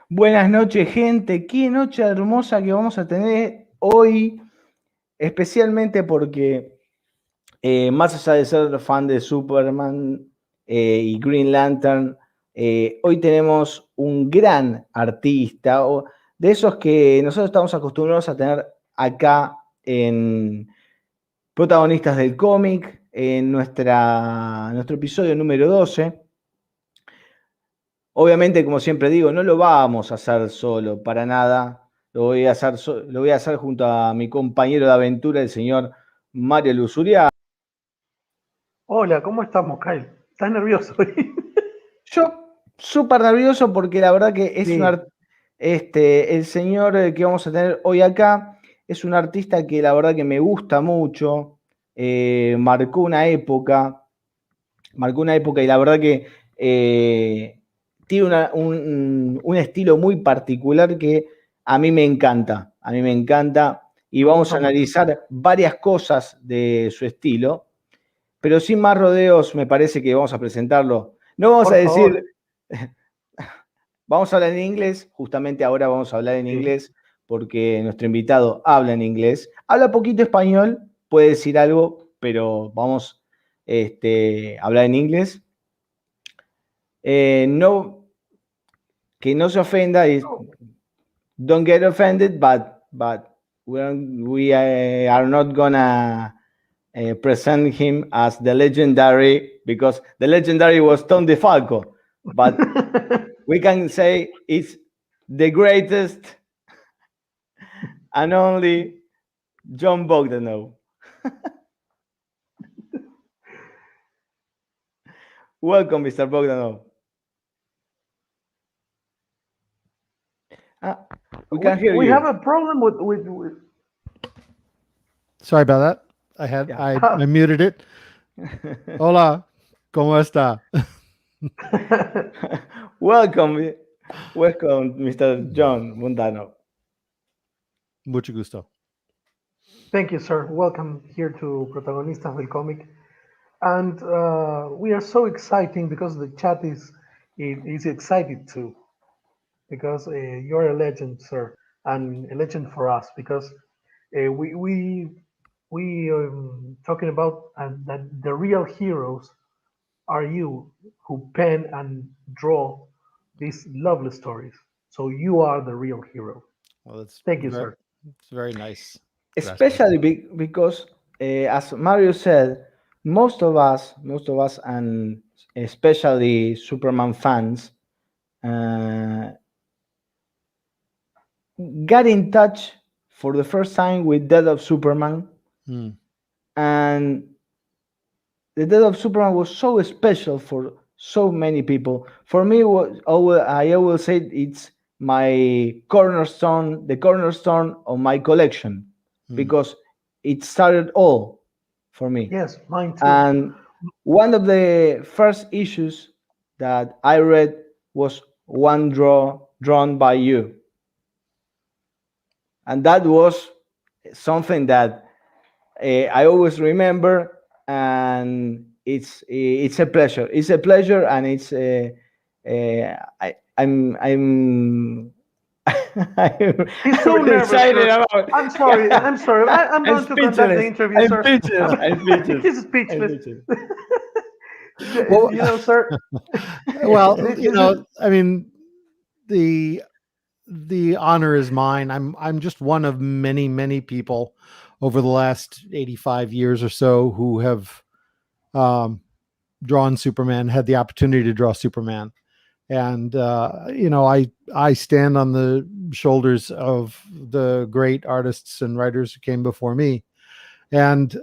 Buenas noches, gente. Qué noche hermosa que vamos a tener hoy, especialmente porque más allá de ser fan de Superman y Green Lantern, hoy tenemos un gran artista, o de esos que nosotros estamos acostumbrados a tener acá en Protagonistas del cómic, en nuestro episodio número 12. Obviamente, como siempre digo, no lo vamos a hacer solo, para nada. Lo voy a hacer junto a mi compañero de aventura, el señor Mario Luzuria. Hola, ¿cómo estamos, Kyle? ¿Estás nervioso hoy? Yo súper nervioso porque la verdad que es Sí, el señor que vamos a tener hoy acá es un artista que la verdad que me gusta mucho, marcó una época y la verdad que tiene un estilo muy particular que a mí me encanta, y me vamos gusta a mucho. analizar varias cosas de su estilo, pero sin más rodeos me parece que vamos a presentarlo. No vamos a Por favor. decir, vamos a hablar en inglés, justamente ahora vamos a hablar en Sí. inglés porque nuestro invitado habla en inglés, habla poquito español, puede decir algo, pero vamos a hablar en inglés. No, que no se ofenda, Oh, don't get offended, but we are not gonna present him as the legendary, because the legendary was Tom DeFalco, but we can say it's the greatest and only John Bogdanove. Welcome, Mr. Bogdanove. We can hear we have you. a problem with Sorry about that. Yeah. I muted it. Hola, ¿cómo está? welcome, welcome, Mr. John Bogdanove. Mucho gusto. Thank you, sir. Welcome here to Protagonistas del Comic. And we are so exciting because the chat is excited too. Because you're a legend, sir, and a legend for us. Because we talking about that the real heroes are you who pen and draw these lovely stories. So you are the real hero. Well, it's Thank you, sir. very nice. Especially because, as Mario said, most of us, and especially Superman fans, uh, got in touch for the first time with Death of Superman, and the Death of Superman was so special for so many people. For me, I always say it's my cornerstone, the cornerstone of my collection, because it started all for me. Yes, mine too. And one of the first issues that I read was one drawn by you, and that was something that I always remember, and it's a pleasure. It's a pleasure, and it's I'm He's I'm so really nervous, excited sir. about. I'm sorry. I'm sorry. I'm I'm going to conduct the speechless. interview, sir. I'm speechless. He's I'm speechless. speechless. Well, You know, sir. well, This is I mean, the honor is mine. I'm just one of many people over the last 85 years or so who have drawn Superman, had the opportunity to draw Superman. And I stand on the shoulders of the great artists and writers who came before me. And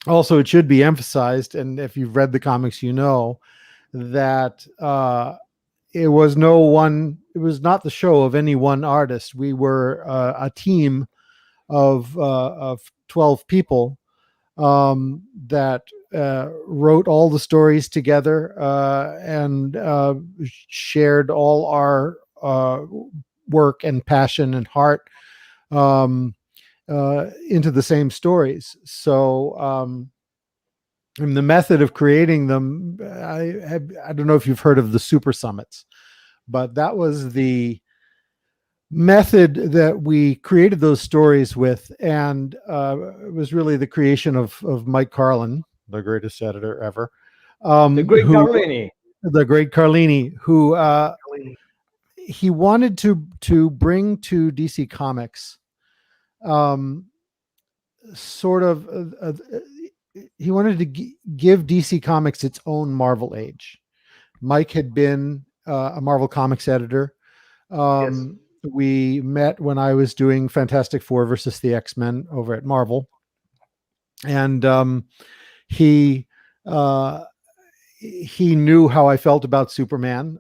also, it should be emphasized, and if you've read the comics, you know that it was not the show of any one artist. We were a team of 12 people that wrote all the stories together and shared all our work and passion and heart into the same stories. So and the method of creating them, I don't know if you've heard of the super summits, but that was the method that we created those stories with, and it was really the creation of Mike Carlin, the greatest editor ever, The great Carlini. the great Carlini, who he wanted to bring to DC Comics, sort of, he wanted to give DC Comics its own Marvel age. Mike had been a Marvel Comics editor. Yes. We met when I was doing Fantastic Four versus the X-Men over at Marvel, and he knew how I felt about Superman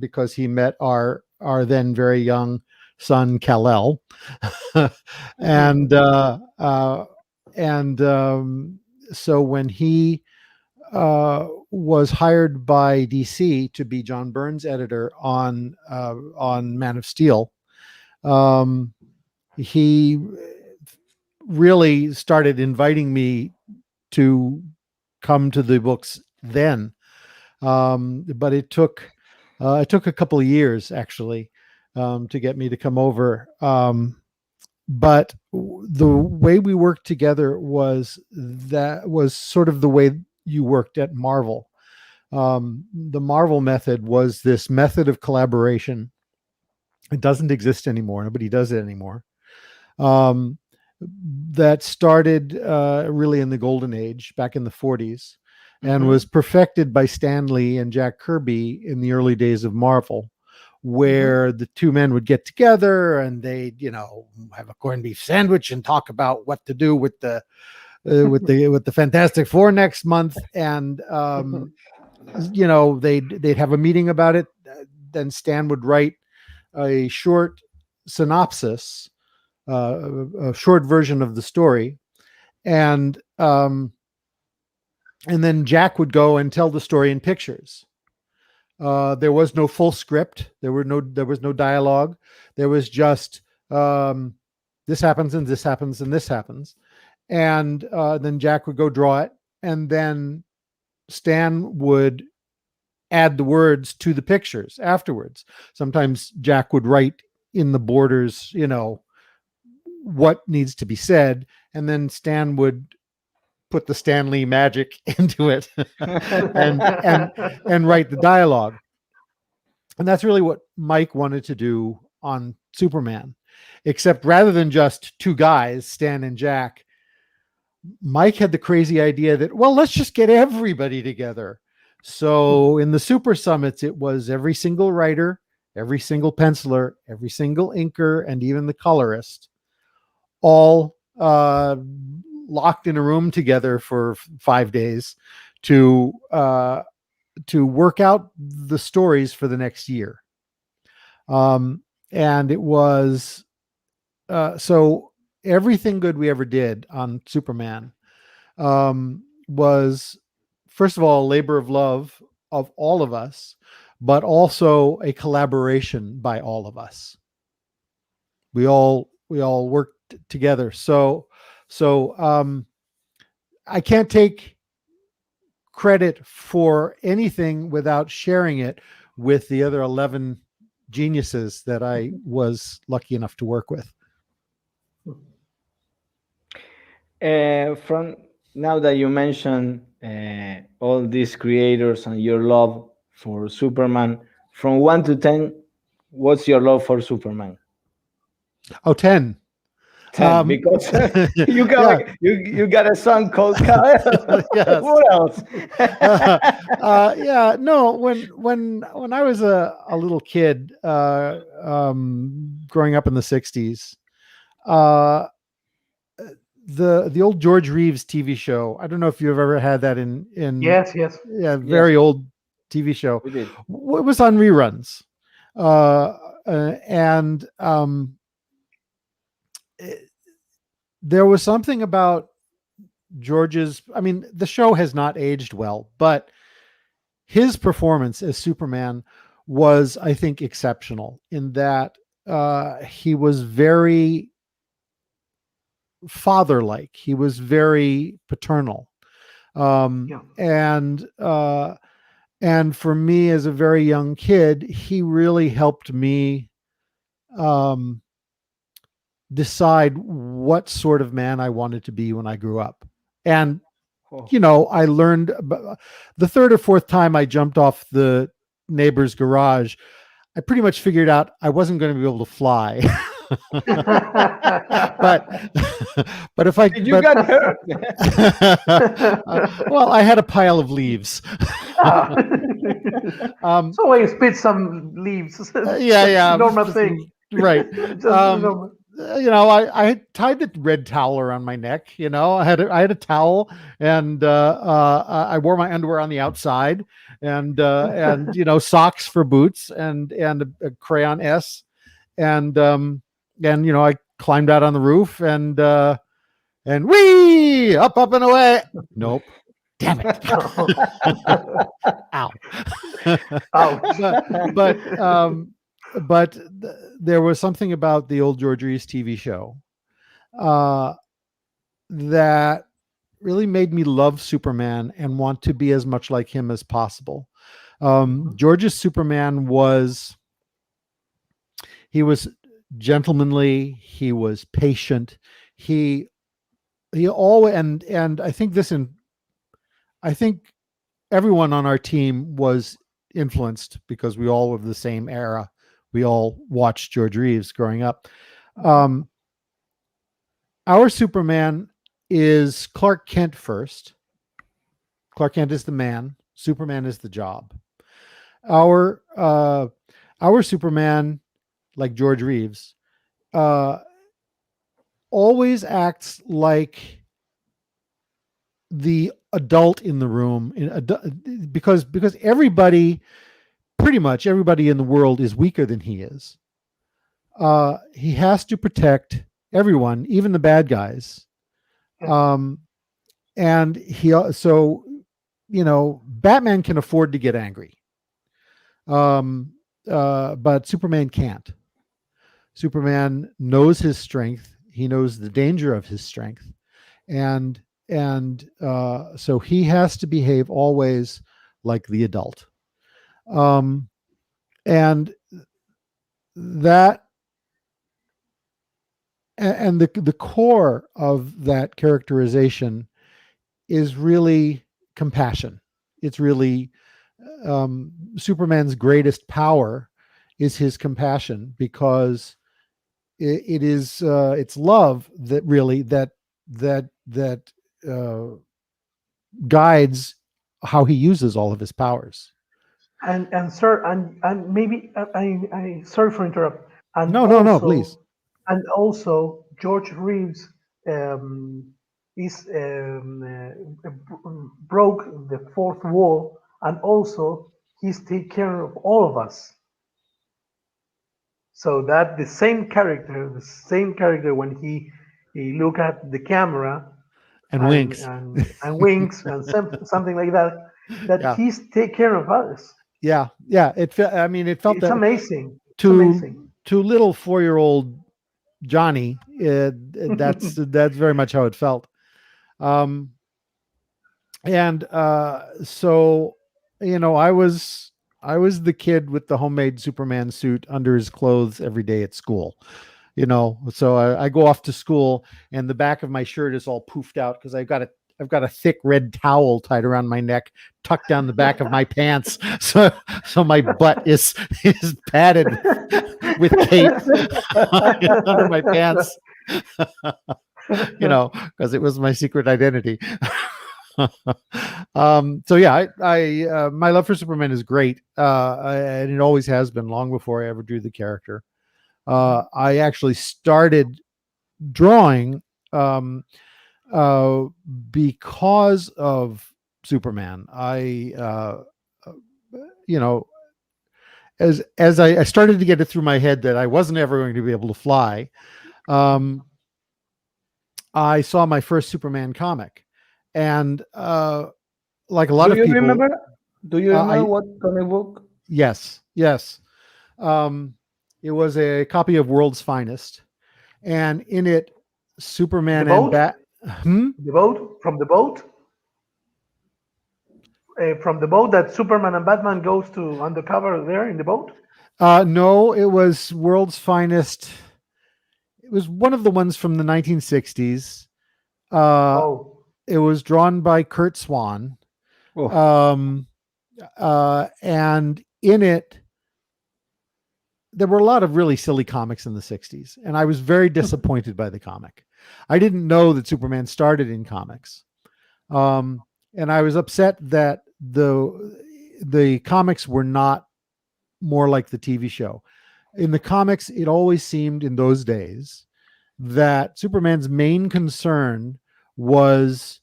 because he met our then very young son Kal-El, and so when he was hired by DC to be John Byrne's editor on Man of Steel, he really started inviting me to come to the books then, but it took a couple of years actually to get me to come over. But the way we worked together was sort of the way you worked at Marvel. The Marvel method was this method of collaboration. It doesn't exist anymore. Nobody does it anymore. That started really in the Golden Age back in the 40s, and was perfected by Stan Lee and Jack Kirby in the early days of Marvel, where the two men would get together and they'd, have a corned beef sandwich and talk about what to do with the Fantastic Four next month, and they'd have a meeting about it. Then Stan would write a short synopsis, a short version of the story, and then Jack would go and tell the story in pictures. There was no full script. There was no dialogue. There was just this happens and this happens and this happens, and then Jack would go draw it, and then Stan would add the words to the pictures afterwards. Sometimes Jack would write in the borders, what needs to be said, and then Stan would put the Stan Lee magic into it and write the dialogue. And that's really what Mike wanted to do on Superman, except rather than just two guys, Stan and Jack, Mike had the crazy idea that, well, let's just get everybody together. So in the Super Summits, it was every single writer, every single penciler, every single inker, and even the colorist, all locked in a room together for 5 days to work out the stories for the next year. And it was so everything good we ever did on Superman was, first of all, a labor of love of all of us, but also a collaboration by all of us. We all worked together. So I can't take credit for anything without sharing it with the other 11 geniuses that I was lucky enough to work with. From now that you mentioned all these creators and your love for Superman, from 1 to 10, what's your love for Superman? Oh, 10. 10, because you got you got a song called Kal-El. Yes. What else? No. When I was a little kid, growing up in the 60s, the old George Reeves TV show. I don't know if you've ever had that in Yes. very old TV show. We did. It was on reruns, and there was something about George's. I mean, the show has not aged well, but his performance as Superman was, I think, exceptional in that he was very father-like. He was very paternal, and And for me, as a very young kid, he really helped me decide what sort of man I wanted to be when I grew up. And Oh. I learned the third or fourth time I jumped off the neighbor's garage, I pretty much figured out I wasn't going to be able to fly. but if I You got hurt. well, I had a pile of leaves. So I spit some leaves. Yeah, Normal thing. right. Just normal. I tied the red towel around my neck. I had a towel, and I wore my underwear on the outside, and socks for boots, and a crayon S, and I climbed out on the roof, and whee, up and away. Nope. Damn it. Ow. Ouch. but there was something about the old George Reeves TV show that really made me love Superman and want to be as much like him as possible. George's Superman was gentlemanly. He was patient. He always, and I think everyone on our team was influenced because we all were of the same era. We all watched George Reeves growing up. Our Superman is Clark Kent first. Clark Kent is the man. Superman is the job. Our Superman, like George Reeves, always acts like the adult in the room, because pretty much everybody in the world is weaker than he is. He has to protect everyone, even the bad guys. And Batman can afford to get angry. But Superman can't. Superman knows his strength. He knows the danger of his strength. And so he has to behave always like the adult. And that, and the core of that characterization is really compassion. It's really Superman's greatest power is his compassion, because it's love that really that guides how he uses all of his powers. And sir, and maybe I sorry for interrupt. And No, please. And also George Reeves is broke the fourth wall, and also he's take care of all of us. So that the same character when he look at the camera And winks. and winks and something like that, Yeah. he's take care of us. Yeah. It felt It's that amazing. To little 4-year-old Johnny, that's very much how it felt. So I was the kid with the homemade Superman suit under his clothes every day at school. So I go off to school, and the back of my shirt is all poofed out because I've got a thick red towel tied around my neck, tucked down the back of my pants, so my butt is padded with cape under my pants, because it was my secret identity. So yeah, I my love for Superman is great, and it always has been long before I ever drew the character. I actually started drawing because of Superman. As I started to get it through my head that I wasn't ever going to be able to fly, I saw my first Superman comic, and like a lot of people, do you remember what comic book? Yes. It was a copy of World's Finest, and in it, Superman and The boat from the boat. from the boat that Superman and Batman goes to undercover there in the boat? No, it was World's Finest. It was one of the ones from the 1960s. Oh, It was drawn by Kurt Swan. Oh, And in it, there were a lot of really silly comics in the 60s, and I was very disappointed by the comic. I didn't know that Superman started in comics. And I was upset that the comics were not more like the TV show. In the comics, it always seemed in those days that Superman's main concern was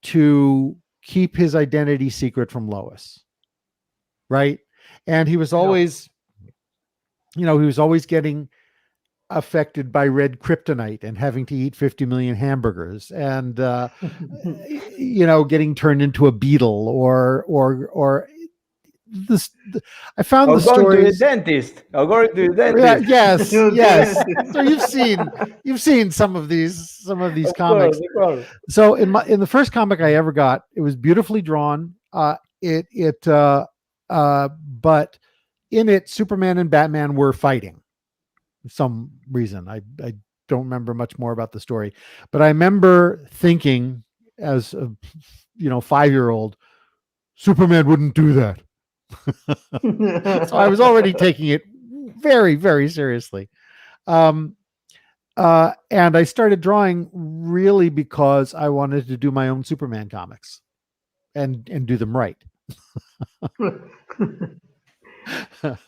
to keep his identity secret from Lois. Right? And he was always, he was always getting affected by red kryptonite and having to eat 50 million hamburgers and, getting turned into a beetle or this. I found the going to the stories. dentist. Or going to the Yeah, dentist. yes. So you've seen some of these Of comics. course, of course. So in the first comic I ever got, it was beautifully drawn. But in it, Superman and Batman were fighting for some reason. I don't remember much more about the story, but I remember thinking as a 5-year-old, Superman wouldn't do that. So I was already taking it very, very seriously. And I started drawing really because I wanted to do my own Superman comics and do them right.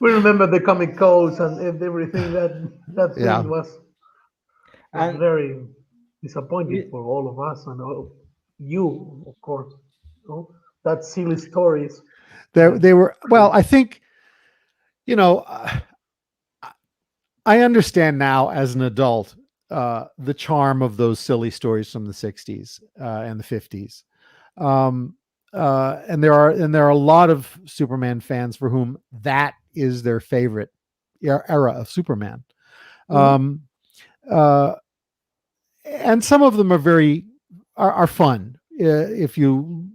we remember the comic codes and everything that thing Yeah. was And- very disappointing for all of us and you, of course. That silly stories. They were, well, I think, I understand now as an adult the charm of those silly stories from the 60s and the 50s. And there are a lot of Superman fans for whom that is their favorite era of Superman. And some of them are fun if you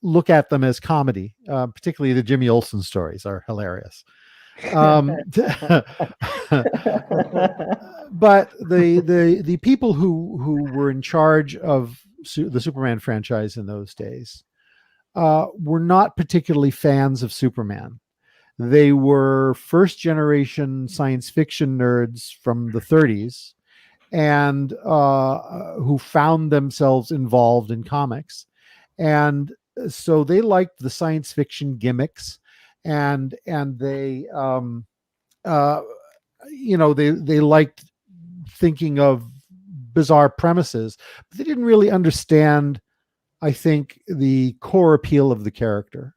look at them as comedy. Particularly the Jimmy Olsen stories are hilarious. But the people who were in charge of the Superman franchise in those days were not particularly fans of Superman. They were first generation science fiction nerds from the 30s and who found themselves involved in comics. And so they liked the science fiction gimmicks and they they liked thinking of bizarre premises, but they didn't really understand, I think, the core appeal of the character.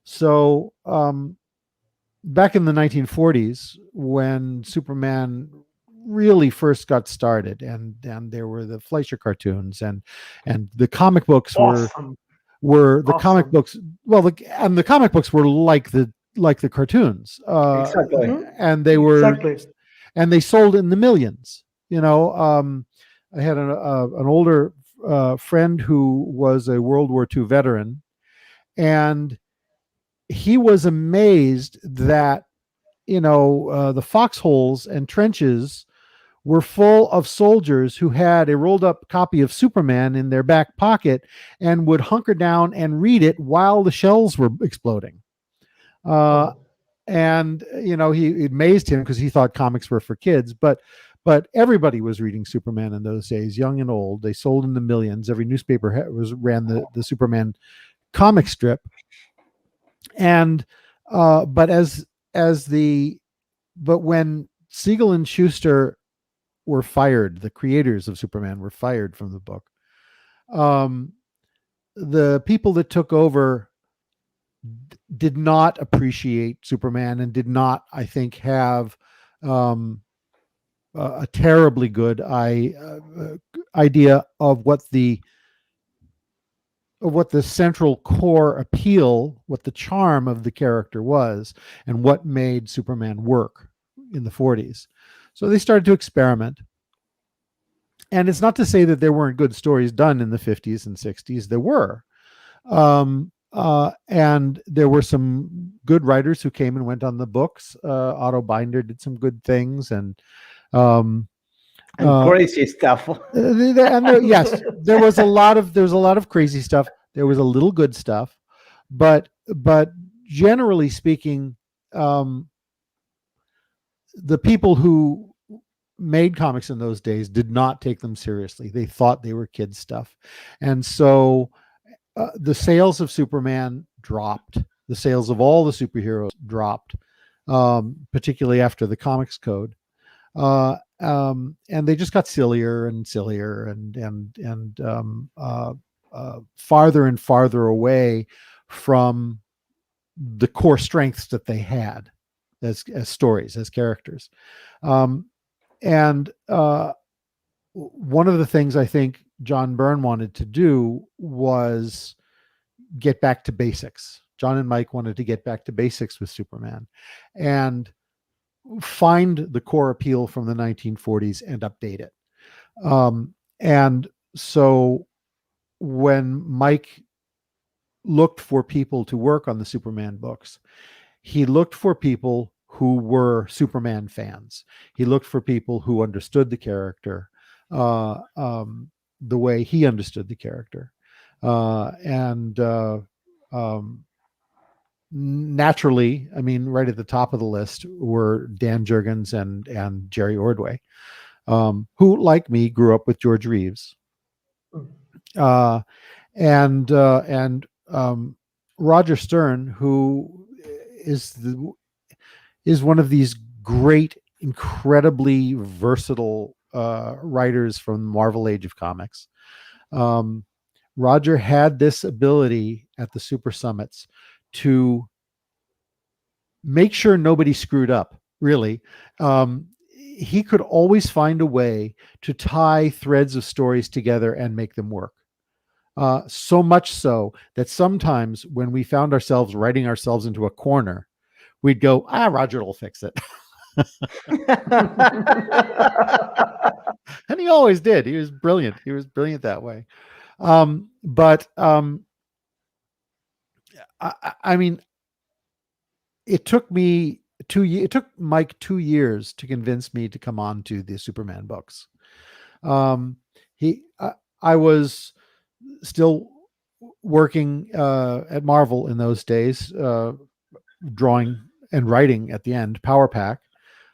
So back in the 1940s, when Superman really first got started, and there were the Fleischer cartoons, and the comic books Awesome. were the Awesome. comic books. Well, the comic books were like the cartoons, Exactly. and they were, Exactly. and they sold in the millions. I had an older friend who was a World War II veteran, and he was amazed that the foxholes and trenches were full of soldiers who had a rolled up copy of Superman in their back pocket and would hunker down and read it while the shells were exploding. And it amazed him because he thought comics were for kids, but everybody was reading Superman in those days, young and old. They sold in the millions. Every newspaper ran the Superman comic strip. And but when Siegel and Schuster were fired, the creators of Superman were fired from the book. The people that took over did not appreciate Superman and did not, I think, have a terribly good idea of what the central core appeal, what the charm of the character was, and what made Superman work in the 40s. So they started to experiment. And it's not to say that there weren't good stories done in the 50s and 60s. There were. and there were some good writers who came and went on the books. Otto Binder did some good things, and crazy stuff. Yes, there was a lot of crazy stuff. There was a little good stuff, but generally speaking, the people who made comics in those days did not take them seriously. They thought they were kids stuff, and so the sales of Superman dropped. The sales of all the superheroes dropped, particularly after the Comics Code. And they just got sillier and sillier, and farther and farther away from the core strengths that they had as stories, as characters. And one of the things I think John Byrne wanted to do was get back to basics. John and Mike wanted to get back to basics with Superman and find the core appeal from the 1940s and update it. And so when Mike looked for people to work on the Superman books, he looked for people who were Superman fans. He looked for people who understood the character the way he understood the character. Naturally, I mean, right at the top of the list were Dan Jurgens and Jerry Ordway, who, like me, grew up with George Reeves. And Roger Stern, who is one of these great, incredibly versatile writers from the Marvel Age of Comics. Roger had this ability at the Super Summits to make sure nobody screwed up, really. He could always find a way to tie threads of stories together and make them work. So much so that sometimes when we found ourselves writing ourselves into a corner, we'd go, Roger will fix it. And he always did. He was brilliant. He was brilliant that way. I mean, it took me it took Mike 2 years to convince me to come on to the Superman books. I was still working at Marvel in those days, drawing and writing at the end, Power Pack,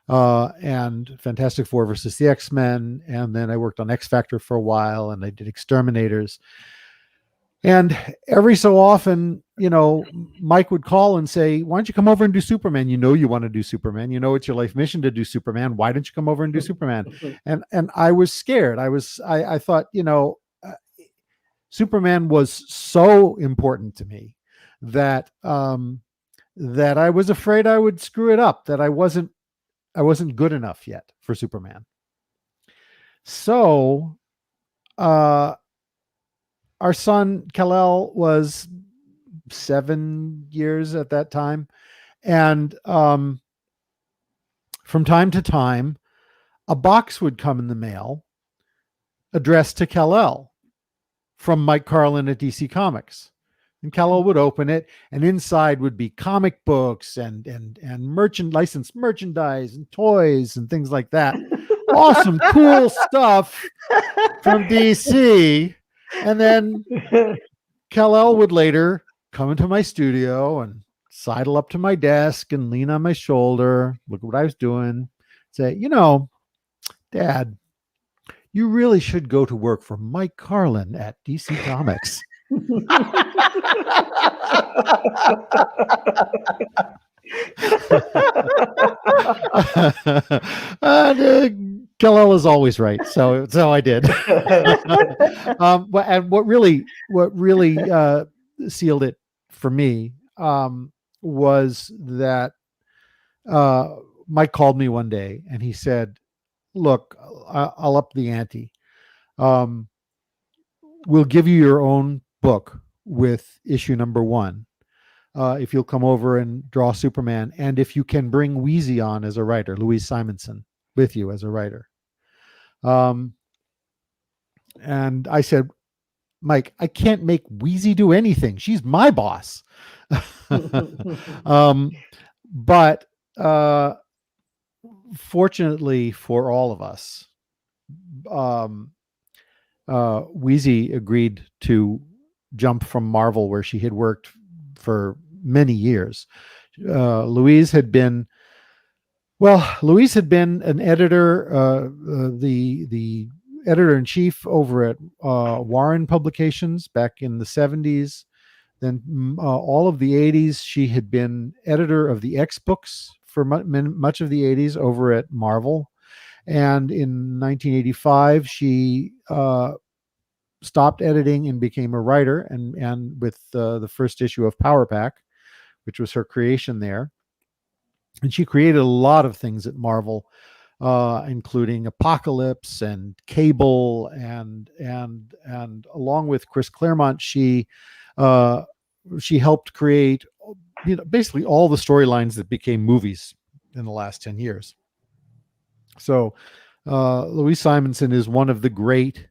and Fantastic Four versus the X-Men. And then I worked on X Factor for a while, and I did Exterminators. And every so often, Mike would call and say, why don't you come over and do Superman? You want to do Superman. It's your life mission to do Superman. Why don't you come over and do Superman? And I was scared. I thought, Superman was so important to me that that I was afraid I would screw it up, that I wasn't good enough yet for Superman. So our son Kal-El was 7 years at that time, and from time to time, a box would come in the mail addressed to Kal-El from Mike Carlin at DC Comics. And Kal-El would open it, and inside would be comic books and licensed merchandise and toys and things like that. Awesome, cool stuff from DC. And then Kal-El would later come into my studio and sidle up to my desk and lean on my shoulder, look at what I was doing, say, Dad, you really should go to work for Mike Carlin at DC Comics. Kal-El is always right, so I did. And what really sealed it for me was that Mike called me one day and he said, "Look, I'll up the ante. We'll give you your own book with issue number 1. If you'll come over and draw Superman, and if you can bring Wheezy on as a writer, Louise Simonson, with you as a writer." And I said, Mike, I can't make Wheezy do anything. She's my boss. But fortunately for all of us, Wheezy agreed to jump from Marvel, where she had worked for many years. Louise had been an editor, the editor-in-chief over at Warren Publications back in the 70s. Then all of the 80s, she had been editor of the X books for much of the 80s over at Marvel. And in 1985, she stopped editing and became a writer, and with the first issue of Power Pack, which was her creation there. And she created a lot of things at Marvel, including Apocalypse and Cable, and along with Chris Claremont, she helped create, basically all the storylines that became movies in the last 10 years. So Louise Simonson is one of the great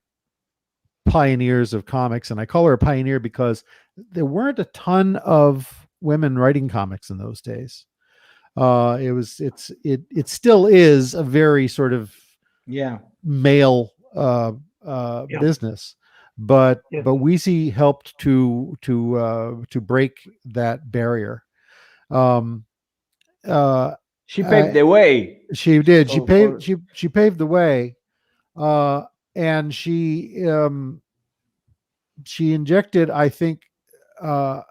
pioneers of comics, and I call her a pioneer because there weren't a ton of women writing comics in those days. It still is a very sort of male business, but Wheezy helped to break that barrier. She paved the way. She did. She paved the way, and she injected, I think, a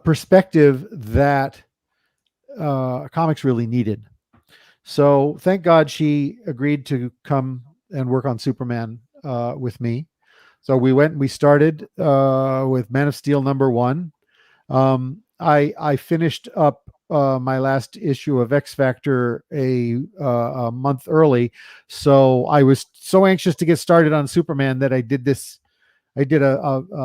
perspective that comics really needed. So thank God she agreed to come and work on Superman with me. So we started with Man of Steel #1. I finished up my last issue of X Factor a month early, so I was so anxious to get started on Superman that I did a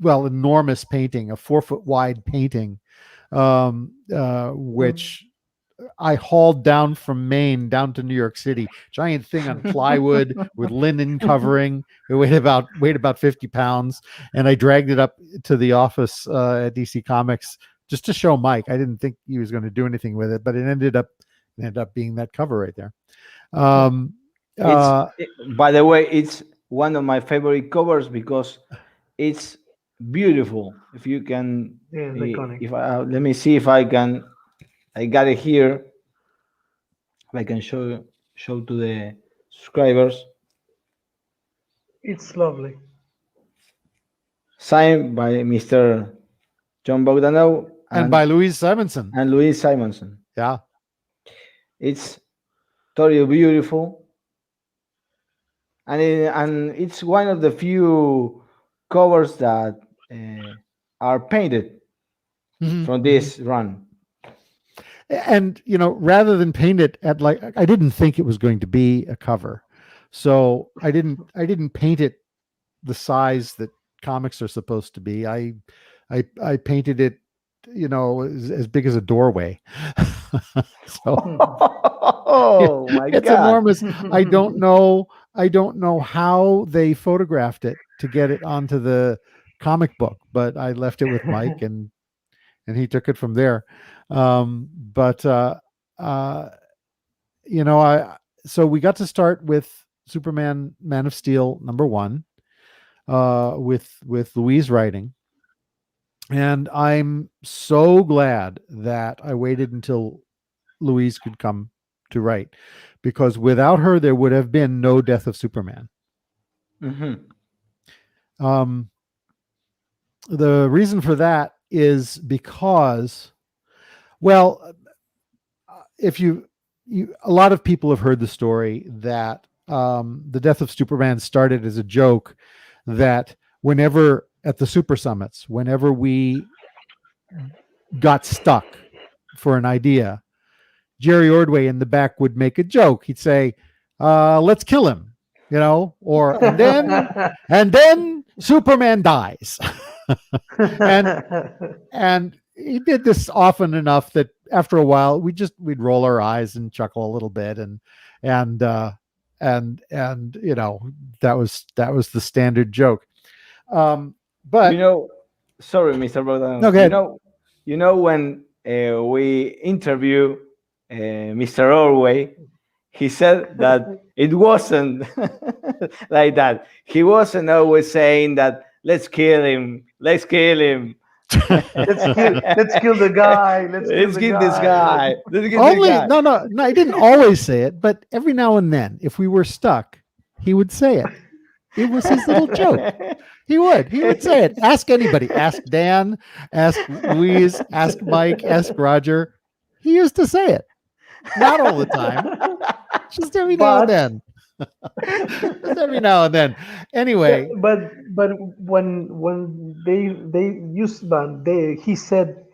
enormous painting, a 4-foot wide painting, which I hauled down from Maine down to New York City. Giant thing on plywood with linen covering. It weighed about 50 pounds, and I dragged it up to the office at DC Comics just to show Mike. I didn't think he was going to do anything with it, but it ended up being that cover right there. By the way, it's one of my favorite covers because it's beautiful. If you can, let me see if I can. I got it here. I can show to the subscribers. It's lovely. Signed by Mr. John Bogdanove and by Louise Simonson. And Louise Simonson. Yeah. It's totally beautiful. And it's one of the few covers that are painted from this run. And rather than paint it at, like, I didn't think it was going to be a cover, so I didn't paint it the size that comics are supposed to be. I painted it, as big as a doorway. So, oh my God, it's enormous. I don't know how they photographed it to get it onto the comic book, but I left it with Mike, and he took it from there. So we got to start with Superman, Man of Steel #1, with Louise writing. And I'm so glad that I waited until Louise could come to write, because without her, there would have been no Death of Superman. The reason for that is because, if a lot of people have heard the story that the Death of Superman started as a joke, that whenever at the Super Summits, whenever we got stuck for an idea, Jerry Ordway in the back would make a joke. He'd say, let's kill him, and then Superman dies. and he did this often enough that after a while we'd roll our eyes and chuckle a little bit, and and that was the standard joke. But sorry, Mr. Bogdanove. Okay. When we interview Mr. Orway, he said that it wasn't like that. He wasn't always saying that let's kill him. let's kill the guy. Let's kill this guy. Let's kill Only this guy. no, he didn't always say it, but every now and then, if we were stuck, he would say it. It was his little joke. He would say it. Ask anybody. Ask Dan, ask Louise, ask Mike, ask Roger. He used to say it. Not all the time. Just every now and then. Just every now and then. Anyway. Yeah, but when they used that, he said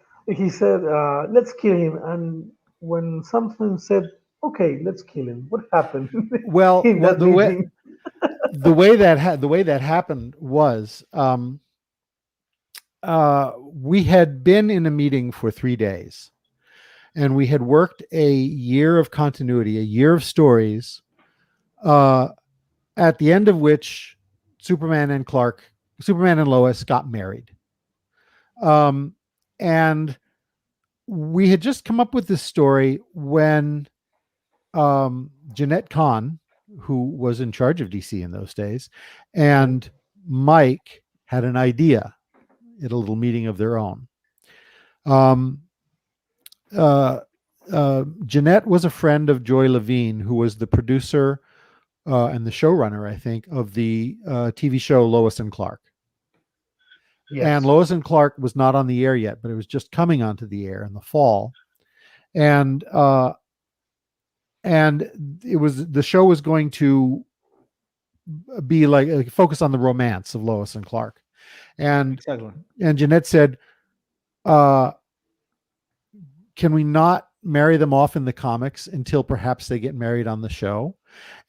let's kill him, and when something said okay, let's kill him, what happened? Well, in that meeting? the way that happened was we had been in a meeting for 3 days, and we had worked a year of continuity, a year of stories, at the end of which Superman and Lois got married. And we had just come up with this story when Jeanette Kahn, who was in charge of DC in those days, and Mike had an idea at a little meeting of their own. Jeanette was a friend of Joy Levine, who was the producer and the showrunner, I think, of the TV show Lois and Clark. Yes. And Lois and Clark was not on the air yet, but it was just coming onto the air in the fall. And it was, the show was going to be like focus on the romance of Lois and Clark. And exactly. And Jeanette said, can we not marry them off in the comics until perhaps they get married on the show?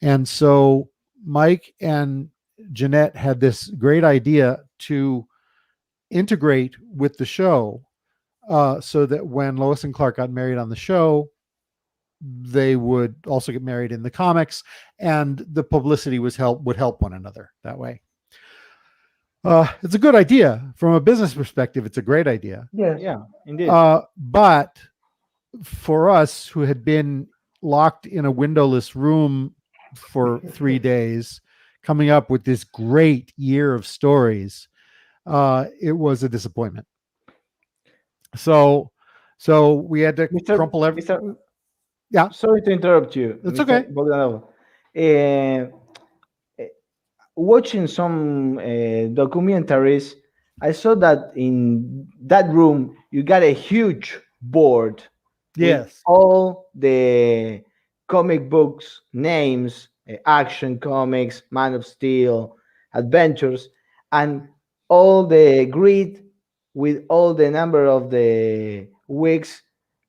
And so Mike and Jeanette had this great idea to integrate with the show, so that when Lois and Clark got married on the show, they would also get married in the comics, and the publicity would help one another that way. It's a good idea from a business perspective. It's a great idea. Yeah, indeed. But for us who had been locked in a windowless room for 3 days, coming up with this great year of stories, it was a disappointment. So we had to crumple everything. Yeah. Sorry to interrupt you. It's okay. Bogdanove. Watching some documentaries, I saw that in that room you got a huge board. Yes. With all the comic books names, Action Comics, Man of Steel, Adventures, and all the grid with all the number of the weeks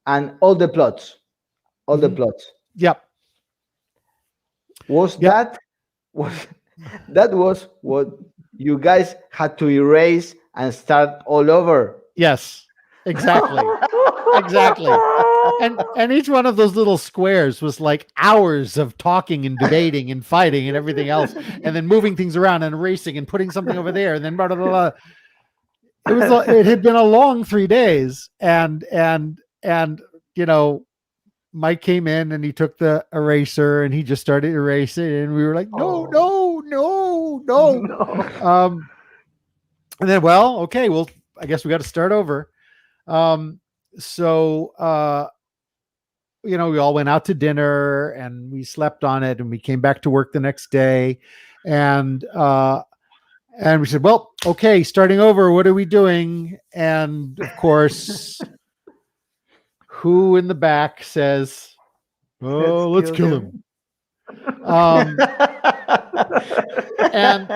and all the plots. All the plots. Yep. That was what you guys had to erase and start all over? Yes, exactly. Exactly. And each one of those little squares was like hours of talking and debating and fighting and everything else, and then moving things around and erasing and putting something over there, and then blah, blah, blah, blah. It had been a long 3 days, and Mike came in and he took the eraser and he just started erasing, and we were like, no. And then, well, okay, well, I guess we got to start over. So we all went out to dinner and we slept on it, and we came back to work the next day, and we said, well, okay, starting over, what are we doing? And of course, who in the back says, oh, let's kill him. And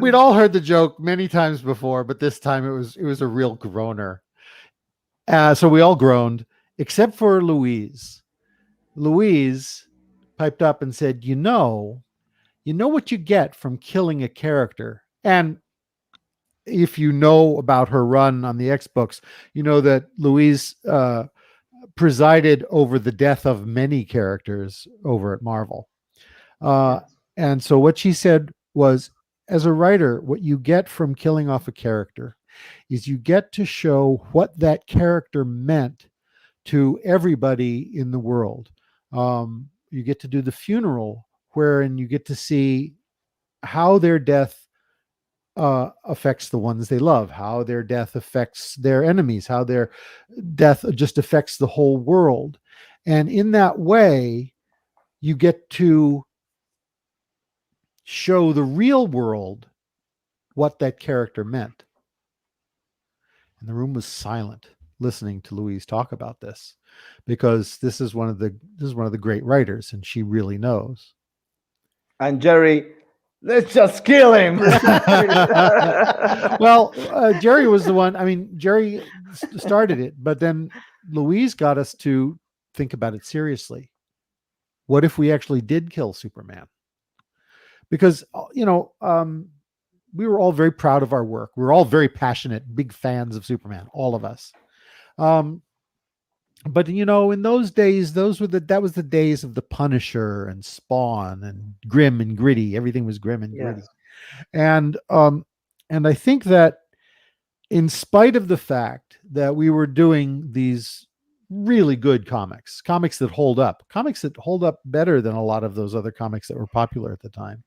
we'd all heard the joke many times before, but this time it was a real groaner. So we all groaned, except for Louise. Louise piped up and said, you know what you get from killing a character. And if you know about her run on the X books, you know that Louise presided over the death of many characters over at Marvel. Uh, Yes. and so what she said was, as a writer, what you get from killing off a character is you get to show what that character meant to everybody in the world. You get to do the funeral, wherein you get to see how their death affects the ones they love, how their death affects their enemies, how their death just affects the whole world. And in that way, you get to show the real world what that character meant. And the room was silent listening to Louise talk about this, because this is one of the great writers, and she really knows. And Jerry, let's just kill him. Well, Jerry was the one. I mean, Jerry started it, but then Louise got us to think about it seriously. What if we actually did kill Superman? Because we were all very proud of our work. We were all very passionate, big fans of Superman, all of us. But in those days, that was the days of the Punisher and Spawn and grim and gritty. Everything was grim and gritty. Yes. And I think that in spite of the fact that we were doing these really good comics that hold up better than a lot of those other comics that were popular at the time,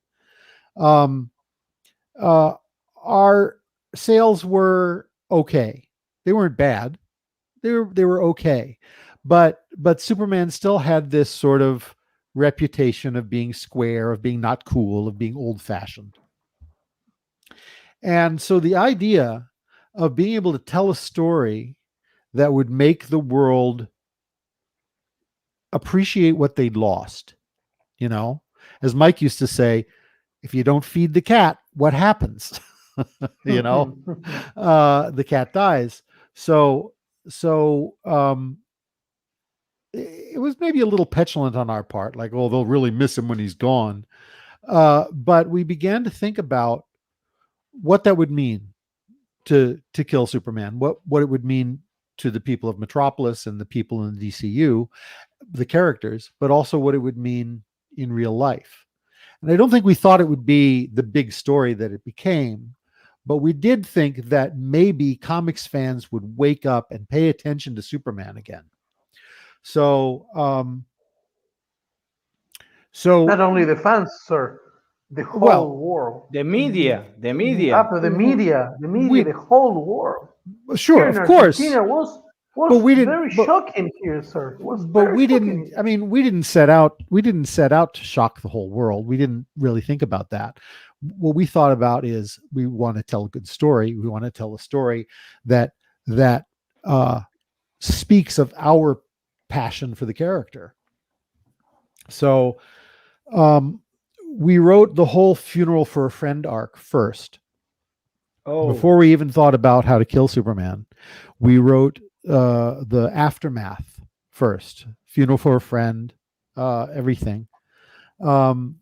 our sales were okay. They weren't bad. They were okay, but Superman still had this sort of reputation of being square, of being not cool, of being old-fashioned. And so the idea of being able to tell a story that would make the world appreciate what they'd lost, as Mike used to say, if you don't feed the cat, what happens? The cat dies. So it was maybe a little petulant on our part, like, oh, they'll really miss him when he's gone. But we began to think about what that would mean to kill Superman, what it would mean to the people of Metropolis and the people in the DCU, the characters, but also what it would mean in real life. And I don't think we thought it would be the big story that it became, but we did think that maybe comics fans would wake up and pay attention to Superman again. So Not only the fans, sir, the whole world. The media. After the media, the whole world. Sure, Here of course. Argentina was But we didn't- very but- shocking here, sir. It was But very we shocking. didn't. I mean, we didn't set out to shock the whole world. We didn't really think about that. What we thought about is we want to tell a good story. We want to tell a story that speaks of our passion for the character. So we wrote the whole funeral for a friend arc first. Oh, Before we even thought about how to kill Superman, we wrote the aftermath first. Funeral for a friend, everything. And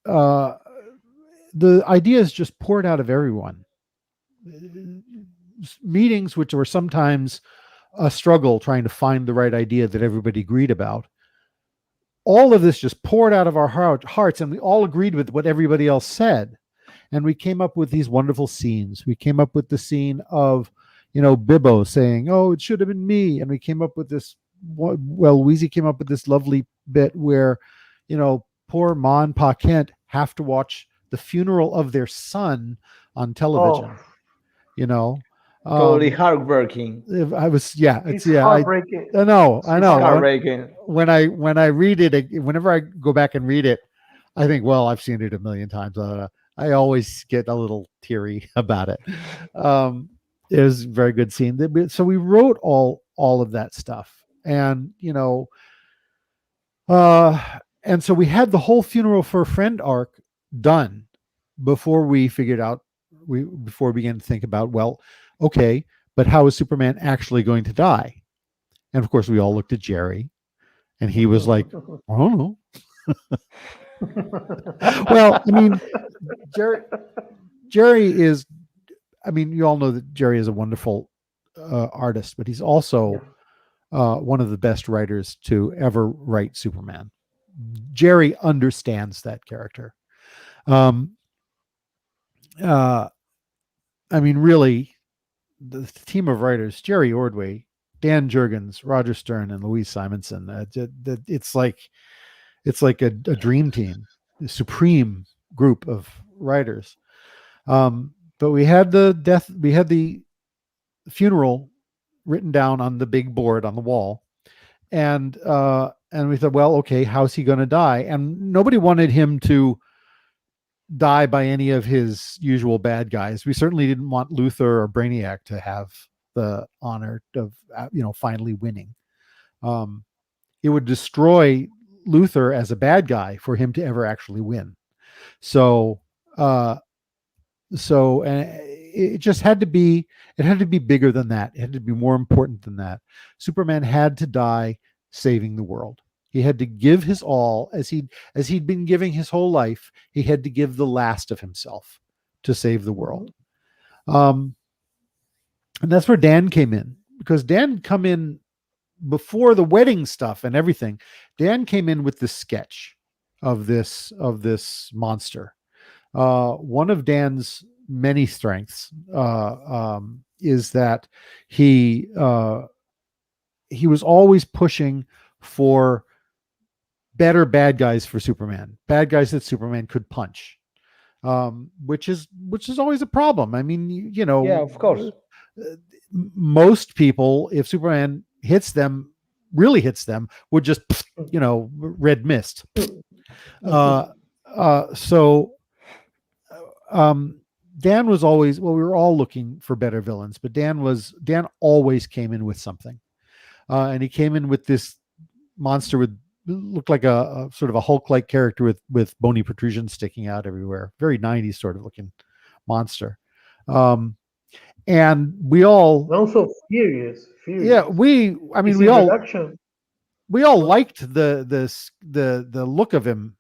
the ideas just poured out of everyone. Meetings, which were sometimes a struggle trying to find the right idea that everybody agreed about. All of this just poured out of our hearts, and we all agreed with what everybody else said. And we came up with these wonderful scenes. We came up with the scene of, Bibbo saying, "Oh, it should have been me." And we came up with this, Louise came up with this lovely bit where, poor Ma and Pa Kent have to watch the funeral of their son on television. totally heartbreaking. It's heartbreaking. I know. Heartbreaking. When I read it, whenever I go back and read it, I think, well, I've seen it a million times. I always get a little teary about it. It was a very good scene. So we wrote all of that stuff, and and so we had the whole funeral for a friend arc done before we began to think about, well, okay, but how is Superman actually going to die? And of course, we all looked at Jerry, and he was like, I don't know. Well, I mean, Jerry is, you all know that Jerry is a wonderful artist, but he's also one of the best writers to ever write Superman. Jerry understands that character. I mean, really, the team of writers, Jerry Ordway, Dan Jurgens, Roger Stern, and Louise Simonson, it's like a dream team, a supreme group of writers. But we had the funeral written down on the big board on the wall, and we thought, well, okay, how's he going to die? And nobody wanted him to die by any of his usual bad guys. We certainly didn't want Luther or Brainiac to have the honor of finally winning. It would destroy Luther as a bad guy for him to ever actually win. So it just had to be bigger than that. It had to be more important than that. Superman had to die saving the world. He had to give his all, as he'd been giving his whole life. He had to give the last of himself to save the world. And that's where Dan came in, because Dan come in before the wedding stuff and everything. Dan came in with the sketch of this monster. One of Dan's many strengths is that he was always pushing for better bad guys for Superman, bad guys that Superman could punch, which is always a problem. I mean, Yeah, of course. Most people, if Superman really hits them, would just, red mist. Dan was always, we were all looking for better villains, but Dan always came in with something. And he came in with this monster looked like a sort of a Hulk-like character with bony protrusions sticking out everywhere. Very 90s sort of looking monster. And we all also furious. Yeah, we all liked the look of him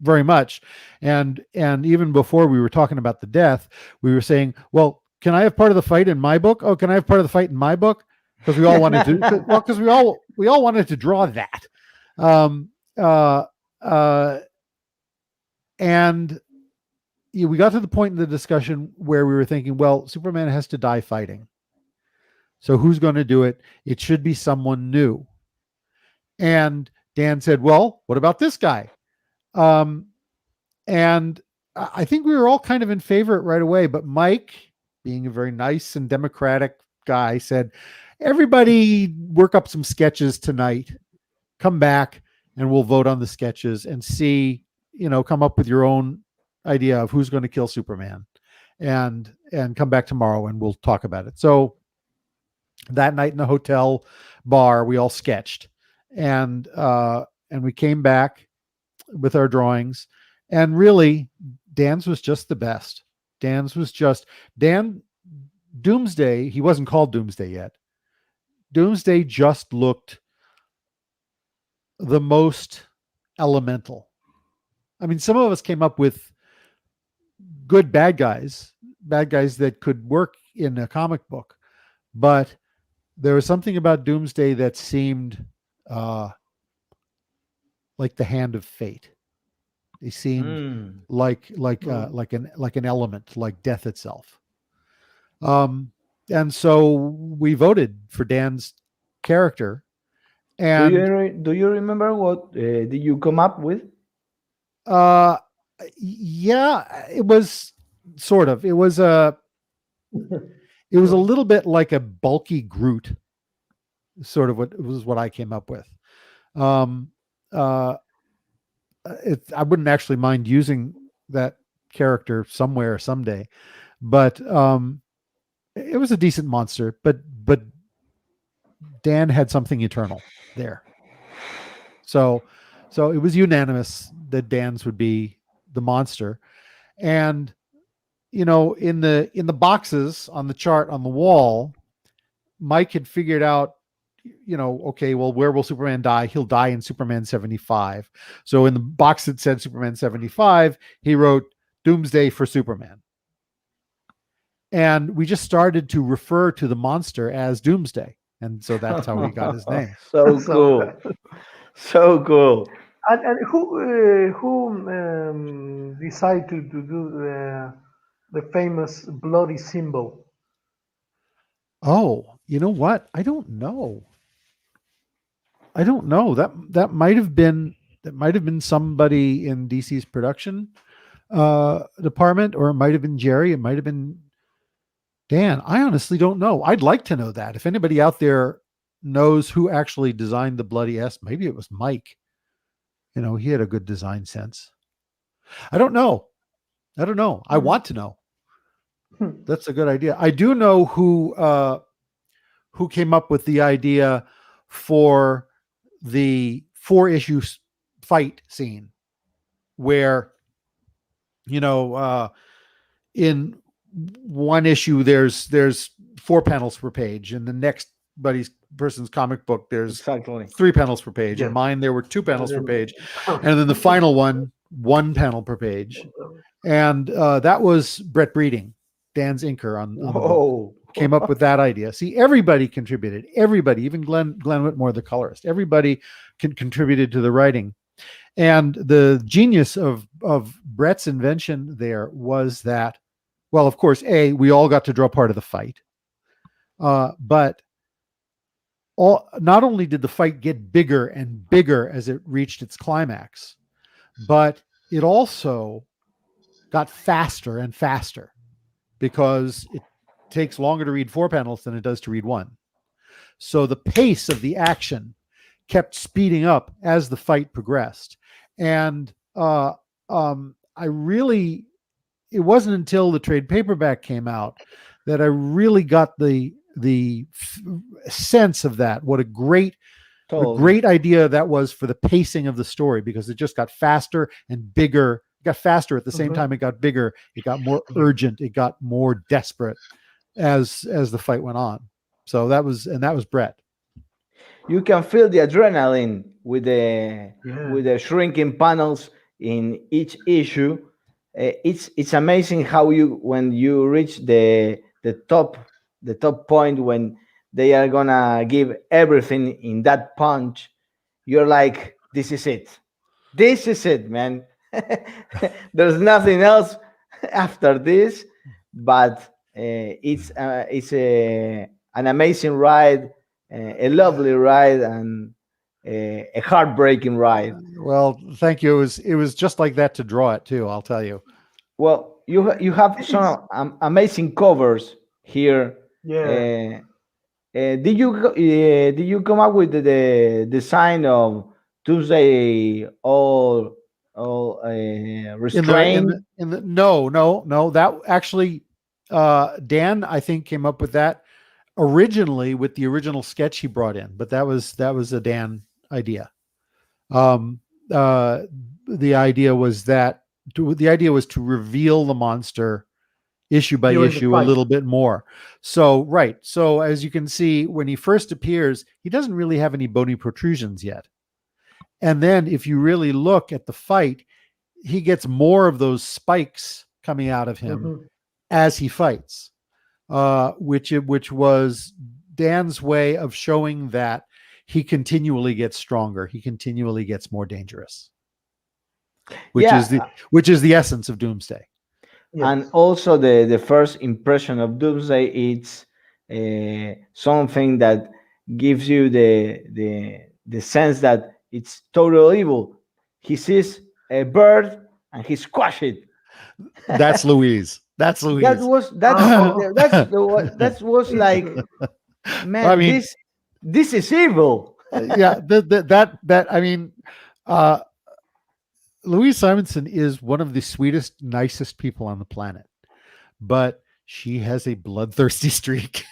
very much. And even before we were talking about the death, we were saying, well, can I have part of the fight in my book? Oh, can I have part of the fight in my book? Because we all wanted to because we all wanted to draw that. And we got to the point in the discussion where we were thinking, well, Superman has to die fighting. So who's going to do it? It should be someone new. And Dan said, well, what about this guy? And I think we were all kind of in favor right away, but Mike, being a very nice and democratic guy, said, everybody work up some sketches tonight, come back and we'll vote on the sketches and see, come up with your own idea of who's going to kill Superman, and come back tomorrow and we'll talk about it. So that night in the hotel bar, we all sketched, and we came back with our drawings, and really Dan's was just the best. Doomsday, he wasn't called Doomsday yet. Doomsday just looked the most elemental. I mean, some of us came up with good bad guys that could work in a comic book, but there was something about Doomsday that seemed like the hand of fate. They seemed like an element, like death itself. And so we voted for Dan's character. And do you remember what did you come up with? Yeah, it was sort of. It was a little bit like a bulky Groot, sort of what I came up with. I wouldn't actually mind using that character somewhere someday, but it was a decent monster. But Dan had something eternal there, so it was unanimous that Dan's would be the monster. And in the boxes on the chart on the wall, Mike had figured out, okay, well, where will Superman die? He'll die in Superman 75. So in the box that said Superman 75, he wrote Doomsday for Superman. And we just started to refer to the monster as Doomsday. And so that's how he got his name. So cool. So cool. And who decided to do the famous bloody symbol? Oh, you know what? I don't know. I don't know. That might have been somebody in DC's production department, or it might have been Jerry. It might have been Dan. I honestly don't know. I'd like to know that. If anybody out there knows who actually designed the bloody S, maybe it was Mike. He had a good design sense. I don't know. I want to know. That's a good idea. I do know who came up with the idea for the 4-issue fight scene where, in one issue there's 4 panels per page, and the next person's comic book there's Exactly. 3 panels per page. Yeah. And mine, there were 2 panels per page, and then the final one panel per page. And that was Brett Breeding, Dan's inker on the book, Whoa. came up with that idea. See, everybody contributed. Everybody, even Glenn Whitmore, the colorist, everybody contributed to the writing. And the genius of Brett's invention there was that, well, of course, we all got to draw part of the fight, but not only did the fight get bigger and bigger as it reached its climax, but it also got faster and faster, because it takes longer to read 4 panels than it does to read 1. So the pace of the action kept speeding up as the fight progressed. And it wasn't until the trade paperback came out that I really got the sense of that. What a great idea that was for the pacing of the story, because it just got faster and bigger. It got faster at the same time it got bigger. It got more urgent. It got more desperate as the fight went on. So that was Brett. You can feel the adrenaline with the shrinking panels in each issue. It's amazing how when you reach the top point, when they are gonna give everything in that punch, you're like, this is it, man. There's nothing else after this, but it's an amazing ride, a lovely ride, and a heartbreaking ride. Well, thank you. It was just like that to draw it too, I'll tell you. Well, you have some amazing covers here. Yeah. Did you come up with the design of Tuesday all restrained? No. That actually, Dan, I think, came up with that originally with the original sketch he brought in, but that was a Dan idea. The idea was to reveal the monster issue by issue a little bit more. So as you can see, when he first appears, he doesn't really have any bony protrusions yet. And then if you really look at the fight, he gets more of those spikes coming out of him as he fights, which was Dan's way of showing that he continually gets stronger. He continually gets more dangerous, which is the essence of Doomsday. Yes. And also the first impression of Doomsday, it's something that gives you the sense that it's total evil. He sees a bird and he squash it. That's Louise. That's Louise. That was like, man, I mean, this is evil. Yeah, Louise Simonson is one of the sweetest, nicest people on the planet, but she has a bloodthirsty streak.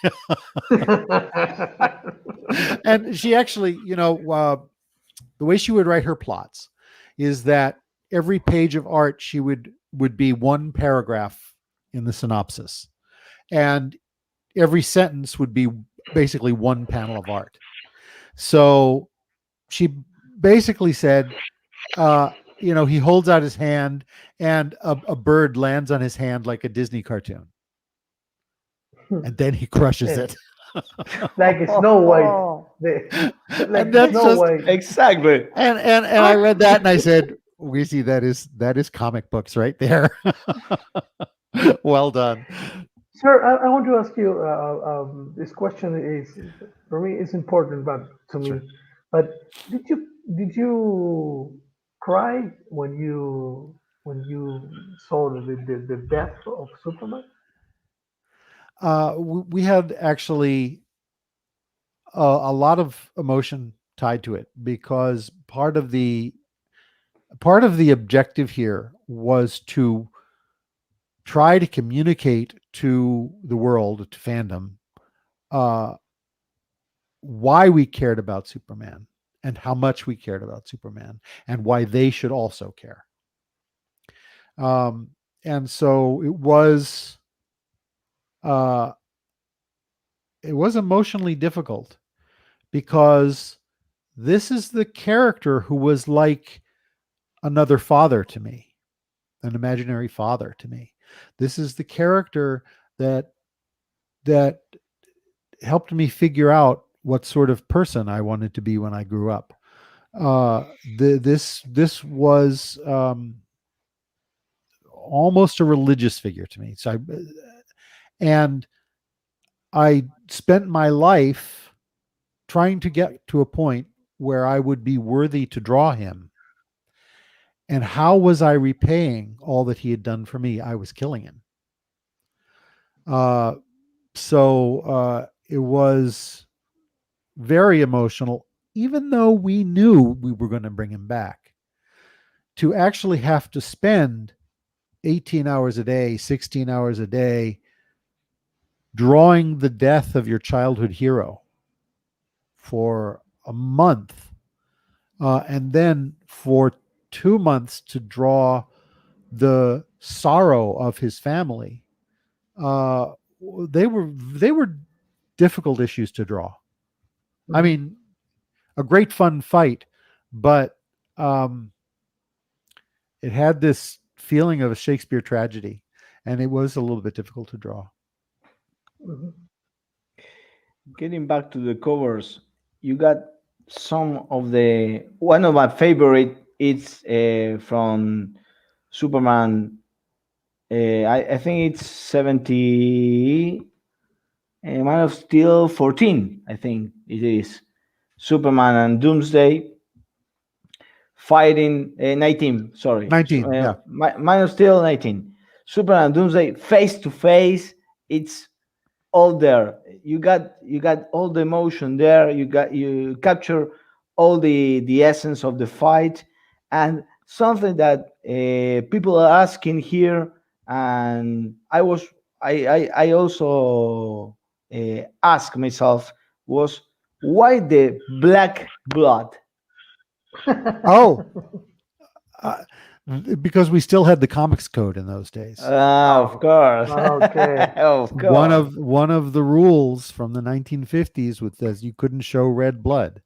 And she actually, the way she would write her plots is that every page of art she would be one paragraph in the synopsis, and every sentence would be basically one panel of art. So she basically said, he holds out his hand and a bird lands on his hand like a Disney cartoon. And then he crushes it. Like Snow White. Like And that's Snow just White. Exactly. and I read that and I said, we see that is comic books right there. Well done. Sir, I want to ask you. This question is for me. It's important, but to me. Sure. But did you cry when you saw the death of Superman? We had actually a lot of emotion tied to it because part of the objective here was to try to communicate to the world, to fandom, uh, why we cared about Superman and how much we cared about Superman and why they should also care. Um, and so uh, it was emotionally difficult because this is the character who was like another father to me, an imaginary father to me. This is the character that helped me figure out what sort of person I wanted to be when I grew up. This was almost a religious figure to me. And I spent my life trying to get to a point where I would be worthy to draw him. And how was I repaying all that he had done for me? I was killing him. So it was very emotional, even though we knew we were going to bring him back. To actually have to spend 18 hours a day, 16 hours a day, drawing the death of your childhood hero for a month, and then for 2 months to draw the sorrow of his family. Uh, they were difficult issues to draw. I mean, a great fun fight, but it had this feeling of a Shakespeare tragedy, and it was a little bit difficult to draw. Mhm. Getting back to the covers, you got some of the one of my favorite. It's from Superman. I think it's 70. Man of Steel 14. I think it is Superman and Doomsday fighting 19. Sorry, 19, yeah. Man of Steel 19. Superman and Doomsday face to face. It's all there. You got all the emotion there. You capture all the essence of the fight, and something that people are asking here, and I also ask myself was why the black blood. Oh, uh, because we still had the comics code in those days. Of course. Okay. Of One course. of the rules from the 1950s was you couldn't show red blood.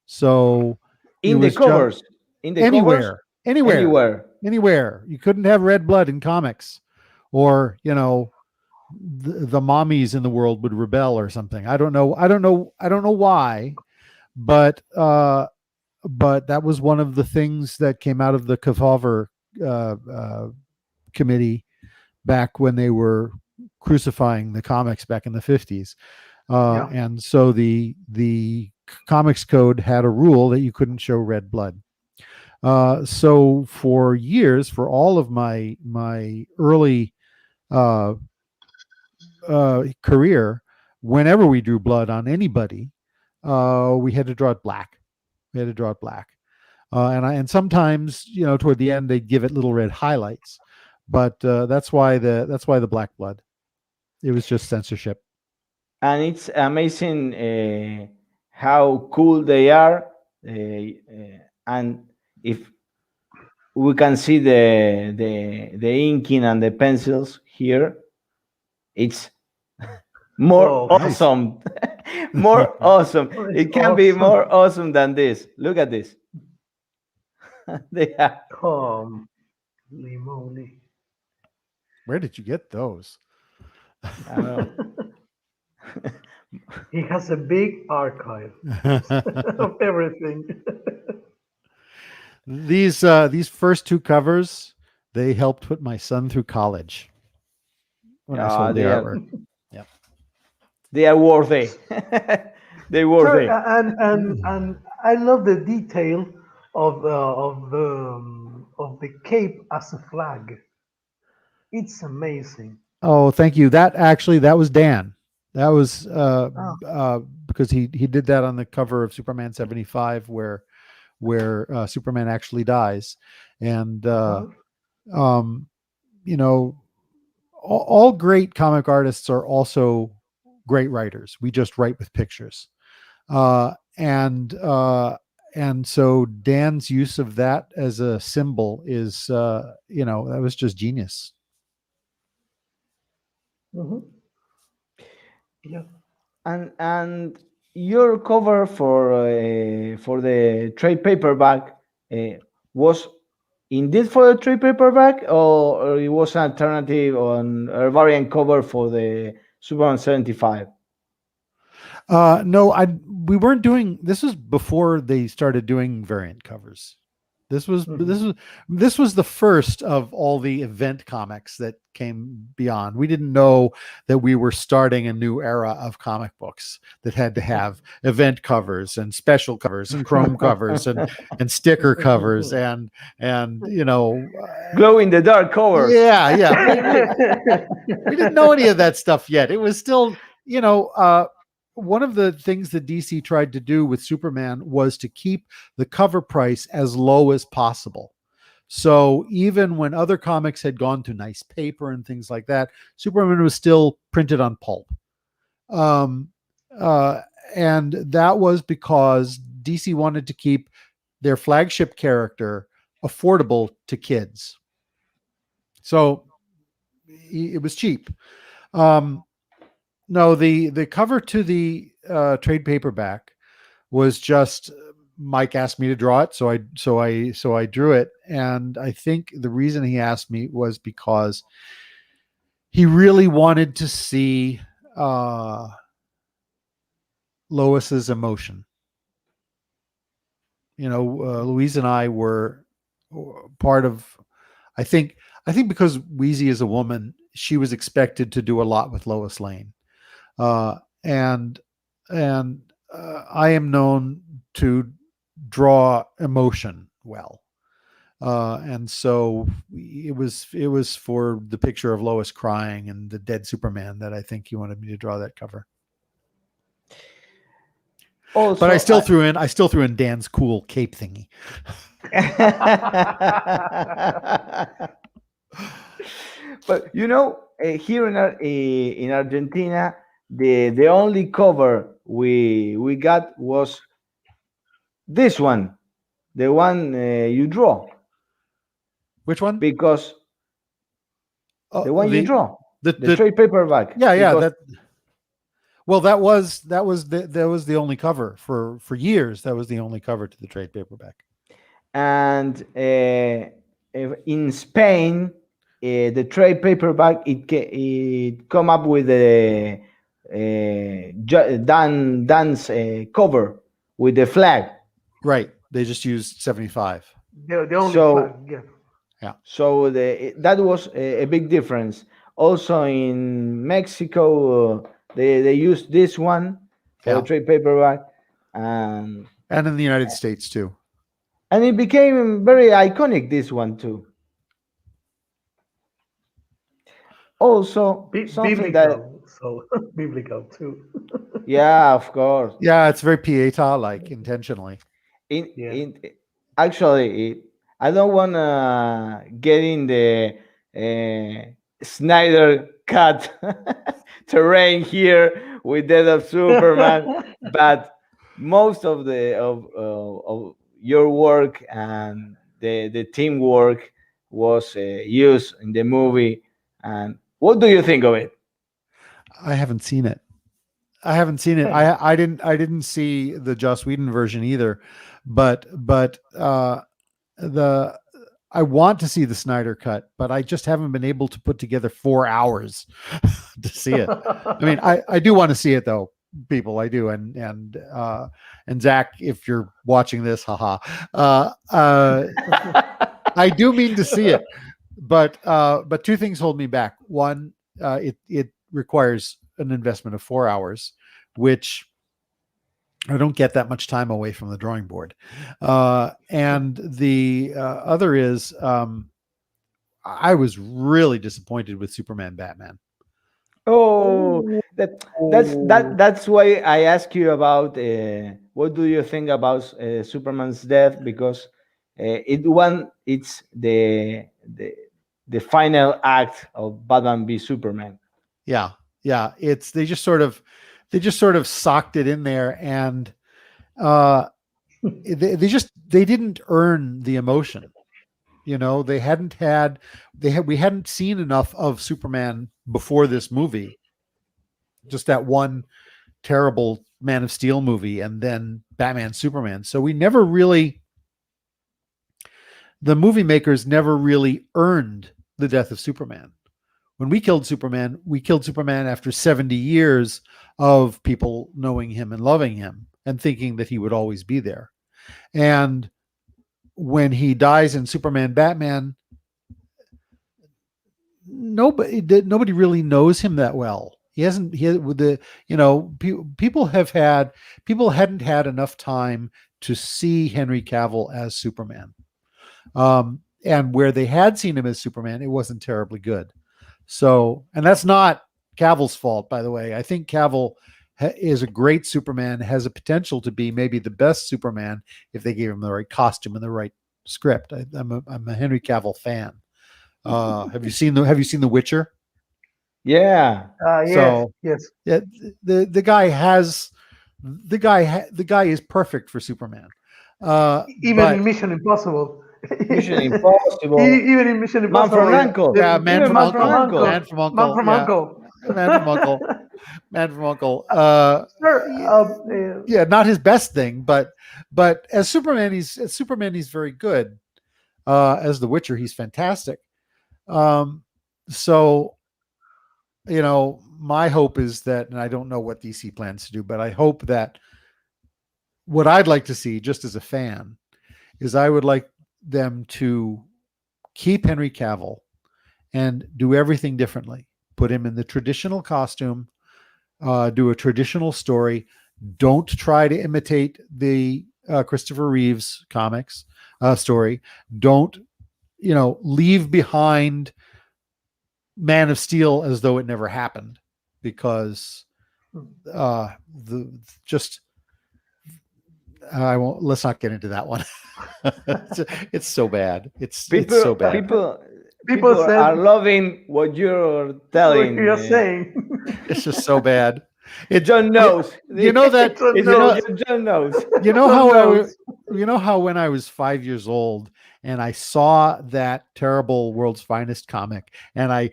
So it In the was just covers. In the covers. anywhere, Anywhere. anywhere. You couldn't have red blood in comics, or the mommies in the world would rebel or something. I don't know. I don't know why, but that was one of the things that came out of the Kefauver committee back when they were crucifying the comics back in the 50s. Yeah. And so the comics code had a rule that you couldn't show red blood. So for years, for all of my early uh, career, whenever we drew blood on anybody, we had to draw it black. We had to draw it black. And sometimes, toward the end, they'd give it little red highlights, but that's why the black blood. It was just censorship. And it's amazing how cool they are. And if we can see the inking and the pencils here, it's more Oh, Nice. awesome. More awesome. oh, it's It can be more awesome. awesome than this. Look at this. They are. Holy moly. Where did you get those? I don't know. He has a big archive of everything. These first two covers, they helped put my son through college when I sold the they are artwork. Yeah. they are worthy. They Sure, worthy. and I love the detail of the cape as a flag. It's amazing. Oh, thank you. That was Dan. That was Oh, because he did that on the cover of Superman 75 where Superman actually dies. And uh-huh. um you know, all great comic artists are also great writers. We just write with pictures. Uh and uh and so Dan's use of that as a symbol is that was just genius. Mhm. Yeah. And your cover for the trade paperback was indeed for the trade paperback, or it was an alternative on a variant cover for the Superman 75? No, we weren't doing this was before they started doing variant covers. This was Mhm. this was the first of all the event comics that came beyond. We didn't know that we were starting a new era of comic books that had to have event covers and special covers and chrome covers and sticker covers and Glow in the dark covers. yeah we didn't know any of that stuff yet. It was still one of the things that DC tried to do with Superman was to keep the cover price as low as possible. So even when other comics had gone to nice paper and things like that, Superman was still printed on pulp. Um, uh, and that was because DC wanted to keep their flagship character affordable to kids. So it was cheap. Um, no, the cover to the trade paperback was just Mike asked me to draw it, so I drew it, and I think the reason he asked me was because he really wanted to see Lois's emotion. Louise and I were part of. I think because Wheezy is a woman, she was expected to do a lot with Lois Lane. Uh, and I am known to draw emotion well, and so it was for the picture of Lois crying and the dead Superman that I think he wanted me to draw that cover. Also, But I still threw in Dan's cool cape thingy. But here in Argentina, the only cover we got was this one, the one you draw, Which one? because the one you draw, the the trade paperback. yeah because, that well that was the only cover for years. That was the only cover to the trade paperback. and in Spain, the trade paperback it come up with a Dan's cover with the flag. Right. They just used 75. The only So flag, yeah. so that was a big difference. Also in Mexico, they used this one for the trade paperback, and in the United States too. and it became very iconic. This one too. Also, something that Biblical, so biblical too. yeah, of course. Yeah, it's very Pieta like intentionally. Yeah. Actually, I don't want to get in the Snyder cut terrain here with Death of Superman, but most of of your work and the teamwork was used in the movie. And what do you think of it? I haven't seen it. I didn't see the Joss Whedon version either, but the I want to see the Snyder cut, but I just haven't been able to put together 4 hours to see it. I mean, I do want to see it though. people. I do. And Zach, if you're watching this, haha, I do mean to see it, but two things hold me back. One, it requires an investment of 4 hours, which I don't get that much time away from the drawing board. And the other is, I was really disappointed with Superman Batman. That's why I ask you about what do you think about Superman's death, because it's the final act of Batman v Superman. Yeah. It's they just sort of socked it in there, and they didn't earn the emotion. You know, we hadn't seen enough of Superman before this movie. Just that one terrible Man of Steel movie, and then Batman Superman. So the movie makers never really earned the death of Superman. When we killed Superman after 70 years of people knowing him and loving him and thinking that he would always be there. And when he dies in Superman Batman, nobody really knows him that well. People hadn't had enough time to see Henry Cavill as Superman. And where they had seen him as Superman, it wasn't terribly good. So, and that's not Cavill's fault, by the way. I think Cavill is a great Superman, has a potential to be maybe the best Superman if they gave him the right costume and the right script. I'm a Henry Cavill fan. Have you seen The Witcher? Yeah. Yes. Yeah, the guy is perfect for Superman. Even in Mission Impossible. Mission Impossible. Even in Mission Impossible. Man from Uncle. Yeah, Man from Uncle. Man from Uncle. Yeah, not his best thing, but as Superman, he's very good. As the Witcher, he's fantastic. So, my hope is that, and I don't know what DC plans to do, but I hope that what I'd like to see, just as a fan, is I would like them to keep Henry Cavill and do everything differently. Put him in the traditional costume, do a traditional story. Don't try to imitate the Christopher Reeves comics story. Don't, leave behind Man of Steel as though it never happened, because let's not get into that one. It's so bad. It's so bad. People are loving what you're telling. What you're saying. It's just so bad. John knows. You know that. John knows. You know how when I was 5 years old and I saw that terrible World's Finest comic, and I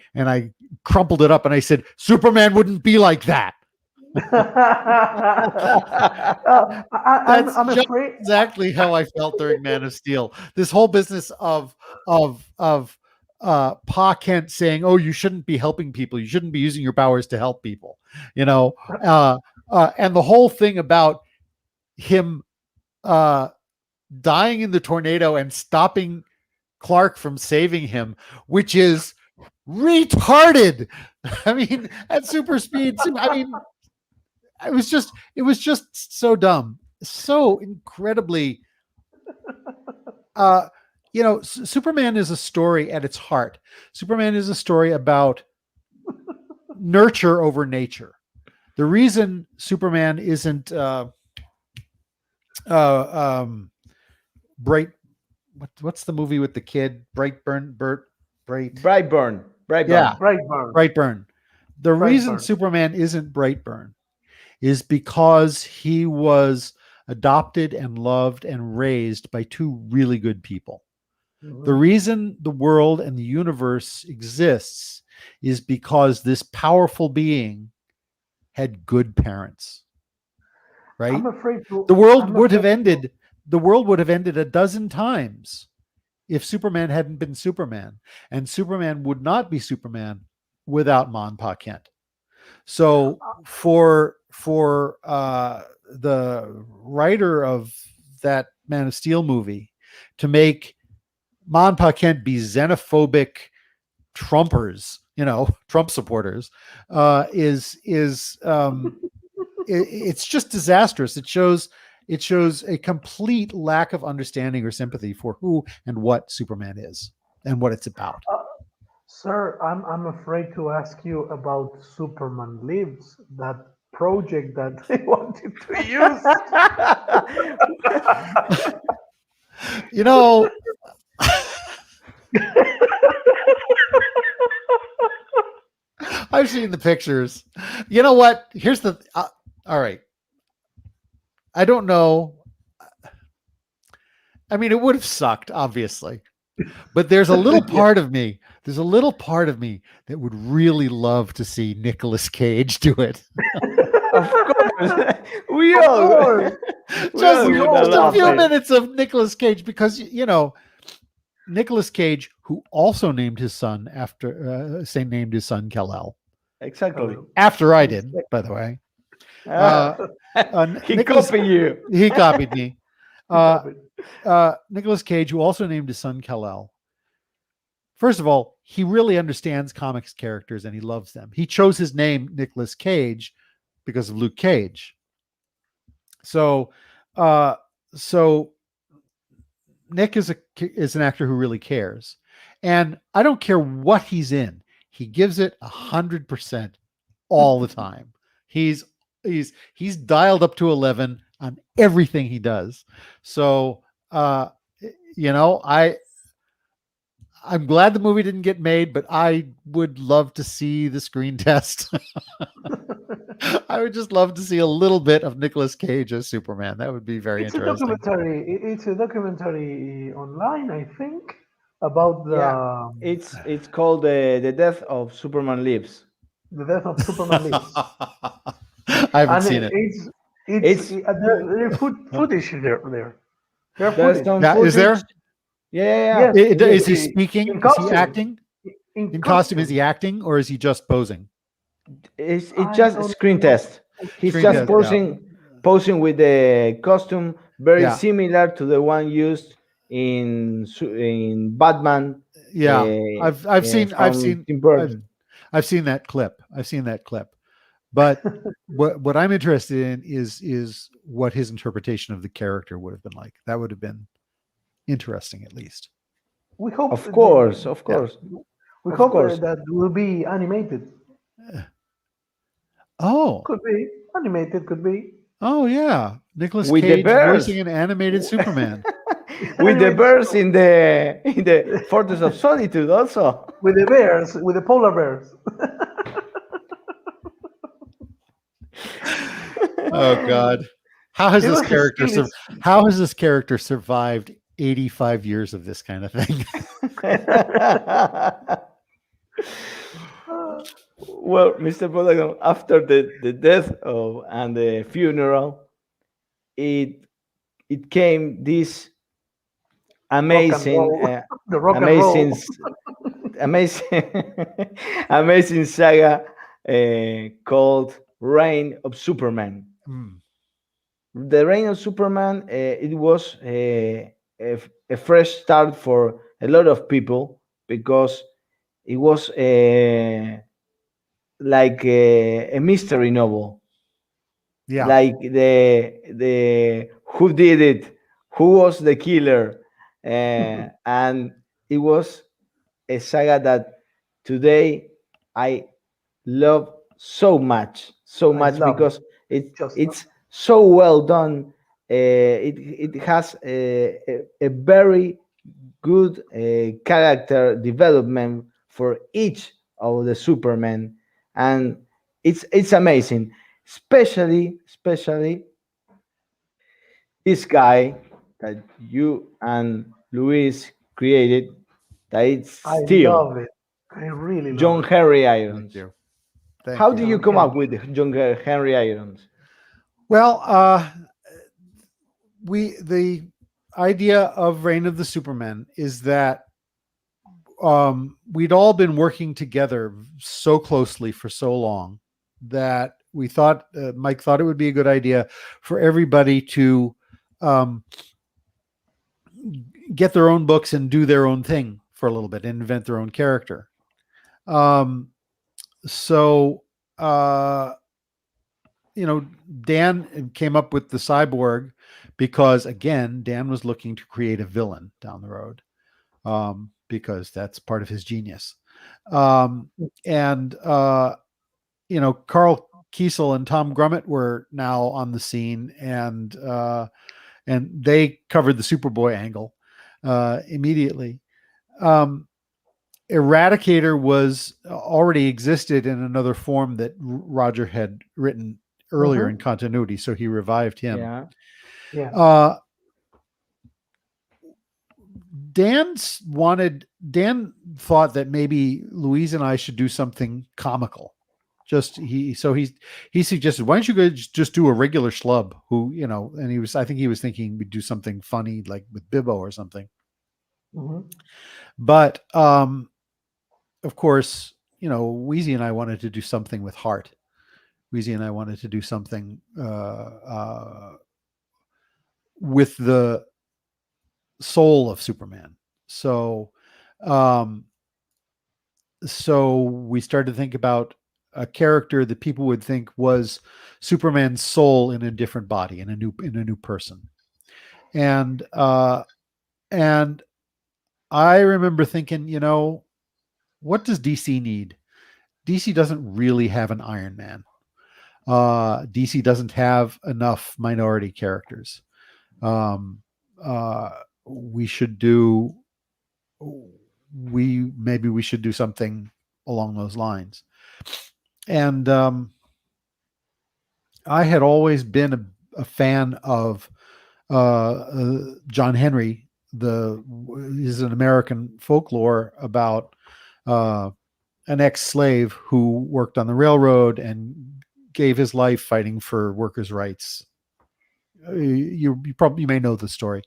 crumpled it up and I said, Superman wouldn't be like that. I'm afraid exactly how I felt during Man of Steel. This whole business of Pa Kent saying, "Oh, you shouldn't be helping people. You shouldn't be using your powers to help people." And the whole thing about him dying in the tornado and stopping Clark from saving him, which is retarded. I mean, at super speed. I mean, it was just so dumb, so incredibly. Superman is a story at its heart. Superman is a story about nurture over nature. The reason Superman isn't bright. What's the movie with the kid? Brightburn. Yeah, Brightburn. The reason Superman isn't Brightburn is because he was adopted and loved and raised by two really good people. Mm-hmm. The reason the world and the universe exists is because this powerful being had good parents. Right? I'm afraid the world would have ended. The world would have ended a dozen times if Superman hadn't been Superman, and Superman would not be Superman without Ma and Pa Kent. So for for the writer of that Man of Steel movie to make Manpa Kent be xenophobic Trumpers, Trump supporters, it's just disastrous. It shows a complete lack of understanding or sympathy for who and what Superman is and what it's about. Sir, I'm afraid to ask you about Superman Lives, that project that they wanted to use. I've seen the pictures. You know what? Here's the all right. I don't know. I mean, it would have sucked, obviously, but there's a little part of me. There's a little part of me that would really love to see Nicolas Cage do it. Of course, we all. Just a few minutes of Nicolas Cage, because Nicolas Cage, who also named his son after, named his son Kal-El. Exactly. After I did, by the way. He copied you. He copied me. Nicolas Cage, who also named his son Kal-El. First of all, he really understands comics characters and he loves them. He chose his name Nicolas Cage because of Luke Cage. So Nick is an actor who really cares, and I don't care what he's in. He gives it 100% all the time. He's dialed up to 11 on everything he does. So I'm glad the movie didn't get made, but I would love to see the screen test. I would just love to see a little bit of Nicolas Cage as Superman. That would be very interesting. It's a documentary online, I think, about the it's called the Death of Superman Lives. The Death of Superman Lives. I haven't seen it. There's footage there. There's some footage. Is there? Yeah. Yes, is he speaking? Is he acting? In costume? Is he acting, or is he just posing? It's just a screen test. He's just posing with the costume very similar to the one used in Batman. Yeah, I've seen that clip. But what I'm interested in is what his interpretation of the character would have been like. That would have been interesting, at least. We hope, of course. We hope that will be animated. Oh, could be animated. Could be. Oh yeah, Nicolas Cage voicing an animated Superman. With the bears in the Fortress of Solitude, also. With the bears, with the polar bears. Oh God, how has this character survived 85 years of this kind of thing? Well, Mr. Protagonist, after the death and the funeral, it came this amazing saga called Reign of Superman. The Reign of Superman, it was a fresh start for a lot of people, because it was like a mystery novel. Yeah, like the who did it, who was the killer, and it was a saga that today I love so much because it's so well done. It has a very good character development for each of the Supermen, and it's amazing, especially this guy that you and Louise created, that it's still. I love it. I really love John it. Henry Irons. How do you you come up with John Henry Irons? Well, the idea of Reign of the Supermen is that we'd all been working together so closely for so long that Mike thought it would be a good idea for everybody to get their own books and do their own thing for a little bit and invent their own character. So Dan came up with the cyborg because, again, Dan was looking to create a villain down the road, because that's part of his genius. Carl Kiesel and Tom Grummett were now on the scene, and they covered the Superboy angle immediately. Eradicator was already existed in another form that Roger had written earlier in continuity, so he revived him. Yeah. Dan thought that maybe Louise and I should do something comical. He suggested, why don't you guys just do a regular schlub who, and I think he was thinking we'd do something funny like with Bibbo or something. But of course, Wheezy and I wanted to do something with heart. Wheezy and I wanted to do something with the soul of Superman. So we started to think about a character that people would think was Superman's soul in a different body, in a new person. And I remember thinking, what does DC need? DC doesn't really have an Iron Man. DC doesn't have enough minority characters. We should do something along those lines. And I had always been a fan of John Henry. Is an American folklore about an ex-slave who worked on the railroad and gave his life fighting for workers' rights. You may know the story.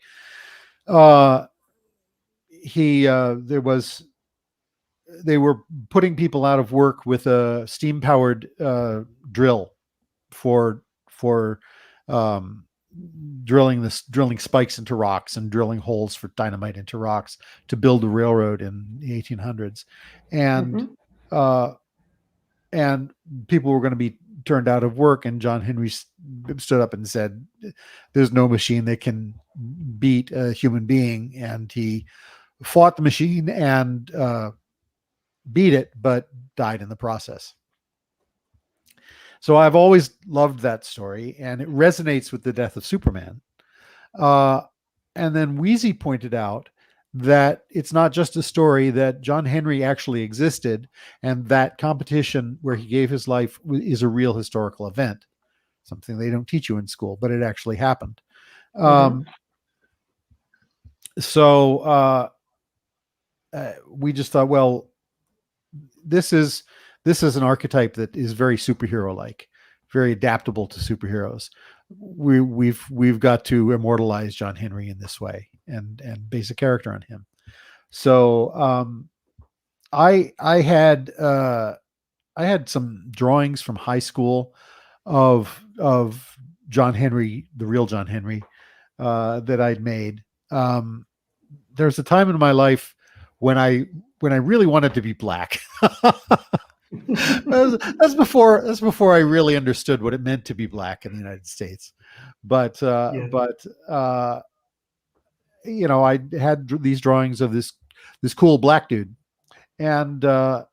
They were putting people out of work with a steam-powered drill for drilling spikes into rocks and drilling holes for dynamite into rocks to build the railroad in the 1800s, and people were going to be turned out of work, and John Henry stood up and said, "There's no machine that can beat a human being," and he fought the machine and beat it, but died in the process. So I've always loved that story, and it resonates with the death of Superman. And then Wheezy pointed out that it's not just a story, that John Henry actually existed, and that competition where he gave his life is a real historical event, something they don't teach you in school, but it actually happened. So we just thought, well, this is an archetype that is very superhero-like, very adaptable to superheroes. We've got to immortalize John Henry in this way and base a character on him. So I had some drawings from high school of John Henry, the real John Henry, that I'd made. There's a time in my life when I really wanted to be black. That's before I really understood what it meant to be black in the United States. But I had these drawings of this cool black dude, and I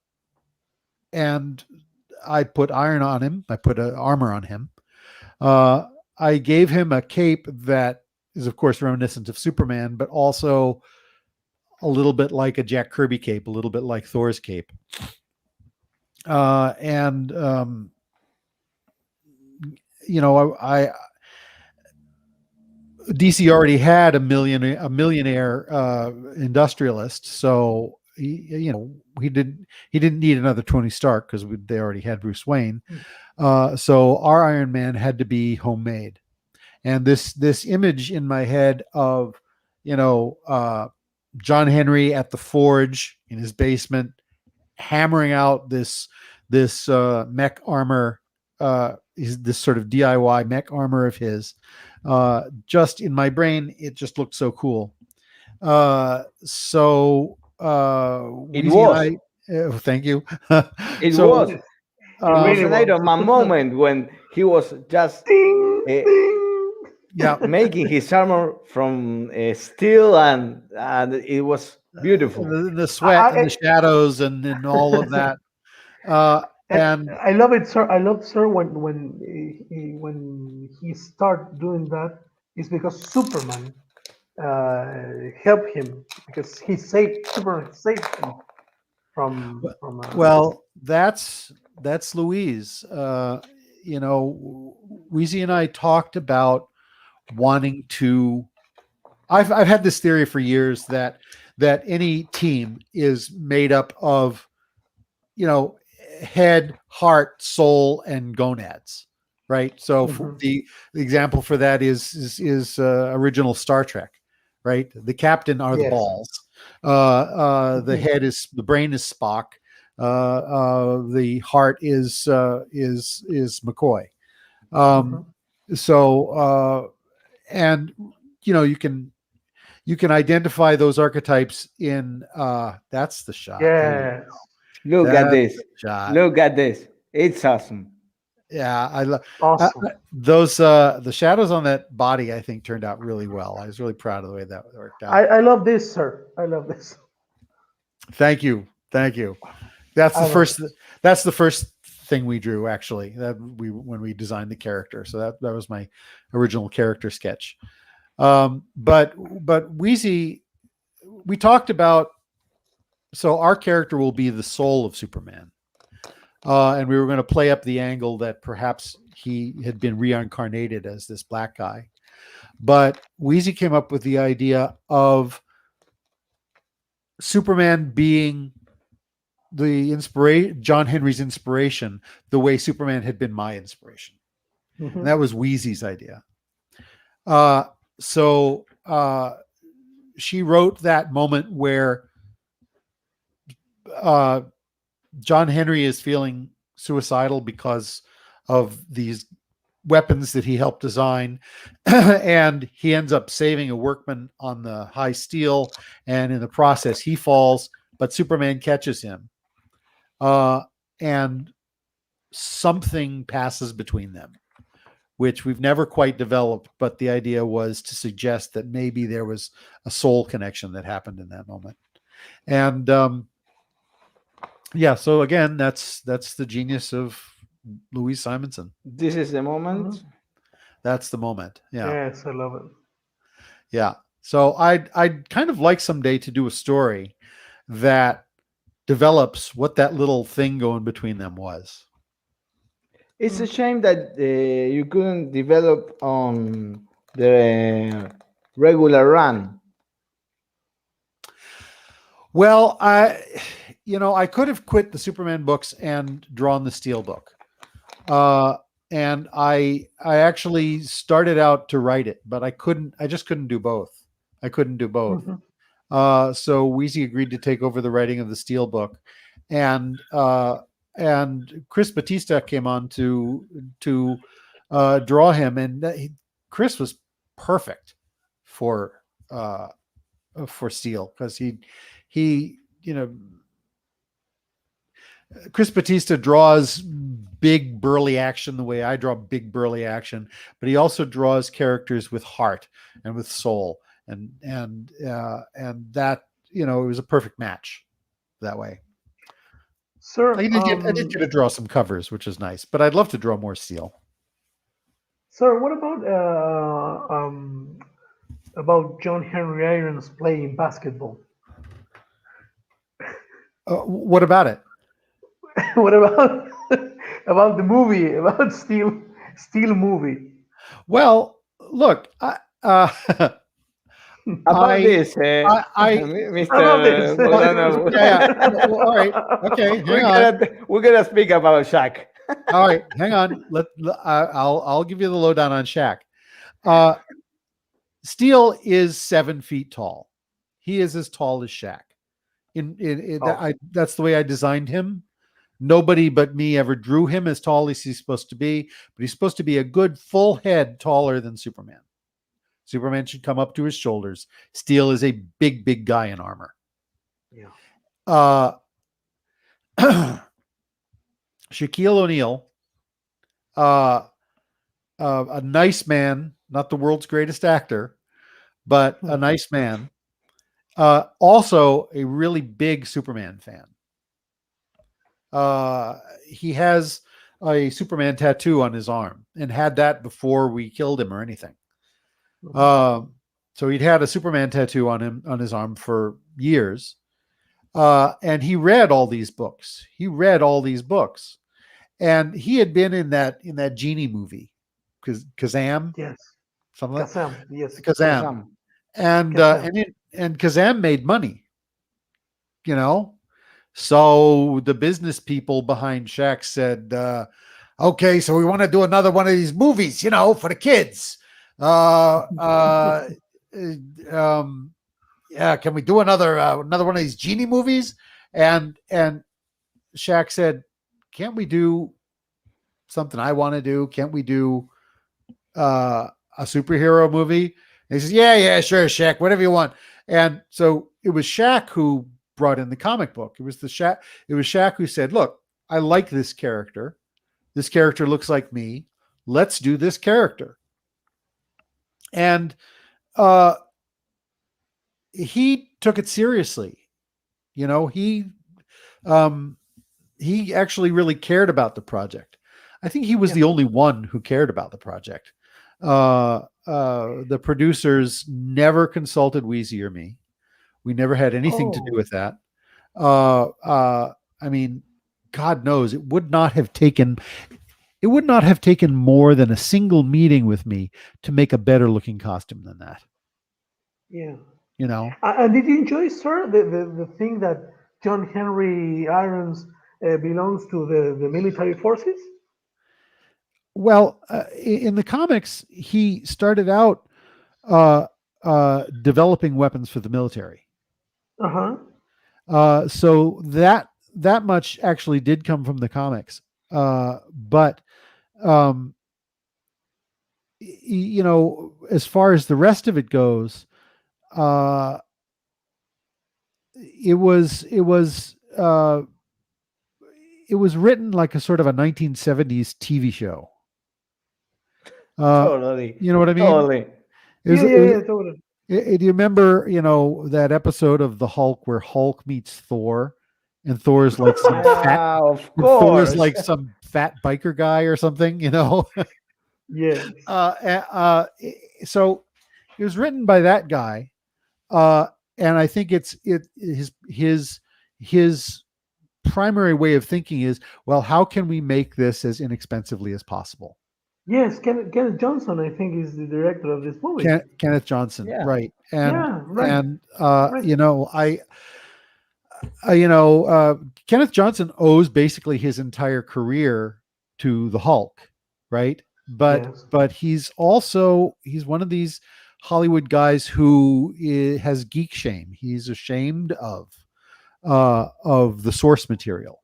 put iron on him. I put armor on him. I gave him a cape that is, of course, reminiscent of Superman, but also a little bit like a Jack Kirby cape, a little bit like Thor's cape. DC already had a millionaire industrialist, so he didn't need another Tony Stark because they already had Bruce Wayne. So our Iron Man had to be homemade, and this image in my head of John Henry at the forge in his basement, hammering out this mech armor this sort of DIY mech armor of his. Just in my brain, it just looked so cool. So It Weezy was. and I, thank you. It So, was. It was really an was. Iron Man moment when he was just Ding, uh, ding. yeah, making his armor from steel, and it was beautiful. the sweat and I, the shadows and all of that. And I love it, sir. I love, sir, when he start doing that, is because Superman helped him, because he saved Superman saved him from well, that's Louise. Weezy and I talked about wanting to. I've had this theory for years that any team is made up of, head, heart, soul, and gonads, right? So the example for that is original Star Trek, right? The captain are the Yes. balls. The head is the brain is Spock. The heart is McCoy. So and you can identify those archetypes in that's the shot. Yes. Look at That's this. the shot. Look at this. It's awesome. Yeah, I love Awesome. those. The shadows on that body, I think, turned out really well. I was really proud of the way that worked out. I love this, sir. I love this. Thank you. That's I the love first. That's the first thing we drew, actually. When we designed the character. So that was my original character sketch. But Wheezy, we talked about. So our character will be the soul of Superman. And we were going to play up the angle that perhaps he had been reincarnated as this black guy. But Wheezy came up with the idea of Superman being the John Henry's inspiration, the way Superman had been my inspiration. And that was Wheezy's idea. So she wrote that moment where John Henry is feeling suicidal because of these weapons that he helped design. And he ends up saving a workman on the high steel. And in the process, he falls, but Superman catches him. And something passes between them, which we've never quite developed. But the idea was to suggest that maybe there was a soul connection that happened in that moment. And, yeah, so again, that's the genius of Louise Simonson. This is the moment. That's the moment. Yeah. Yes, I love it. Yeah. So I'd kind of like someday to do a story that develops what that little thing going between them was. It's a shame that you couldn't develop on the regular run. Well, I could have quit the Superman books and drawn the Steel book. And I actually started out to write it, but I just couldn't do both. I couldn't do both. So Wheezy agreed to take over the writing of the Steel book, and Chris Batista came on to draw him, and Chris was perfect for Steel, because he Chris Batista draws big burly action the way I draw big burly action, but he also draws characters with heart and with soul, and that it was a perfect match that way. Sir, I did get to draw some covers, which is nice, but I'd love to draw more Steel. sir, what about John Henry Irons playing basketball? What about it? What about about the movie, about Steel movie? Well, look, About this, Mr. About this. Bogdanove. Yeah. Well, all right. Okay. Hang on. We're gonna speak about Shaq. All right. Hang on. I'll give you the lowdown on Shaq. Steel is 7 feet tall. He is as tall as Shaq. That's the way I designed him. Nobody but me ever drew him as tall as he's supposed to be, but he's supposed to be a good full head taller than Superman. Superman should come up to his shoulders. Steel is a big, big guy in armor. Yeah. Shaquille O'Neal, a nice man, not the world's greatest actor, but a nice man. Also a really big Superman fan. He has a Superman tattoo on his arm and had that before we killed him or anything. So he'd had a Superman tattoo on his arm for years. And he read all these books. And he had been in that genie movie, Kazam. Yes. Something like Kazam. Yes. Kazam. And Kazam made money, So the business people behind Shaq said, okay, so we want to do another one of these movies, for the kids. Yeah, can we do another one of these genie movies? And Shaq said, can't we do something I want to do? Can't we do a superhero movie? And he says, yeah, sure, Shaq, whatever you want. And so it was Shaq who brought in the comic book. It was Shaq who said, look, I like this character. This character looks like me. Let's do this character. And he took it seriously. He actually really cared about the project. I think he was the only one who cared about the project. The producers never consulted Wheezy or me. We never had anything to do with that. I mean, God knows it would not have taken more than a single meeting with me to make a better looking costume than that. Yeah. And did you enjoy, sir, the thing that John Henry Irons belongs to the military forces? Well, in the comics, he started out developing weapons for the military. So that much actually did come from the comics. But as far as the rest of it goes, it was written like a sort of a 1970s TV show. Totally. You know what I mean? Totally. Totally. Do you remember, that episode of the Hulk where Hulk meets Thor, and Thor's like some fat biker guy or something, Yes. So it was written by that guy, and I think his primary way of thinking is, well, how can we make this as inexpensively as possible? Yes, Kenneth Johnson, I think, is the director of this movie. Kenneth Johnson, right? And Kenneth Johnson owes basically his entire career to the Hulk, right? But he's one of these Hollywood guys who has geek shame. He's ashamed of the source material,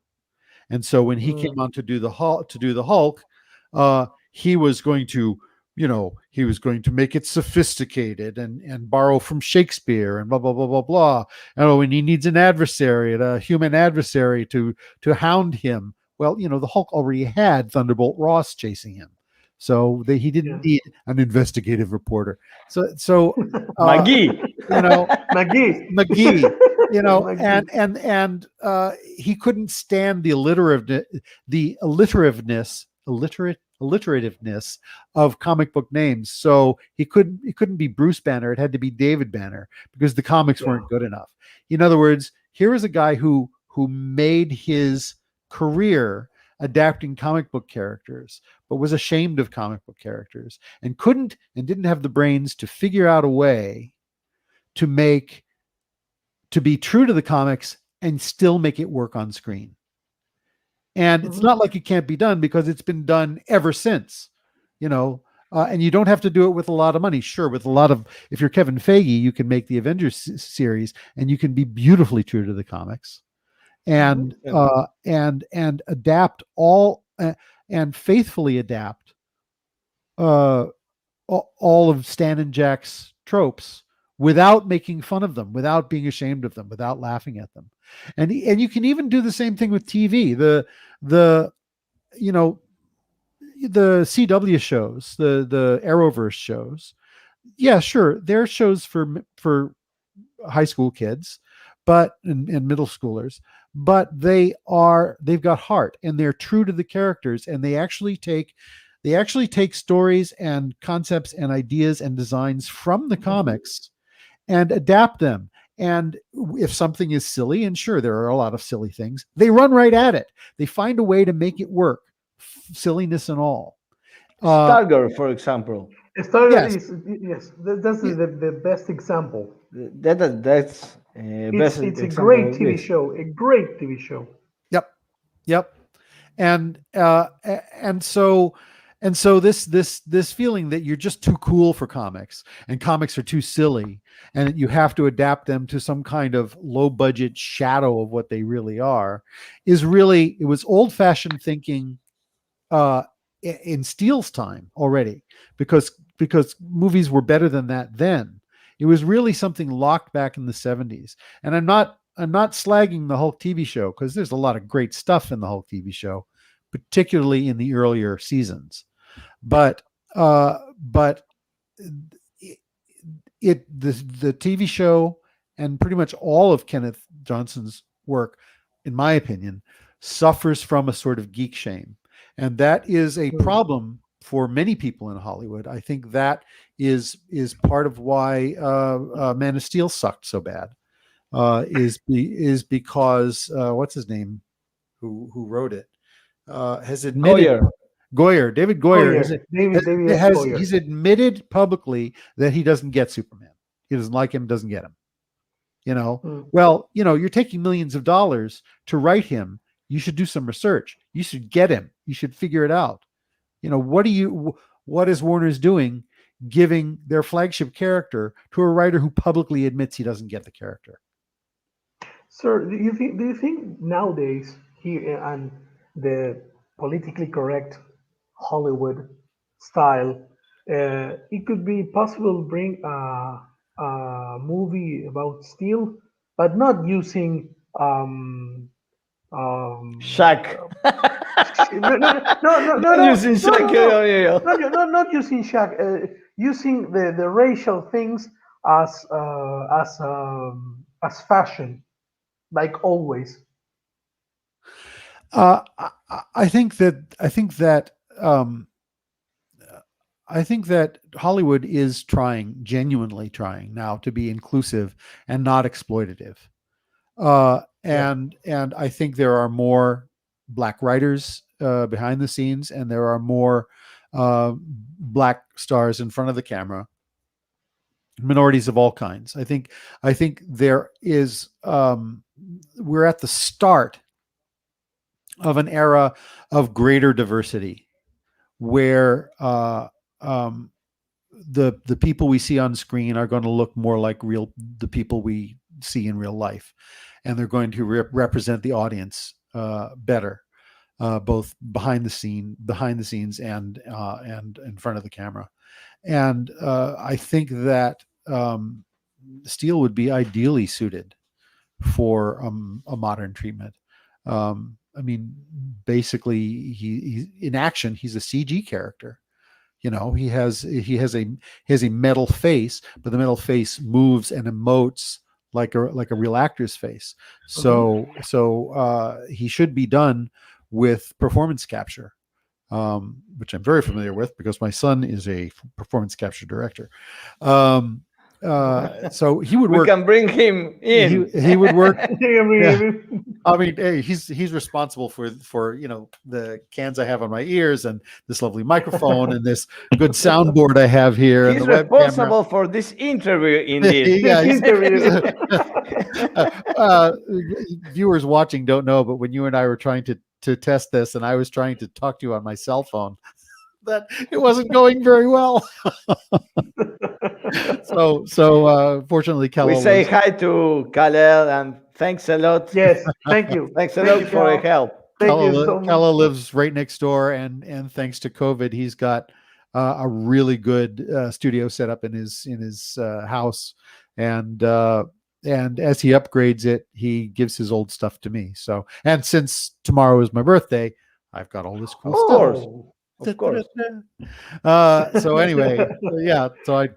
and so when he came on to do the Hulk, he was going to make it sophisticated and borrow from Shakespeare and blah blah blah blah blah. And he needs an adversary, a human adversary to hound him. Well, the Hulk already had Thunderbolt Ross chasing him, so he didn't need an investigative reporter. So McGee, McGee, and he couldn't stand the alliterativeness of comic book names, so he couldn't be Bruce Banner. It had to be David Banner because the comics weren't good enough. In other words, here is a guy who made his career adapting comic book characters, but was ashamed of comic book characters and didn't have the brains to figure out a way to be true to the comics and still make it work on screen. And it's not like it can't be done, because it's been done ever since, and you don't have to do it with a lot of money. Sure, if you're Kevin Feige, you can make the Avengers series and you can be beautifully true to the comics. and and adapt and faithfully adapt all of Stan and Jack's tropes without making fun of them, without being ashamed of them, without laughing at them. And you can even do the same thing with TV. The you know, the CW shows, the Arrowverse shows. Yeah, sure, they're shows for high school kids, but and middle schoolers, but they've got heart and they're true to the characters, and they actually take stories and concepts and ideas and designs from the comics and adapt them. And if something is silly, and sure, there are a lot of silly things, they run right at it. They find a way to make it work, silliness and all. Stargirl, for example. Stargirl Yes. yes, that's the best example. That's best It's a example great of TV this. show. A great TV show. Yep. And so this feeling that you're just too cool for comics and comics are too silly and that you have to adapt them to some kind of low budget shadow of what they really are it was old fashioned thinking in Steele's time already, because movies were better than that then. It was really something locked back in the 70s. And I'm not slagging the Hulk TV show, because there's a lot of great stuff in the Hulk TV show, particularly in the earlier seasons. But the TV show and pretty much all of Kenneth Johnson's work, in my opinion, suffers from a sort of geek shame. And that is a problem for many people in Hollywood. I think that is part of why Man of Steel sucked so bad. Is because what's his name, who wrote it, has admitted David Goyer he's admitted publicly that he doesn't get Superman. He doesn't like him, doesn't get him. Well, you're taking millions of dollars to write him. You should do some research. You should get him. You should figure it out. What is Warner's doing, giving their flagship character to a writer who publicly admits he doesn't get the character? Sir, do you think nowadays here and the politically correct Hollywood style, it could be possible to bring a movie about Steel, but not using Shaq. no, Using Shaq. not using Shaq, using the racial things as fashion, like always. I think that Hollywood is genuinely trying now to be inclusive and not exploitative. And I think there are more Black writers behind the scenes, and there are more Black stars in front of the camera. Minorities of all kinds. I think there is. We're at the start of an era of greater diversity, where the people we see on screen are going to look more like the people we see in real life, and they're going to represent the audience better, both behind the scenes and in front of the camera. And I think that Steele would be ideally suited for a modern treatment. I mean, basically, he in action, he's a CG character. He has a metal face, but the metal face moves and emotes like a real actor's face. So he should be done with performance capture, which I'm very familiar with because my son is a performance capture director. So he would work. We can bring him in. He would work. Yeah. I mean, hey, he's responsible for the cans I have on my ears and this lovely microphone and this good soundboard I have here. He's and the responsible for this interview, indeed. Yeah, viewers watching don't know, but when you and I were trying to test this, and I was trying to talk to you on my cell phone, that it wasn't going very well. So fortunately, We say hi to Kalel and Thanks a lot. Yes, thank you. Thanks a Thank lot you, for the Cal. help. Thank you so much. Kella lives right next door, and thanks to COVID, he's got a really good studio set up in his house, and as he upgrades it, he gives his old stuff to me. So, and since tomorrow is my birthday, I've got all this cool Of stuff. course. Oh. Of course. So anyway, yeah, so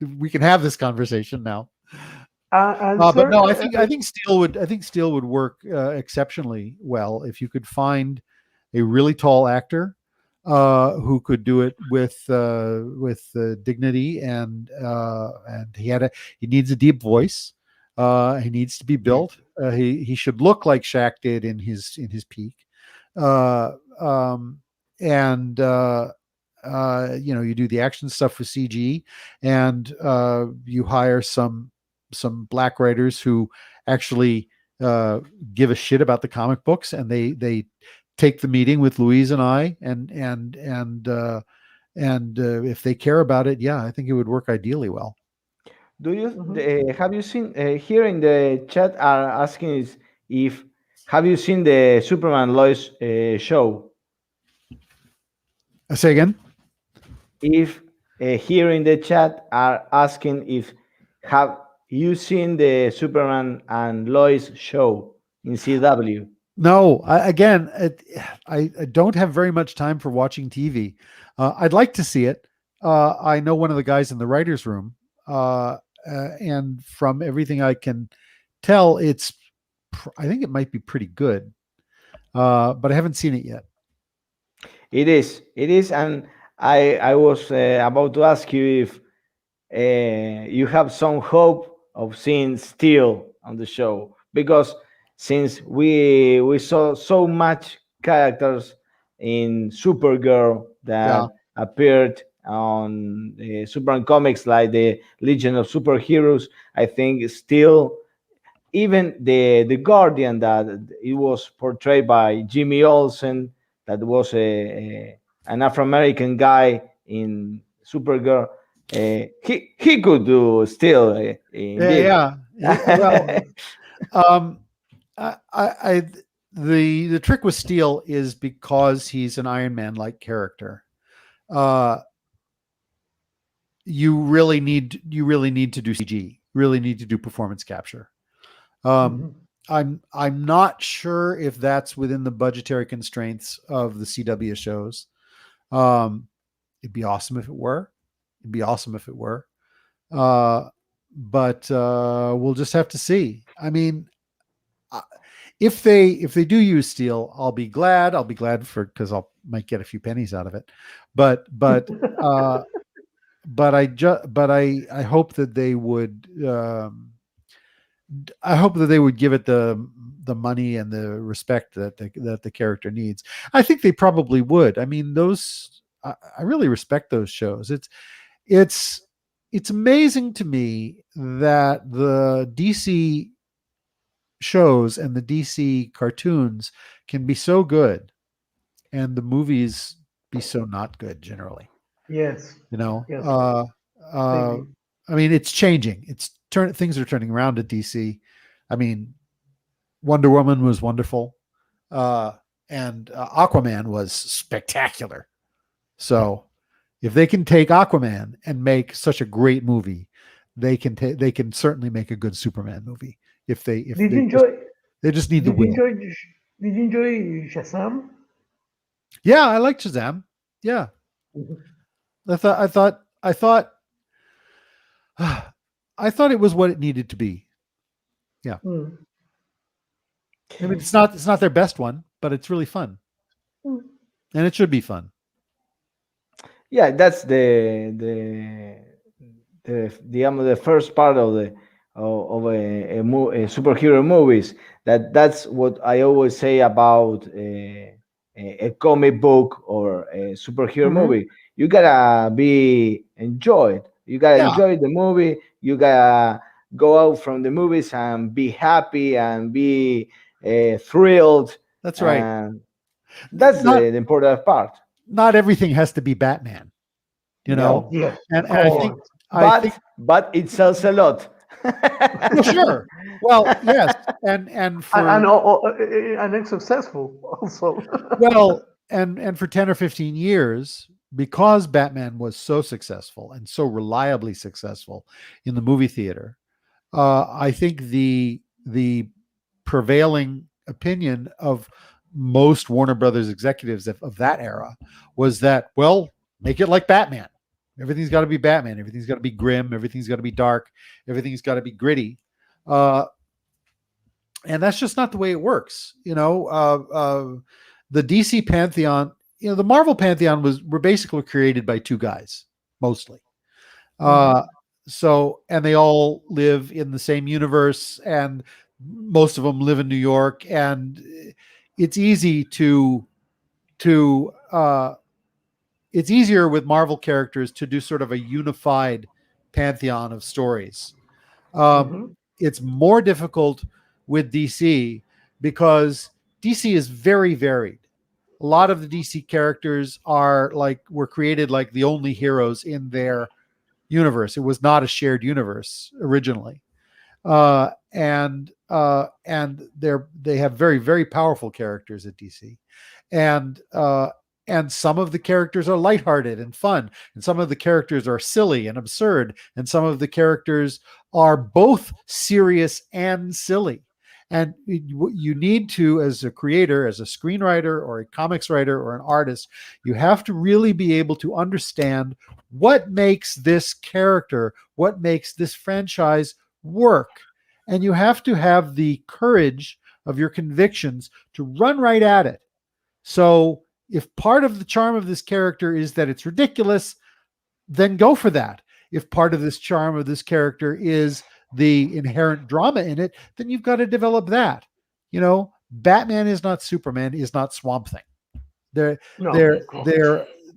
we can have this conversation now. And But sir, no, I think Steel would work exceptionally well if you could find a really tall actor who could do it with dignity, and he needs a deep voice. He needs to be built. He should look like Shaq did in his peak. And you do the action stuff with CG, and you hire some black writers who actually give a shit about the comic books, and they take the meeting with Louise and I, and if they care about it, yeah, I think it would work ideally well. Do you have you seen here in the chat are asking if have you seen the Superman Lois show? Say again. If here in the chat are asking if have you seen the Superman and Lois show in CW? No, I don't have very much time for watching TV. I'd like to see it. I know one of the guys in the writers' room, and from everything I can tell, I think it might be pretty good, but I haven't seen it yet. It is, and I was about to ask you if you have some hope of seeing Steel on the show, because since we saw so much characters in Supergirl that appeared on Superman comics like the Legion of Superheroes, I think Steel, even the Guardian that it was portrayed by Jimmy Olsen, that was an Afro-American guy in Supergirl. He could do Steel. Indeed. Well, the trick with Steel is because he's an Iron Man like character. You really need to do CG. Really need to do performance capture. I'm not sure if that's within the budgetary constraints of the CW shows. It'd be awesome if it were. But we'll just have to see. I mean, if they do use Steel, I'll be glad because I might get a few pennies out of it. But I hope that they would. I hope that they would give it the money and the respect that the character needs. I think they probably would. I mean, I really respect those shows. It's amazing to me that the DC shows and the DC cartoons can be so good and the movies be so not good generally. Yes. Yes. I mean, it's changing. Things are turning around at DC. I mean, Wonder Woman was wonderful, and Aquaman was spectacular. So, if they can take Aquaman and make such a great movie, they can certainly make a good Superman movie. They just need the will. Did you enjoy Shazam? Yeah, I liked Shazam. Yeah, I thought it was what it needed to be. Yeah. I mean, it's not their best one, but it's really fun, and it should be fun. Yeah, that's the first part of a superhero movies. That's what I always say about a comic book or a superhero movie. You gotta be enjoyed. You gotta enjoy the movie. You gotta go out from the movies and be happy and be thrilled. That's right. And that's the important part. Not everything has to be Batman, Yeah. And I think but it sells a lot. Well, sure. Well, yes, and for and it's successful also. well, and for 10 or 15 years, because Batman was so successful and so reliably successful in the movie theater, I think the prevailing opinion of most Warner Brothers executives of that era was that, well, make it like Batman. Everything's got to be Batman. Everything's got to be grim. Everything's got to be dark. Everything's got to be gritty. And that's just not the way it works. The DC pantheon, the Marvel pantheon were basically created by two guys, mostly. So, and they all live in the same universe, and most of them live in New York, and it's easy it's easier with Marvel characters to do sort of a unified pantheon of stories. It's more difficult with DC because DC is very varied. A lot of the DC characters were created like the only heroes in their universe. It was not a shared universe originally. And they have very, very powerful characters at DC. And some of the characters are lighthearted and fun, and some of the characters are silly and absurd, and some of the characters are both serious and silly. And you need to, as a creator, as a screenwriter or a comics writer or an artist, you have to really be able to understand what makes this character, what makes this franchise work. And you have to have the courage of your convictions to run right at it. So if part of the charm of this character is that it's ridiculous, then go for that. If part of this charm of this character is the inherent drama in it, then you've got to develop that. Batman is not Superman, is not Swamp Thing.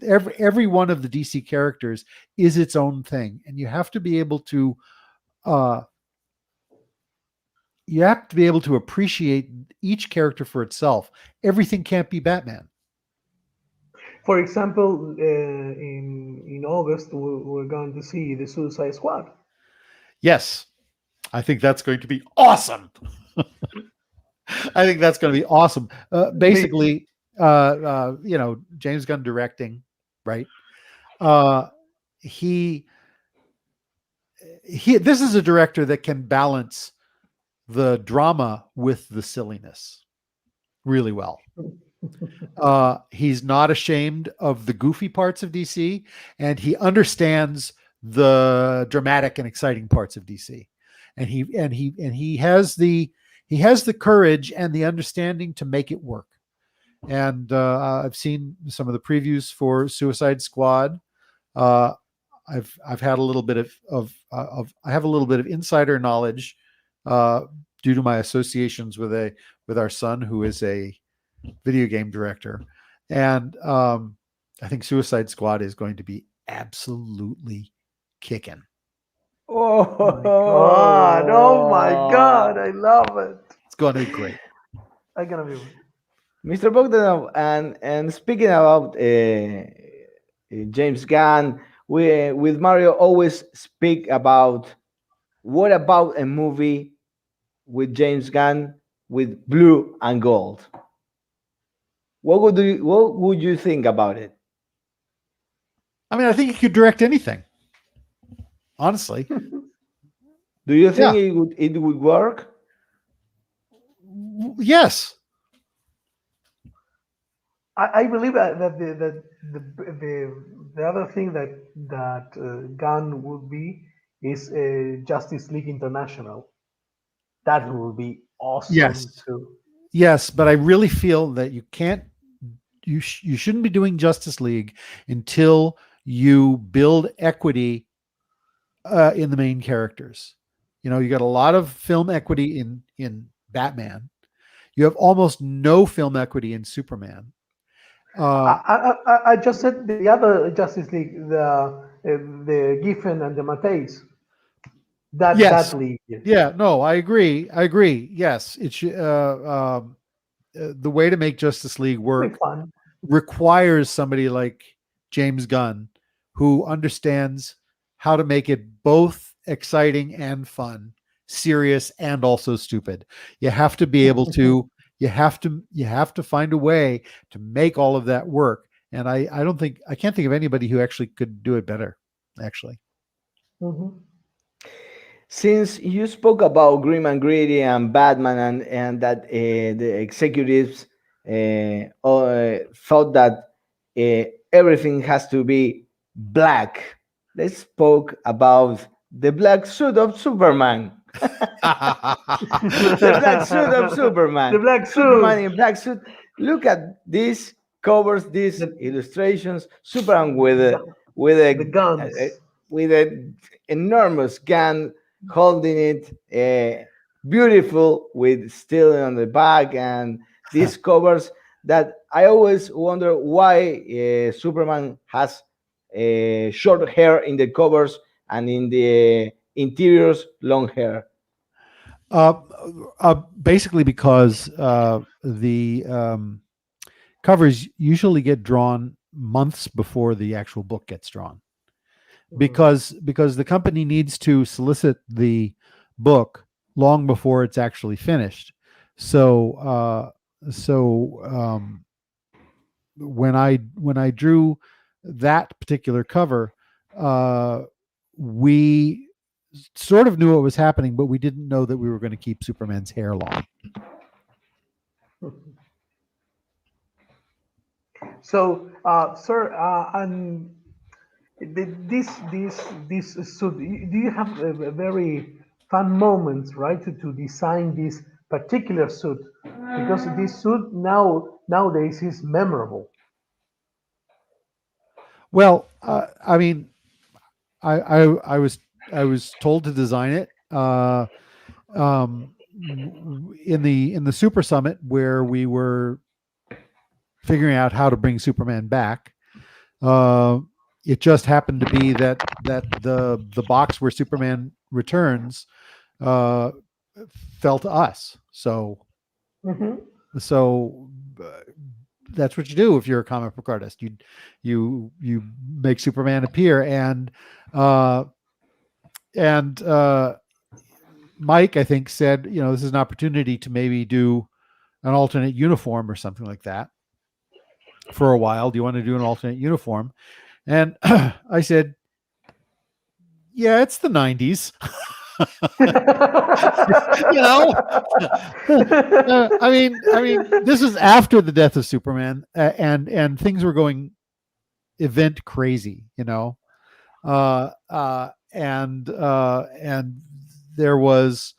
Every one of the DC characters is its own thing, and you have to be able to appreciate each character for itself. Everything can't be Batman. For example, in August, we're going to see the Suicide Squad. Yes, I think that's going to be awesome. I think that's going to be awesome. Basically, James Gunn directing, right? This is a director that can balance the drama with the silliness really well. He's not ashamed of the goofy parts of DC, and he understands the dramatic and exciting parts of DC. And he has the courage and the understanding to make it work. And I've seen some of the previews for Suicide Squad. I've had a little bit I have a little bit of insider knowledge due to my associations with our son, who is a video game director, and I think Suicide Squad is going to be absolutely kicking. Oh my God, I love it. It's going to be great. I'm gonna be Mr. Bogdanove, and speaking about James Gunn, we with Mario always speak about what about a movie with James Gunn with blue and gold. What would you think about it? I mean, I think he could direct anything. Honestly. Do you think it would work? Yes. I believe that the other thing that Gunn would be is Justice League International. That would be awesome. Yes. Too. Yes, but I really feel that you can't. You shouldn't be doing Justice League until you build equity in the main characters. You got a lot of film equity in Batman. You have almost no film equity in Superman. I just said the other Justice League, the Giffen and the Mateis. That league. Yeah, no, I agree. Yes, it should. The way to make Justice League work requires somebody like James Gunn, who understands how to make it both exciting and fun serious and also stupid. You have to be able to you have to find a way to make all of that work. And I can't think of anybody who actually could do it better, actually. Mhm. Since you spoke about Grim and Greedy and Batman, and that the executives thought that everything has to be black, let's spoke about the black suit of Superman. The black suit of Superman. The black Superman suit. in black suit. Look at these covers, these The- illustrations. Superman with with The a guns. with an enormous gun holding it, beautiful with steel on the back, and these covers that I always wonder why Superman has short hair in the covers and in the interiors long hair. Basically because the covers usually get drawn months before the actual book gets drawn, because the company needs to solicit the book long before it's actually finished. So when I drew that particular cover, we sort of knew what was happening, but we didn't know that we were going to keep Superman's hair long. So, sir, and this suit. Do you have a very fun moments, right, to design this particular suit? Because this suit nowadays is memorable. Well, I mean, I was told to design it in the Super Summit, where we were figuring out how to bring Superman back. It just happened to be that the box where Superman returns fell to us. So Mhm. that's what you do if you're a comic book artist. You make Superman appear, and Mike, I think, said, this is an opportunity to maybe do an alternate uniform or something like that for a while. Do you want to do an alternate uniform? And I said, yeah, it's the 90s. I mean, this is after the death of Superman, and things were going event crazy, and there was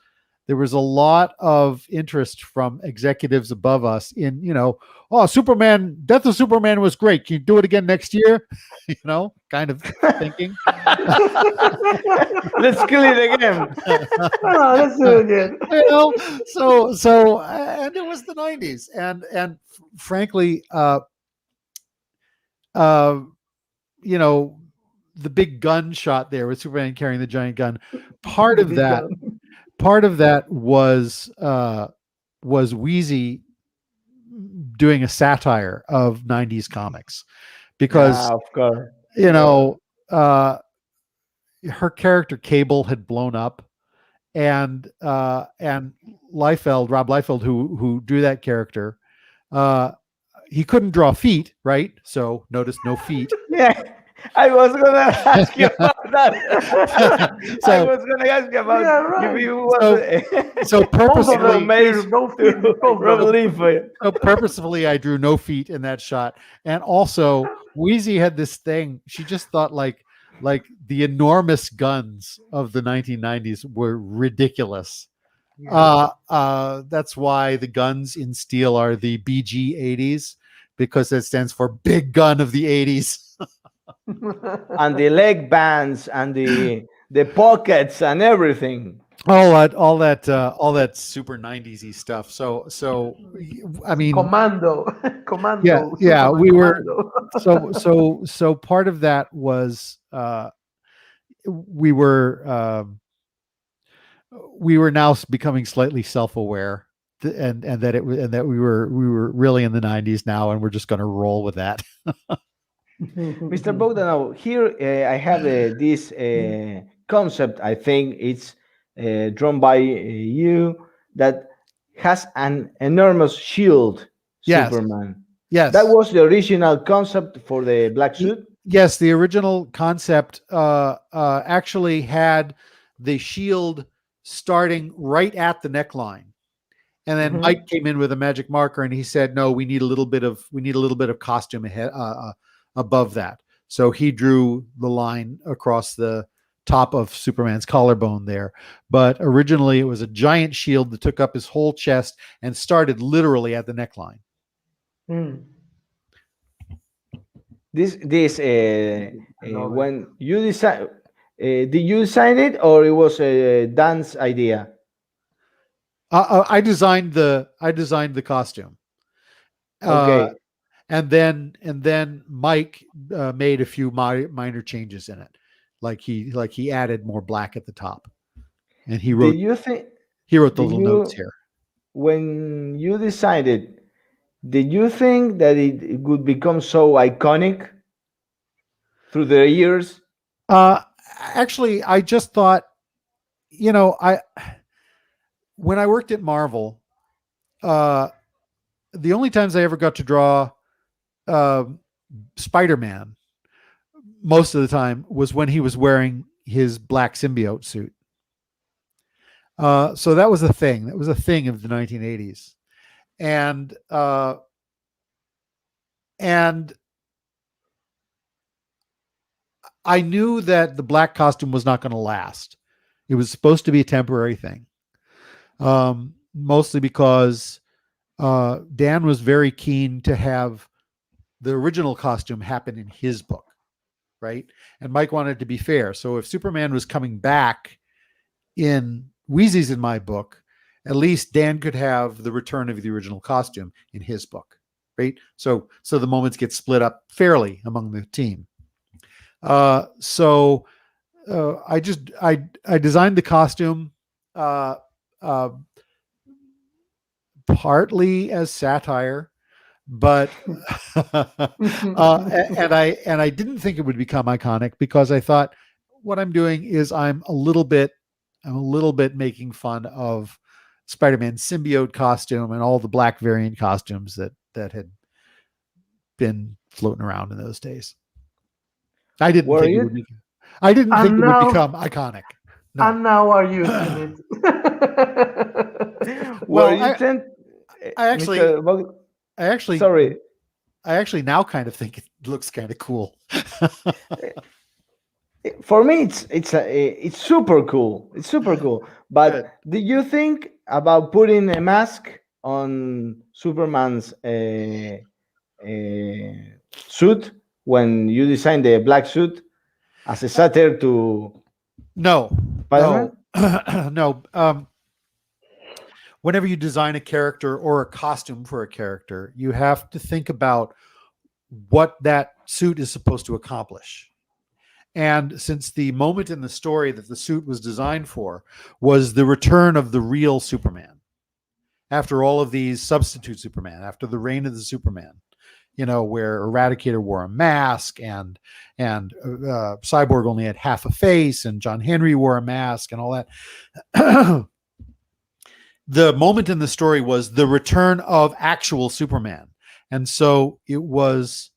a lot of interest from executives above us in, Superman, death of Superman was great. Can you do it again next year? Kind of thinking. Let's kill it again. Let's do it again. So and it was the 90s, and frankly, the big gun shot there with Superman carrying the giant gun. Part of that was Wheezy doing a satire of 90s comics, because of course, her character Cable had blown up, and Rob Liefeld, who drew that character, he couldn't draw feet, right? So notice no feet. Yeah, I was gonna ask you about that. I was gonna ask you about if you was so purposefully so purposefully I drew no feet in that shot. And also Wheezy had this thing. She just thought like the enormous guns of the 1990s were ridiculous. That's why the guns in steel are the BG-80s, because it stands for Big Gun of the 80s. And the leg bands and the pockets and everything. All that super 90s-y stuff. So I mean, Commando. Yeah, we were. Commando. So part of that was we were now becoming slightly self-aware, and that we were really in the 90s now, and we're just going to roll with that. Mr. Bogdanove, here I have this concept. I think it's drawn by you, that has an enormous shield. Yes. Superman. Yes. That was the original concept for the black suit. Yes, the original concept actually had the shield starting right at the neckline, and then Mhm. Mike came in with a magic marker, and he said, "No, we need a little bit of costume ahead above that." So he drew the line across the top of Superman's collarbone there. But originally, it was a giant shield that took up his whole chest and started literally at the neckline. Mm. This Love it. when you design, did you design it or it was a dance idea? I designed the costume. Okay. And then Mike made a few minor changes in it, like he added more black at the top, and he wrote Did you think the did little notes you here. when you decided? Did you think that it would become so iconic through the years? Actually, I just thought, when I worked at Marvel, the only times I ever got to draw Spider-Man, most of the time, was when he was wearing his black symbiote suit. So that was a thing. That was a thing of the 1980s, and I knew that the black costume was not going to last. It was supposed to be a temporary thing, mostly because Dan was very keen to have the original costume happen in his book, right? And Mike wanted to be fair. So if Superman was coming back in Wheezy's in my book, at least Dan could have the return of the original costume in his book, right? So the moments get split up fairly among the team. So I designed the costume partly as satire, but and I didn't think it would become iconic, because I thought what I'm doing is I'm a little bit making fun of Spider-Man's symbiote costume and all the black variant costumes that had been floating around in those days. I didn't think it would become iconic. No. And now are using it. Well, I actually, Mr. Bog- I actually, sorry. I actually now kind of think it looks kind of cool. For me, it's super cool. It's super cool. But Good. do you think about putting a mask on Superman's suit when you design the black suit as a satire to No, Spider-Man? no. Whenever you design a character or a costume for a character, you have to think about what that suit is supposed to accomplish. And since the moment in the story that the suit was designed for was the return of the real Superman, after all of these substitute Superman, after the reign of the Superman, where Eradicator wore a mask and Cyborg only had half a face and John Henry wore a mask and all that. The moment in the story was the return of actual Superman. And so it was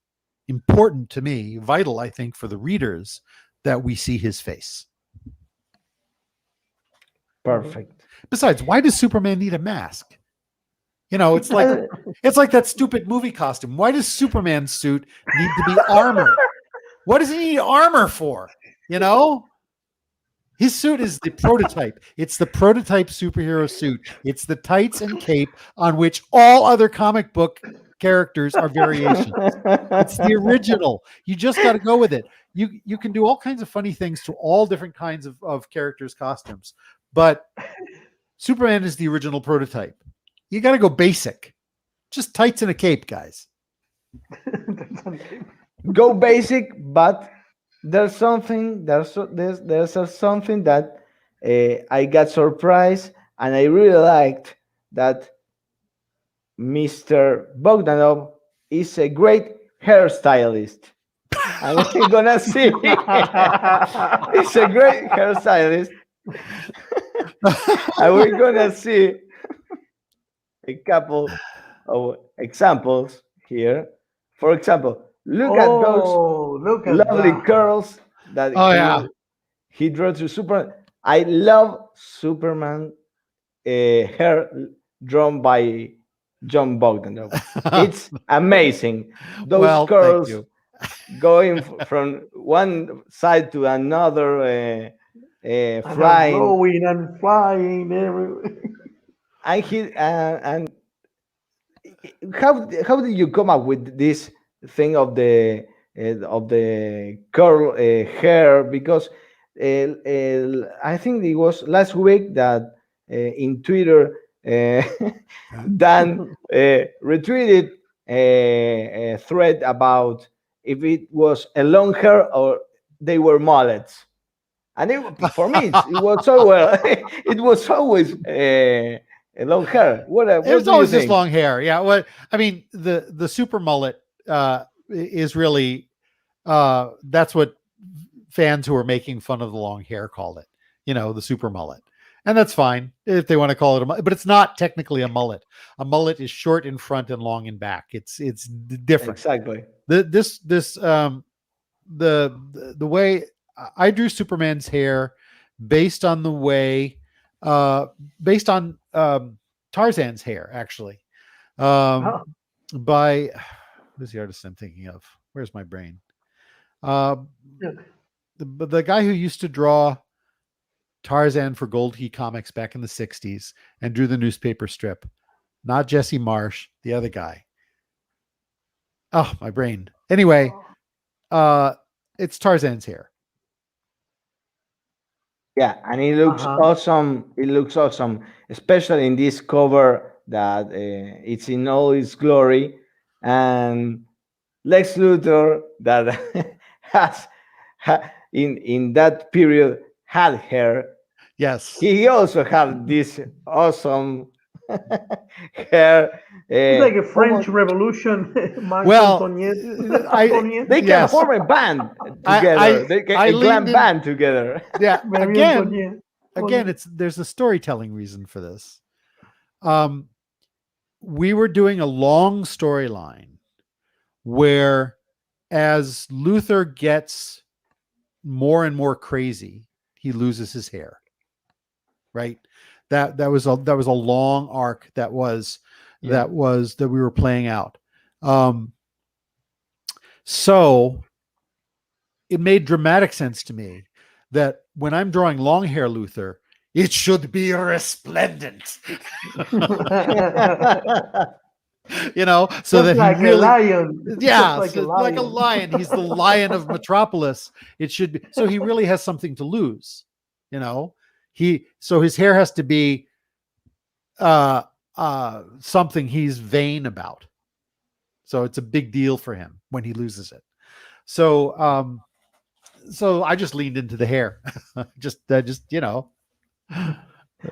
important to me, vital, I think, for the readers, that we see his face. Perfect. Besides, why does Superman need a mask? It's like that stupid movie costume. Why does Superman's suit need to be armor? What does he need armor for? His suit is the prototype. It's the prototype superhero suit. It's the tights and cape on which all other comic book characters are variations. It's the original. You just got to go with it. You can do all kinds of funny things to all different kinds of characters' costumes, but Superman is the original prototype. You got to go basic. Just tights and a cape, guys. Go basic, but there's something that I got surprised, and I really liked that Mr. Bogdanove is a great hairstylist. And we're gonna see. He's a great hairstylist. And we're gonna see a couple of examples here. For example, look at those Look at lovely that. curls that Oh, yeah. he drew to Superman. I love Superman hair drawn by John Bogdanove. It's amazing. Those Well, thank curls you. going from one side to another, And I'm flying. blowing and flying everywhere. And how did you come up with this thing of the curl hair? Because I think it was last week that in Twitter Dan retweeted a thread about if it was a long hair or they were mullets. And for me, it was so well. It was always a long hair. What It was do you always just think? long hair. Yeah. What I mean, the super mullet is really that's what fans who are making fun of the long hair called it. The super mullet. And that's fine if they want to call it a mullet, but it's not technically a mullet. A mullet is short in front and long in back. It's different. Exactly. The way I drew Superman's hair based on the way based on Tarzan's hair, actually. Oh, By who's the artist I'm thinking of? Where's my brain? yeah. The guy who used to draw Tarzan for Gold Key Comics back in the 60s and drew the newspaper strip. Not Jesse Marsh, the other guy. Oh, my brain. Anyway, it's Tarzan's hair. Yeah, and it looks awesome. It looks awesome, especially in this cover that it's in all its glory. And Lex Luthor that has in that period had hair. Yes. He also had this awesome hair. It's like a French Revolution. Marc Well, Antoniette. They can Yes. form a band I- together. They can I a glam leaned in- band together. Yeah. Marie Again, Antoinette. there's a storytelling reason for this. We were doing a long storyline where as Luther gets more and more crazy, he loses his hair. Right? That was a long arc that we were playing out. So it made dramatic sense to me that when I'm drawing long hair Luther, it should be resplendent. So that like he really, a lion. yeah, Just like a lion. He's the lion of Metropolis. It should be, so he really has something to lose. So his hair has to be something he's vain about. So it's a big deal for him when he loses it. So I just leaned into the hair. just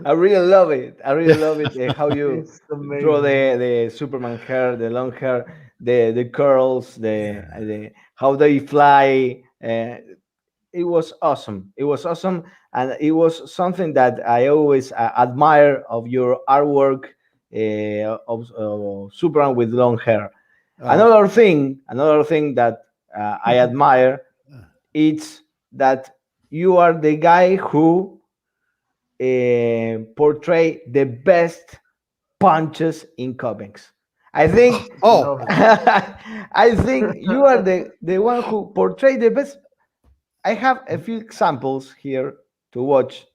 I really love it. I really love it. How you It's amazing. draw the Superman hair, the long hair, the curls, the how they fly. It was awesome. It was awesome, and it was something that I always admire of your artwork of Superman with long hair. Another thing that I admire, it's that you are the guy who portray the best punches in comics. I think. I think you are the one who portray the best. I have a few examples here to watch.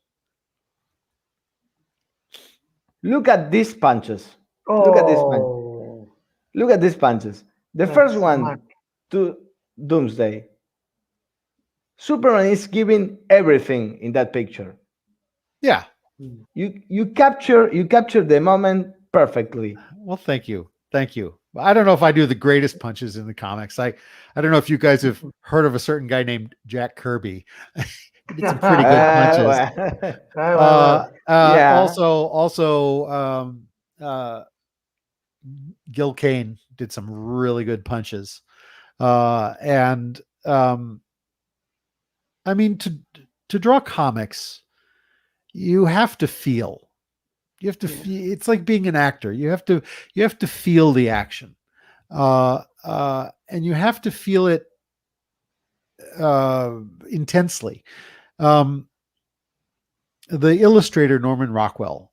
Look at these punches. Look at this punch. Look at these punches. The first one to Doomsday. Superman is giving everything in that picture. Yeah. You capture the moment perfectly. Well, thank you. I don't know if I do the greatest punches in the comics. I don't know if you guys have heard of a certain guy named Jack Kirby. He did some pretty good punches. Also, Gil Kane did some really good punches. And I mean, to draw comics, you have to feel. You have to feel. It's like being an actor. You have to feel the action, and you have to feel it intensely. The illustrator Norman Rockwell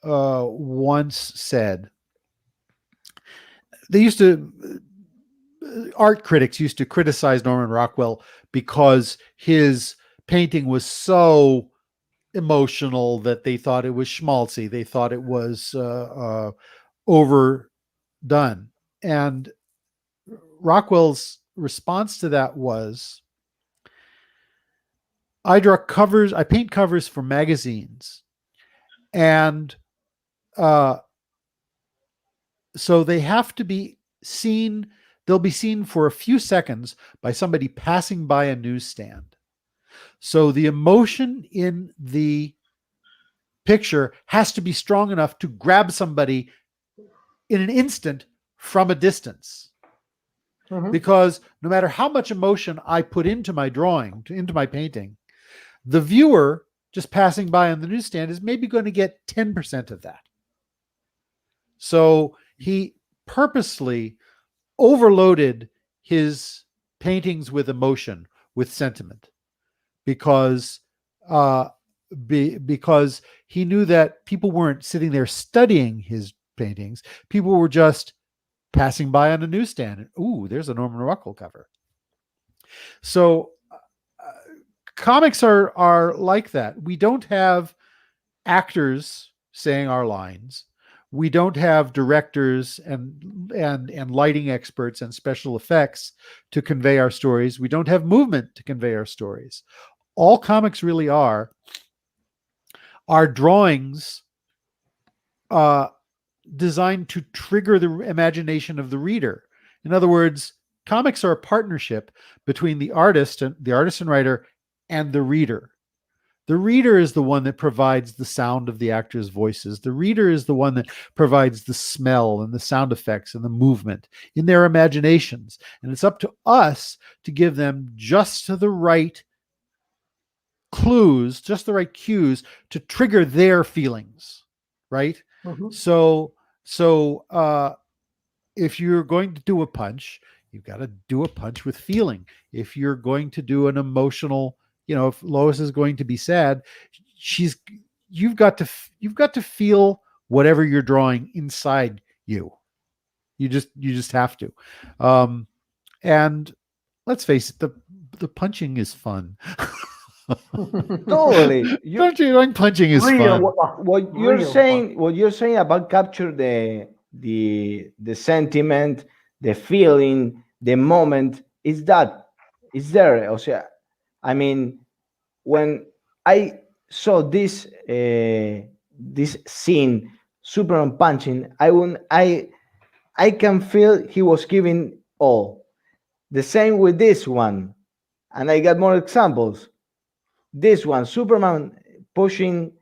once said, art critics used to criticize Norman Rockwell because his painting was so emotional that they thought it was schmaltzy. They thought it was overdone. And Rockwell's response to that was, I paint covers for magazines, and so they have to be seen. They'll be seen for a few seconds by somebody passing by a newsstand. So the emotion in the picture has to be strong enough to grab somebody in an instant from a distance. Mhm. Because no matter how much emotion I put into my drawing, into my painting, the viewer just passing by on the newsstand is maybe going to get 10% of that. So he purposely overloaded his paintings with emotion, with sentiment, because because he knew that people weren't sitting there studying his paintings. People were just passing by on a newsstand. Ooh, there's a Norman Rockwell cover. So comics are like that. We don't have actors saying our lines. We don't have directors and lighting experts and special effects to convey our stories. We don't have movement to convey our stories. All comics really are drawings designed to trigger the imagination of the reader. In other words, comics are a partnership between the artist and writer and the reader. The reader is the one that provides the sound of the actors' voices. The reader is the one that provides the smell and the sound effects and the movement in their imaginations. And it's up to us to give them just the right clues, just the right cues to trigger their feelings, right? Mhm. So if you're going to do a punch, you've got to do a punch with feeling. If you're going to do an emotional, if Lois is going to be sad, you've got to feel whatever you're drawing inside you. You just have to. And let's face it, the punching is fun. Totally. Punching is fun. What you're saying about capture the sentiment, the feeling, the moment is there. O sea, I mean, when I saw this scene, Superman punching, I can feel he was giving all. The same with this one, and I got more examples. This one, Superman pushing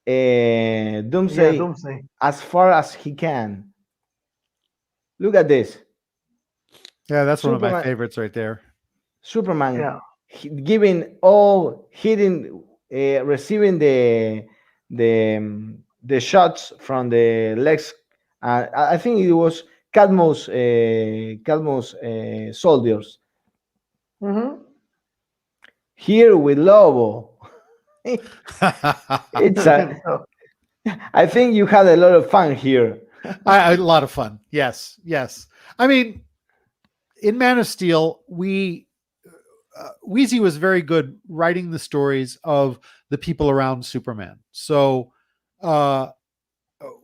Doomsday Doomsday. as far as he can. Look at this. Yeah, that's one of my Superman- favorites right there. Superman Yeah. giving all, hitting, receiving the shots from the legs. I think it was Cadmo's soldiers. Mhm. Here with Lobo. It's a, So, I think you had a lot of fun here. A lot of fun. Yes. I mean, in Man of Steel, Weezy was very good writing the stories of the people around Superman. So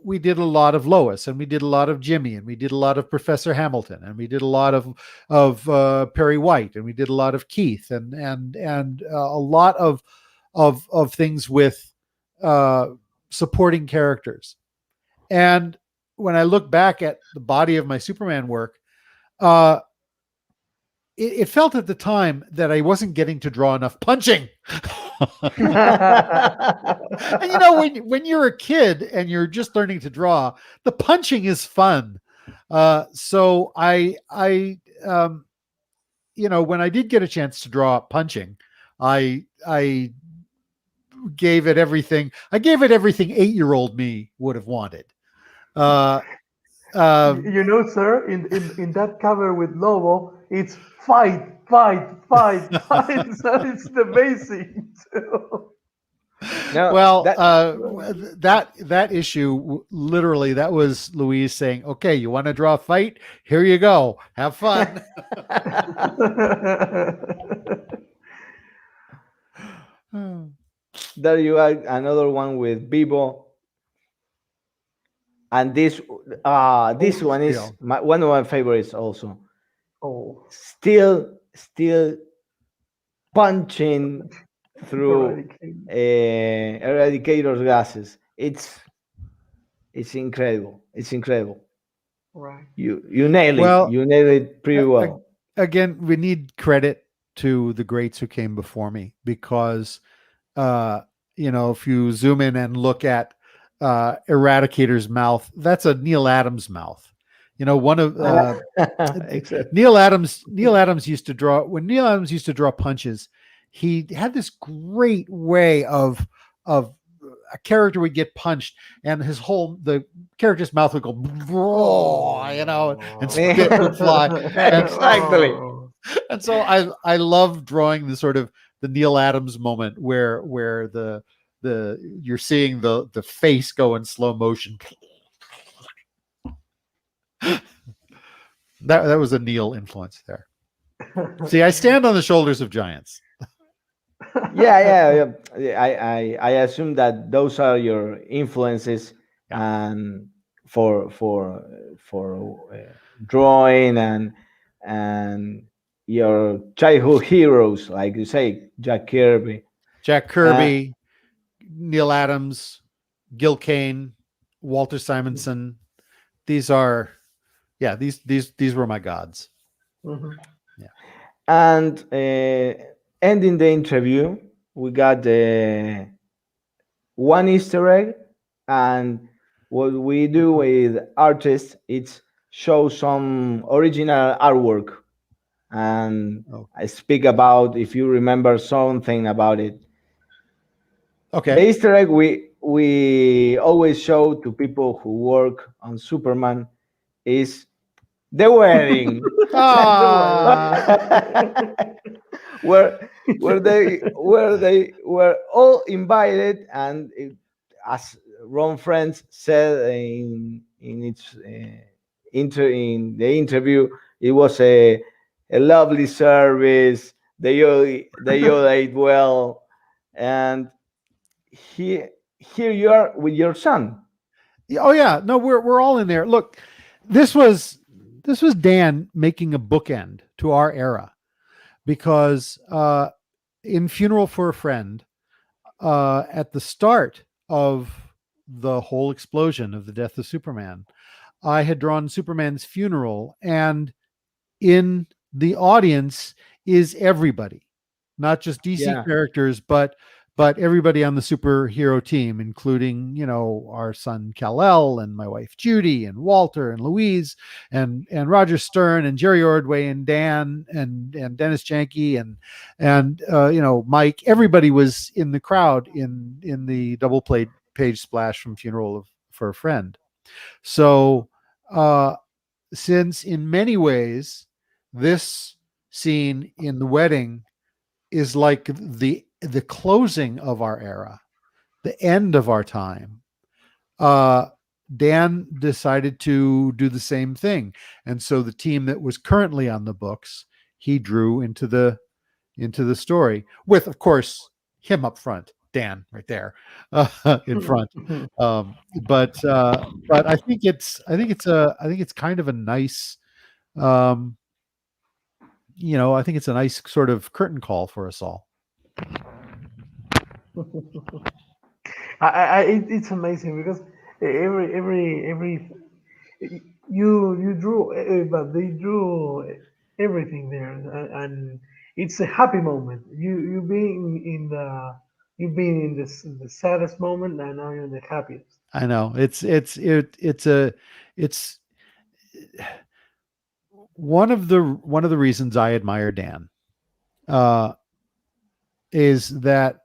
we did a lot of Lois, and we did a lot of Jimmy, and we did a lot of Professor Hamilton, and we did a lot of Perry White, and we did a lot of Keith, and a lot of things with supporting characters. And when I look back at the body of my Superman work, it felt at the time that I wasn't getting to draw enough punching. And when you're a kid and you're just learning to draw, the punching is fun. So I when I did get a chance to draw punching, I gave it everything. I gave it everything 8-year-old me would have wanted. You know, sir, in that cover with Lobo, it's fight, fight, fight, fight. So it's the basic. No, Well, that that issue, literally, that was Louise saying, "Okay, you want to draw a fight? Here you go. Have fun." there you are, another one with Bibo, and this one is Still. one of my favorites also. Oh, Still punching through eradicator's gases. It's incredible. It's incredible. right. You nail it. Well, You nail it pretty well. Again, we need credit to the greats who came before me, because if you zoom in and look at Eradicator's mouth, that's a Neil Adams mouth. One of Exactly. Neil Adams used to draw, when Neil Adams used to draw punches, he had this great way of a character would get punched and the character's mouth would go, and spit would fly. Exactly. And so I love drawing the sort of the Neil Adams moment where the you're seeing the face go in slow motion. That was a Neil influence there. See, I stand on the shoulders of giants. Yeah. I assume that those are your influences, and for drawing and your childhood heroes, like you say, Jack Kirby. Neil Adams, Gil Kane, Walter Simonson. These are, these were my gods. Mhm. Yeah. And ending the interview, we got one Easter egg, and what we do with artists, it's show some original artwork, and I speak about if you remember something about it. Okay. The Easter egg we always show to people who work on Superman is the wedding. where they were all invited, and as Ron Friends said in its in the interview, it was a lovely service. They all ate well, and here you are with your son. Oh yeah, no, we're all in there. Look, this was Dan making a bookend to our era, because in Funeral for a Friend, at the start of the whole explosion of the death of Superman, I had drawn Superman's funeral, and in the audience is everybody, not just DC characters, but everybody on the superhero team, including, our son Kal-El and my wife Judy and Walter and Louise and Roger Stern and Jerry Ordway and Dan and Dennis Janke and Mike. Everybody was in the crowd in the double page splash from Funeral for a Friend. So since in many ways this scene in the wedding is like the closing of our era, the end of our time, Dan decided to do the same thing. And so the team that was currently on the books, he drew into the story, with, of course, him up front, Dan right there in front. But I think it's kind of a nice, I think it's a nice sort of curtain call for us all. It's amazing because every you drew, but they drew everything there, and it's a happy moment. You being in the saddest moment, and now you're in the happiest. I know it's one of the reasons I admire Dan is that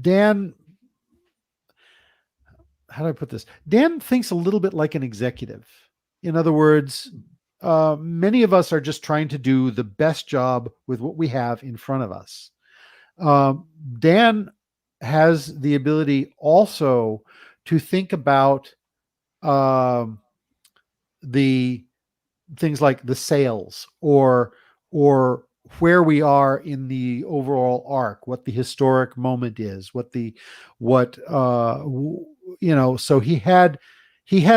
Dan, how do I put this? Dan thinks a little bit like an executive. In other words, many of us are just trying to do the best job with what we have in front of us. Dan has the ability also to think about the things like the sales or where we are in the overall arc, what the historic moment is, so he had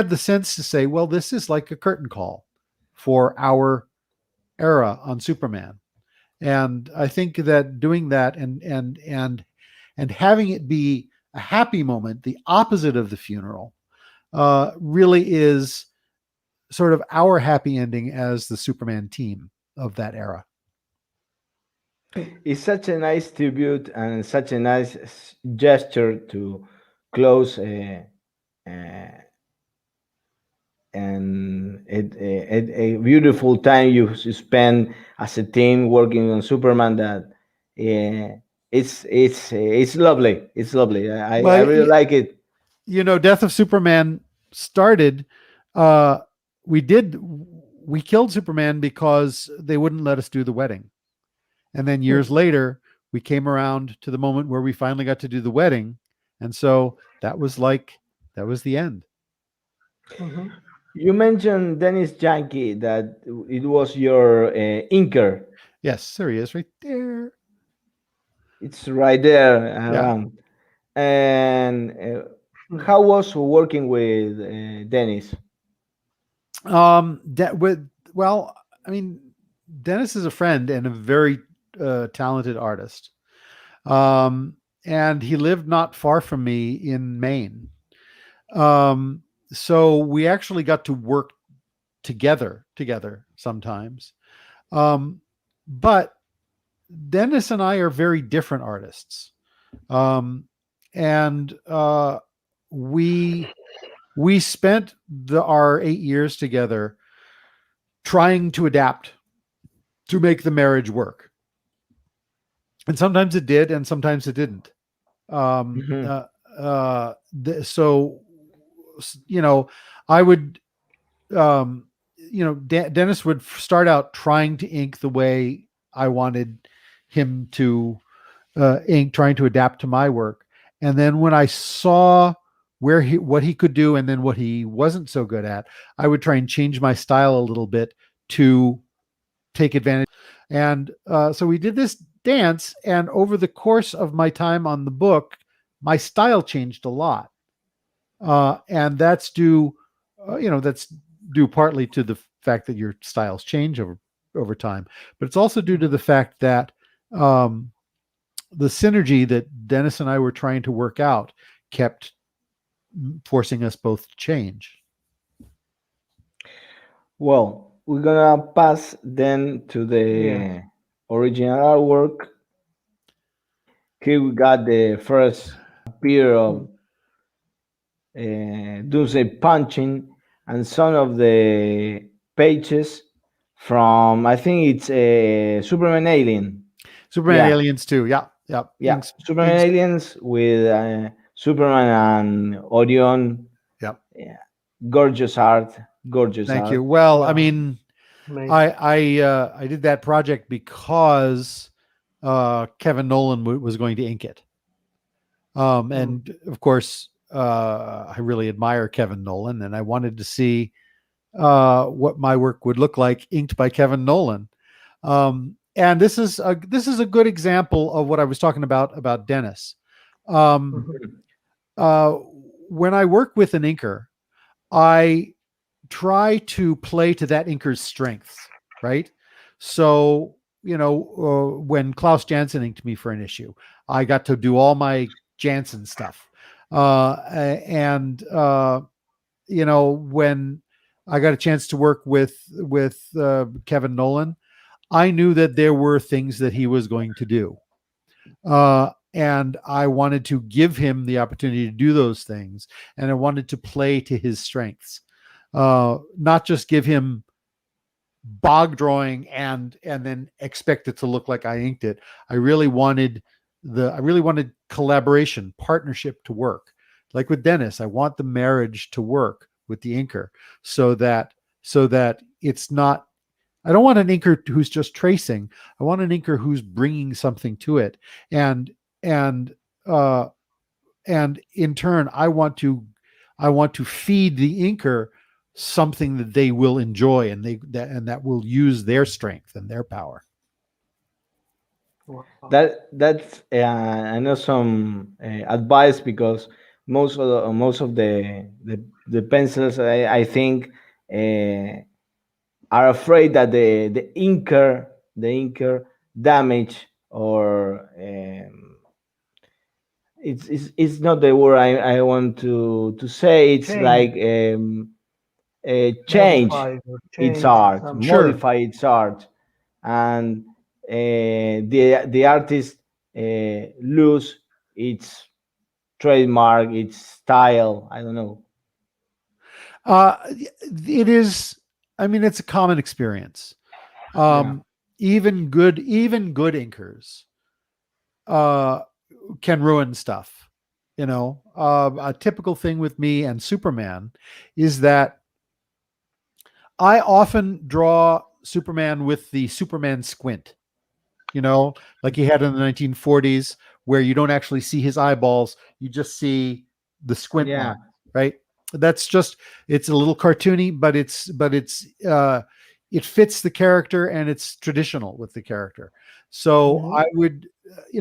the sense to say, well, this is like a curtain call for our era on Superman. And I think that doing that and having it be a happy moment, the opposite of the funeral, really is sort of our happy ending as the Superman team of that era. It's such a nice tribute and such a nice gesture to close and a beautiful time you spend as a team working on Superman. That it's lovely. It's lovely. I really like it. Death of Superman started. We killed Superman because they wouldn't let us do the wedding. And then years later, we came around to the moment where we finally got to do the wedding. And so that was the end. Mm-hmm. You mentioned Dennis Yankee, that it was your inker. Yes, there he is right there. It's right there around. And how was working with Dennis? Dennis is a friend and a very talented artist. And he lived not far from me in Maine. So we actually got to work together sometimes. But Dennis and I are very different artists. And we spent our 8 years together trying to adapt to make the marriage work. And sometimes it did, and sometimes it didn't. I would, Dennis would start out trying to ink the way I wanted him to ink, trying to adapt to my work. And then when I saw what he could do and then what he wasn't so good at, I would try and change my style a little bit to take advantage. And so we did this dance, and over the course of my time on the book, my style changed a lot. And that's due partly to the fact that your styles change over time, but it's also due to the fact that the synergy that Dennis and I were trying to work out kept forcing us both to change. Well, we're gonna pass then to the original artwork. Here we got the first pair of Doomsday Punching, and some of the pages from, I think it's Superman Alien. Superman Aliens too. Yeah. Superman Aliens with Superman and Orion. Yeah. Gorgeous art. Thank you. Well, I mean, I did that project because Kevin Nolan was going to ink it. And of course, I really admire Kevin Nolan, and I wanted to see what my work would look like inked by Kevin Nolan. And this is a good example of what I was talking about Dennis. When I work with an inker, I try to play to that inker's strengths, right? So, when Klaus Janson inked me for an issue, I got to do all my Janson stuff. When I got a chance to work with Kevin Nolan, I knew that there were things that he was going to do. And I wanted to give him the opportunity to do those things. And I wanted to play to his strengths, not just give him bog drawing and then expect it to look like I inked it. I really wanted I really wanted collaboration, partnership to work. Like with Dennis, I want the marriage to work with the inker so that it's not, I don't want an inker who's just tracing. I want an inker who's bringing something to it. And uh and in turn I want to feed the inker something that they will enjoy, and that will use their strength and their power. Wow. That's an awesome advice, because most of the pencils, I think, are afraid that the inker damage, or it's not the word I want to say. It's Change, like change modify, or its change art, some. Sure. modify its art, and the artist lose its trademark, its style. I don't know. It is, I mean, it's a common experience. Yeah. Even good inkers can ruin stuff. A typical thing with me and Superman is that I often draw Superman with the Superman squint, like he had in the 1940s, where you don't actually see his eyeballs, you just see the squint Yeah. line, right? That's just, it's a little cartoony, but it fits the character, and it's traditional with the character. So Mhm. I would,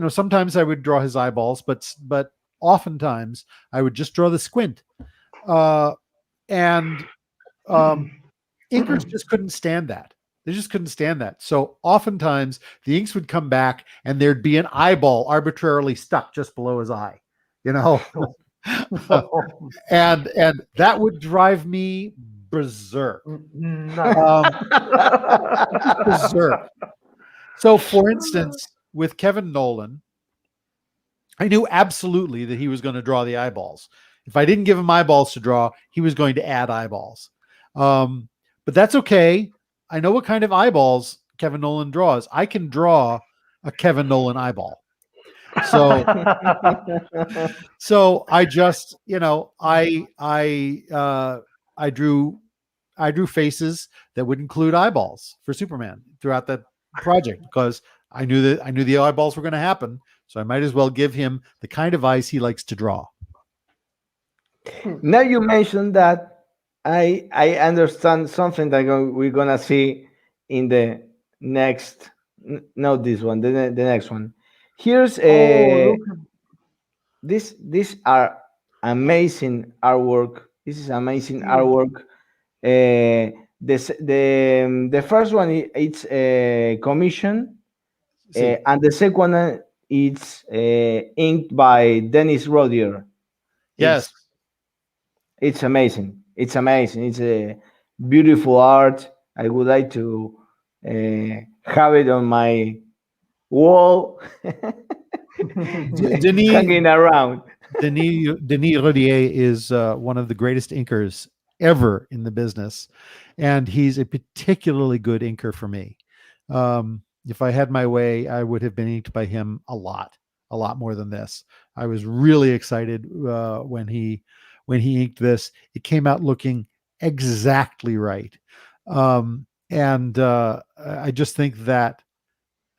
sometimes I would draw his eyeballs, but oftentimes I would just draw the squint. And inkers just couldn't stand that. They just couldn't stand that. So oftentimes the inks would come back and there'd be an eyeball arbitrarily stuck just below his eye, you know. and that would drive me berserk. Nice. Berserk. So for instance, with Kevin Nolan, I knew absolutely that he was going to draw the eyeballs. If I didn't give him eyeballs to draw, he was going to add eyeballs. But that's okay. I know what kind of eyeballs Kevin Nolan draws. I can draw a Kevin Nolan eyeball. So I just, I drew faces that would include eyeballs for Superman throughout that project, because I knew the eyeballs were going to happen. So I might as well give him the kind of eyes he likes to draw. Now you mentioned that, I understand something that we're gonna see in the next, not this one, the next one. Here's Oh, look. these are amazing artwork. This is amazing Huge. artwork. The first one, it's commission, See, and the second one, it's inked by Dennis Rodier. yes, It's amazing. It's amazing. It's a beautiful art. I would like to have it on my wall, Denis hanging around. Denis Rodier is one of the greatest inkers ever in the business, and he's a particularly good inker for me. If I had my way, I would have been inked by him a lot more than this. I was really excited when he inked this. It came out looking exactly right, and I just think that,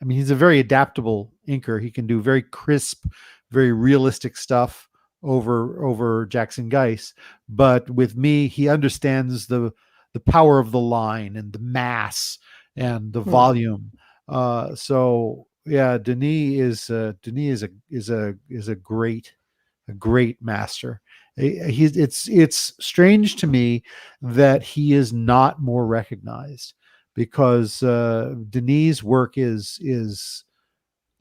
I mean, he's a very adaptable inker. He can do very crisp, very realistic stuff over Jackson Geiss. But with me, he understands the power of the line and the mass and the volume. So yeah, Denis is a great master. It's strange to me that he is not more recognized, because Denis' work is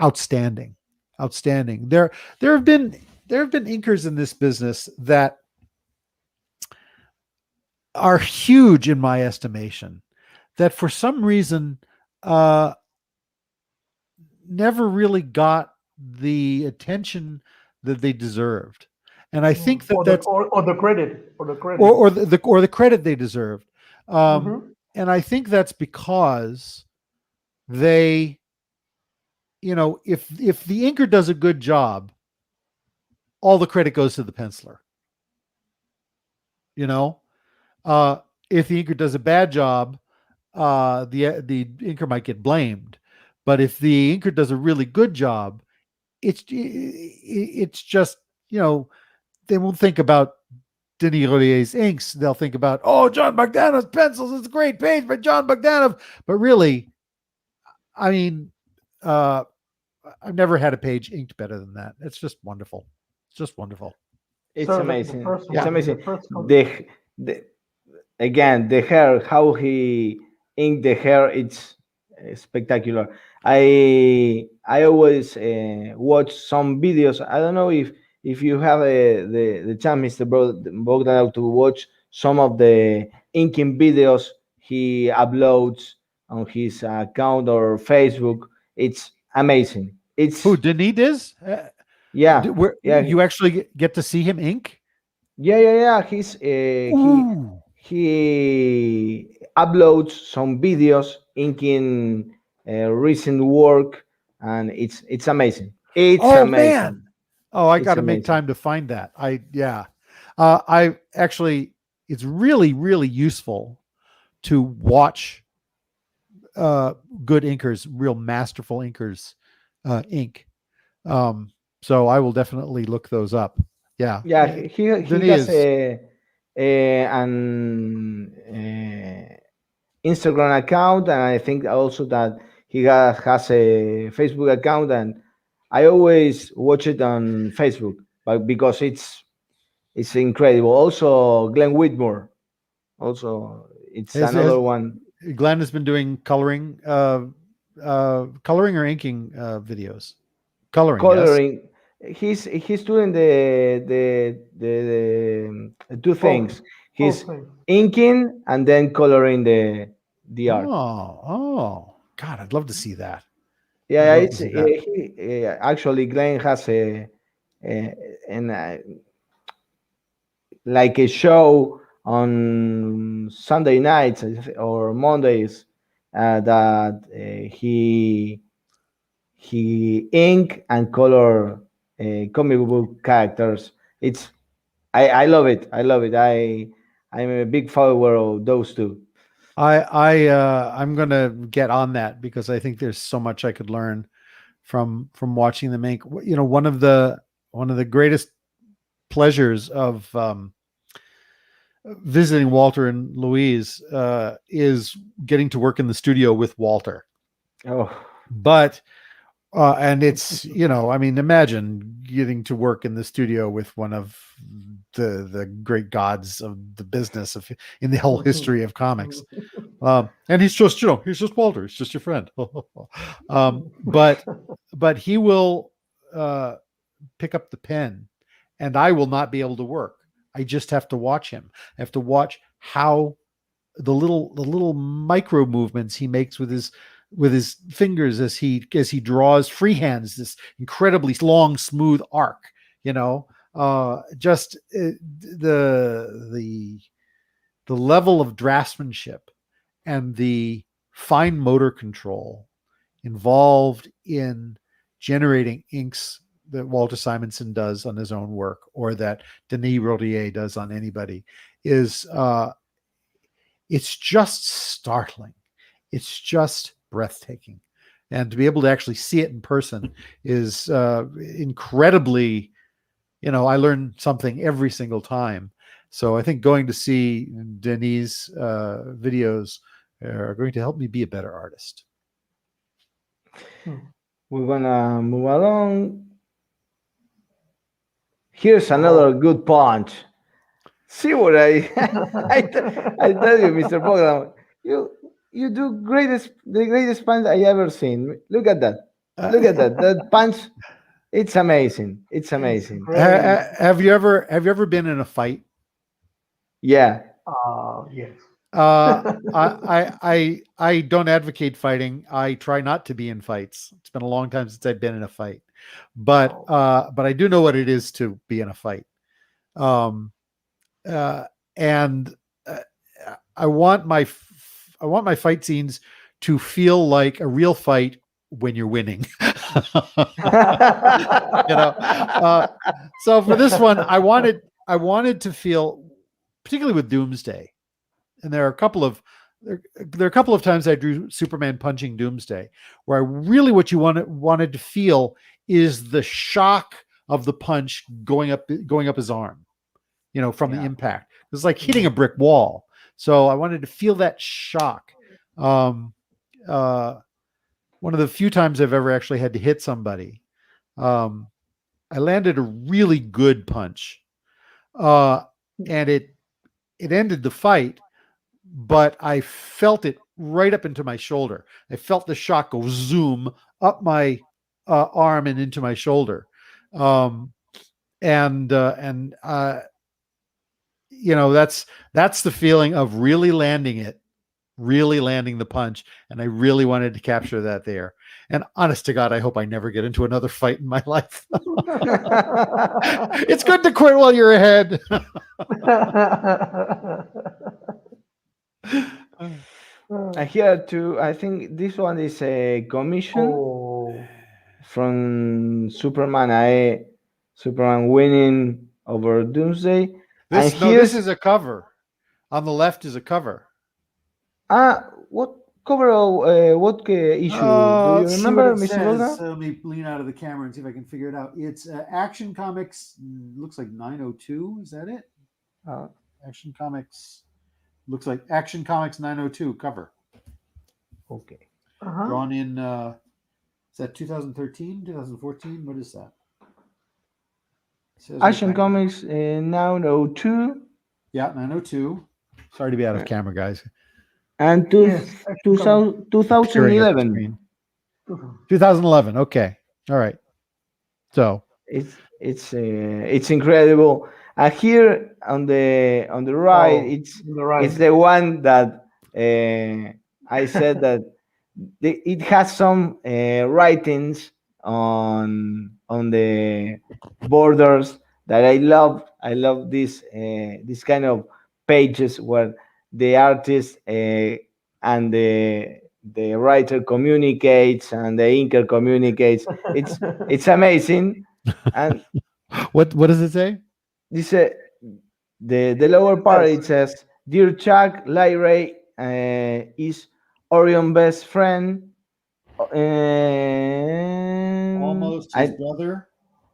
outstanding. There have been inkers in this business that are huge in my estimation, that for some reason never really got the attention that they deserved. And I think that that's or the credit, or the credit. or the credit they deserved. Mhm. And I think that's because they if the inker does a good job, all the credit goes to the penciler. If the inker does a bad job, the inker might get blamed. But if the inker does a really good job, it's just, they won't think about Denis Rodier's inks. They'll think about, John Bogdanove's pencils. It's a great page by John Bogdanove. But really, I mean, I've never had a page inked better than that. It's just wonderful. It's just wonderful. It's So amazing. first It's one, amazing. the first one. Again, the hair, how he inked the hair, it's spectacular. I always watch some videos. I don't know if you have the chance, Mr. Bogdanov, to watch some of the inking videos he uploads on his account or Facebook. It's amazing. It's Who, Denis is? yeah, yeah, You actually get to see him ink? yeah. He's he uploads some videos inking recent work, and it's amazing. It's amazing. Man. Oh, I It's got to make amazing. time to find that. I actually, it's really, really useful to watch good inkers, real masterful inkers ink. So I will definitely look those up. Yeah. Yeah, he Denis has an Instagram account, and I think also that he has a Facebook account, and I always watch it on Facebook, but because it's incredible. Also, Glenn Whitmore, also it's another one. Glenn has been doing coloring or inking videos. Coloring. Coloring. He's doing the two things. He's inking and then coloring the art. Oh, God, I'd love to see that. Yeah, it's actually Glenn has like a show on Sunday nights or Mondays that he ink and color comic book characters. I love it. I love it. I'm a big follower of those two. I'm gonna get on that because I think there's so much I could learn from watching them ink. One of the greatest pleasures of visiting Walter and Louise is getting to work in the studio with Walter. But and it's, imagine getting to work in the studio with one of the great gods of the business in the whole history of comics. And he's just Walter. He's just your friend. But he will pick up the pen and I will not be able to work. I just have to watch him. I have to watch how the little micro movements he makes with his fingers as he draws freehands this incredibly long, smooth arc. Just the level of draftsmanship and the fine motor control involved in generating inks that Walter Simonson does on his own work or that Denis Rodier does on anybody is it's just startling. It's just breathtaking. And to be able to actually see it in person is incredibly, I learn something every single time. So I think going to see Denis' videos are going to help me be a better artist. We're gonna move along. Here's another good punch. See what I tell you, Mr. Bogdan. You do the greatest punch I ever seen. Look at that. Look at that. That punch. It's amazing. It's amazing. Have you ever been in a fight? Yeah. Yes. I don't advocate fighting. I try not to be in fights. It's been a long time since I've been in a fight, but I do know what it is to be in a fight. And I want my fight scenes to feel like a real fight when you're winning. So for this one, I wanted to feel, particularly with Doomsday, and there are a couple of times I drew Superman punching Doomsday, where I really what you wanted to feel is the shock of the punch going up his arm, from the impact. It's like hitting a brick wall. So I wanted to feel that shock. One of the few times I've ever actually had to hit somebody. I landed a really good punch, and it ended the fight, but I felt it right up into my shoulder. I felt the shock go zoom up my arm and into my shoulder, that's the feeling of really landing the punch, and I really wanted to capture that there. And honest to God, I hope I never get into another fight in my life. It's good to quit while you're ahead. Here too, I think this one is a commission from Superman. Superman winning over Doomsday. This is a cover. On the left is a cover. What cover of what issue? Do you remember, Mr. Bogdanove? Let me lean out of the camera and see if I can figure it out. It's Action Comics. Looks like 902. Is that it? Action Comics. Looks like Action Comics 902 cover. Okay. Drawn in. Is that 2013? 2014? What is that? Action Comics 902. Yeah, 902. Sorry to be out of camera, guys. And 2011. 2011. Okay. All right. So it's incredible. Here on the right, it's the one that I said that it has some writings on the borders that I love. I love this kind of pages where the artist and the writer communicates and the inker communicates. It's amazing. And what does it say? This the lower part, it says, "Dear Chuck, Lyra is Orion's best friend. Almost his brother.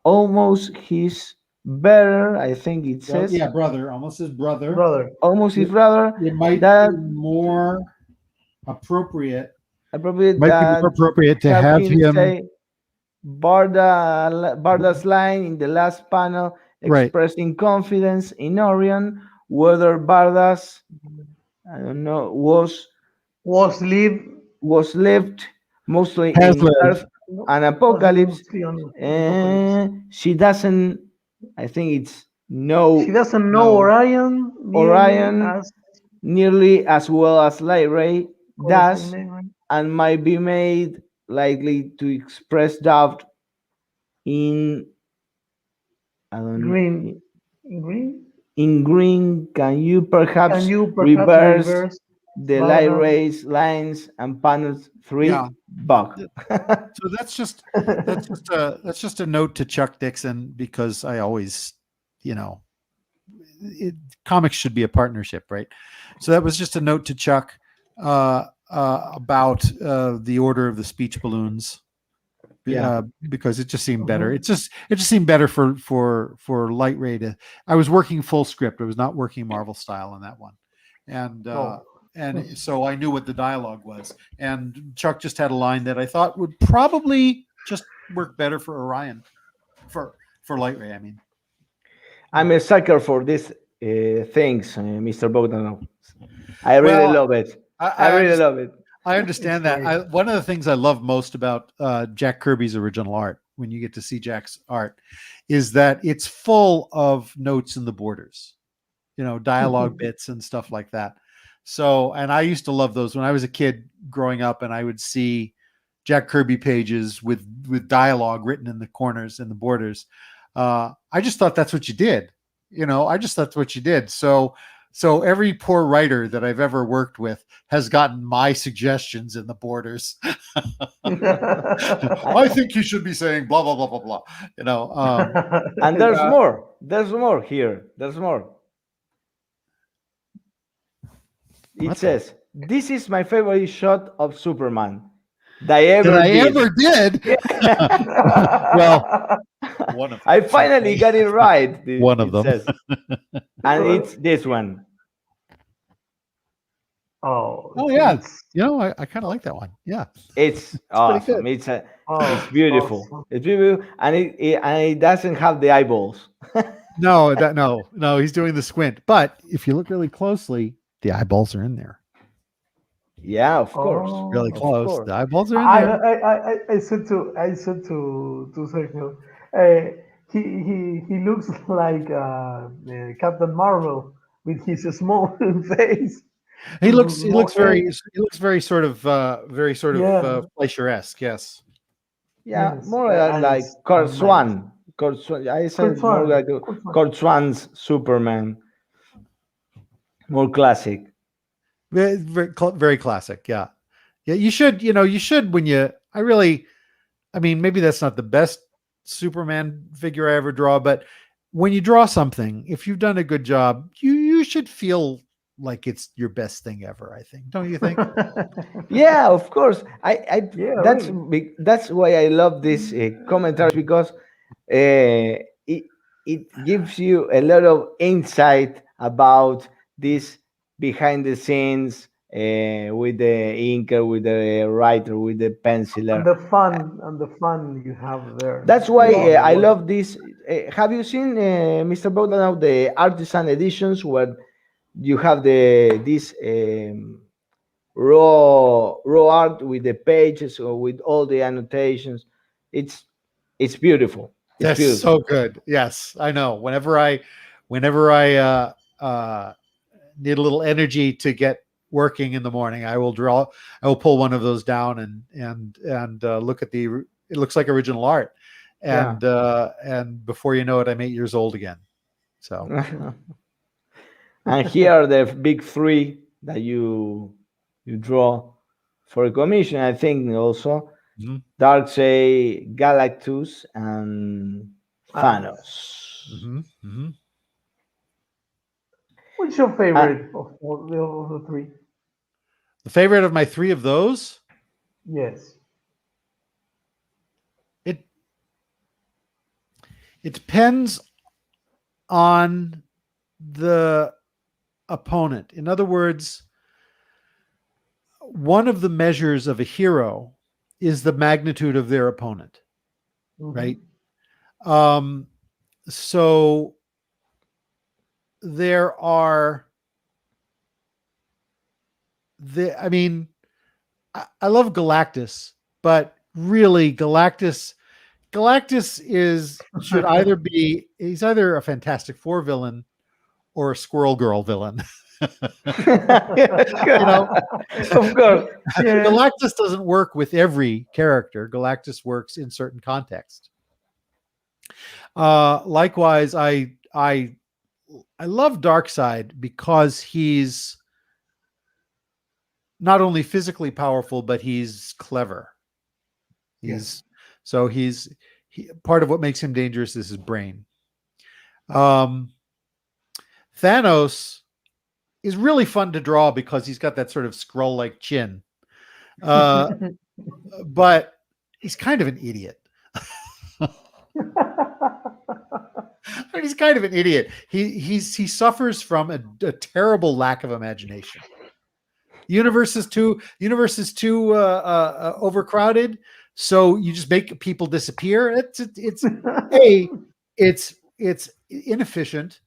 Almost his better, I think it says. Yeah, brother. Almost his brother. Almost his brother. It might be more appropriate. Might be more appropriate to have him say Barda's line in the last panel, expressing confidence in Orion, whether Barda's, I don't know, was lived mostly in Earth and Apocalypse. She doesn't. I think it's no. She doesn't know Orion nearly as well as Lyra does, and might be made likely to express doubt in. I don't know. In green, can you perhaps reverse the Lyra's lines and panels 3? Yeah. Buck. So that's just a note to Chuck Dixon, because I always, comics should be a partnership, right? So that was just a note to Chuck about the order of the speech balloons. Because it just seemed better. It just seemed better for Light Ray to. I was working full script. I was not working Marvel style on that one, and so I knew what the dialogue was. And Chuck just had a line that I thought would probably just work better for Orion, for Light Ray. I mean, I'm a sucker for these things, Mr. Bogdanove. I really love it. I really love it. I understand that. One of the things I love most about Jack Kirby's original art, when you get to see Jack's art, is that it's full of notes in the borders, dialogue bits and stuff like that. So, and I used to love those when I was a kid growing up, and I would see Jack Kirby pages with dialogue written in the corners and the borders. I just thought that's what you did. So So every poor writer that I've ever worked with has gotten my suggestions in the borders. I think you should be saying blah blah blah blah blah. You know, And there's more. There's more here. There's more. It says, "This is my favorite shot of Superman that I ever did." Well, one of them. I finally got it right. One of it them. says. And it's this one. Oh Yeah. it's- You know, I kind of like that one. Yeah. It's awesome. good. It's beautiful. awesome. It's beautiful, and it doesn't have the eyeballs. No, he's doing the squint. But if you look really closely, the eyeballs are in there. Yeah, of course. Oh. Really Of close. course. The eyeballs are in there. I said to Sergio, he looks like Captain Marvel with his small face. He looks small very sort of Yeah. Fleischer-esque. Yes. Yeah, Yes, more and like it's Kurt nice. Swan. I said Kurt more Swan, like Kurt Swan. Kurt Swan's Superman. More classic. Very classic. Yeah. You should when you, I mean, maybe that's not the best Superman figure I ever draw, but when you draw something, if you've done a good job, you should feel like it's your best thing ever, I think. Don't you think? Yeah, of course. Yeah, That's why I love this commentary, because it gives you a lot of insight about this behind the scenes, with the inker, with the writer, with the penciler. and the fun you have there. That's why Yeah, I what- love this. Have you seen, Mr. Bogdanove, the artisan editions where you have this raw art with the pages or with all the annotations? It's beautiful. It's That's beautiful. so good. Yes, I know. Whenever I need a little energy to get working in the morning, I will pull one of those down and look at it looks like original art. And before you know it, I'm 8 years old again. So And here are the big three that you draw for a commission, I think, also. Mhm. Darkseid, Galactus, and Thanos. What's your favorite of the three? The favorite of my three of those, Yes. it depends on the opponent. In other words, one of the measures of a hero is the magnitude of their opponent, Mhm. right? So there are I mean, I love Galactus, but really Galactus should either he's either a Fantastic Four villain or a Squirrel Girl villain. Of course. Yeah. Galactus doesn't work with every character. Galactus works in certain contexts. Likewise, I love Darkseid because he's not only physically powerful, but he's clever. Part of what makes him dangerous is his brain. Thanos is really fun to draw because he's got that sort of Skrull-like chin. But he's kind of an idiot. I mean, he's kind of an idiot. He suffers from a terrible lack of imagination. Universe is too overcrowded, so you just make people disappear. It's inefficient,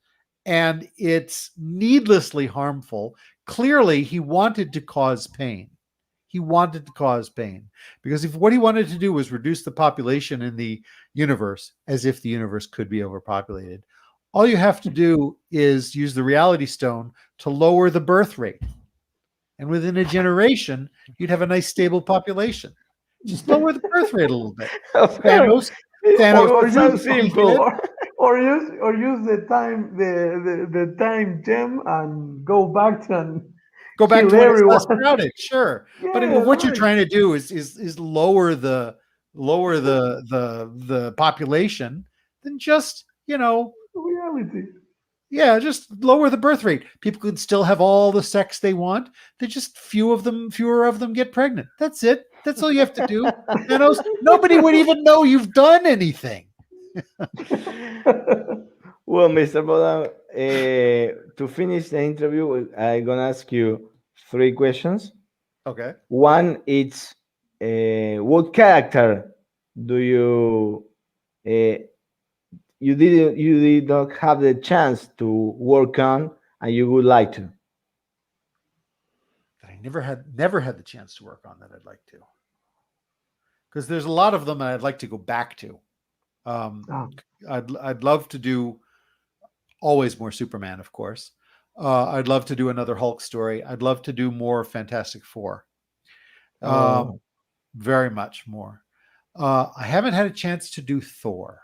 and it's needlessly harmful. Clearly, he wanted to cause pain. Because if what he wanted to do was reduce the population in the universe, as if the universe could be overpopulated, all you have to do is use the reality stone to lower the birth rate. And within a generation, you'd have a nice stable population. Just lower the birth rate a little bit. Thanos so simple. or use the time gem and go back and Go back kill to when it's less everyone. crowded, sure. But I mean, Yeah, what you're right. trying to do is lower the population, then just Reality. yeah, just lower the birth rate. People could still have all the sex they want. They just fewer of them get pregnant. That's it. That's all you have to do. Thanos, nobody would even know you've done anything. Well, Mr. Bodan, to finish the interview, I'm gonna ask you 3 questions. Okay. One is, what character do uh, you did not have the chance to work on and you would like to? That I never had the chance to work on that I'd like to. Because there's a lot of them that I'd like to go back to. Oh, I'd love to do always more Superman, of course. I'd love to do another Hulk story. I'd love to do more Fantastic Four. Oh. Very much more. I haven't had a chance to do Thor.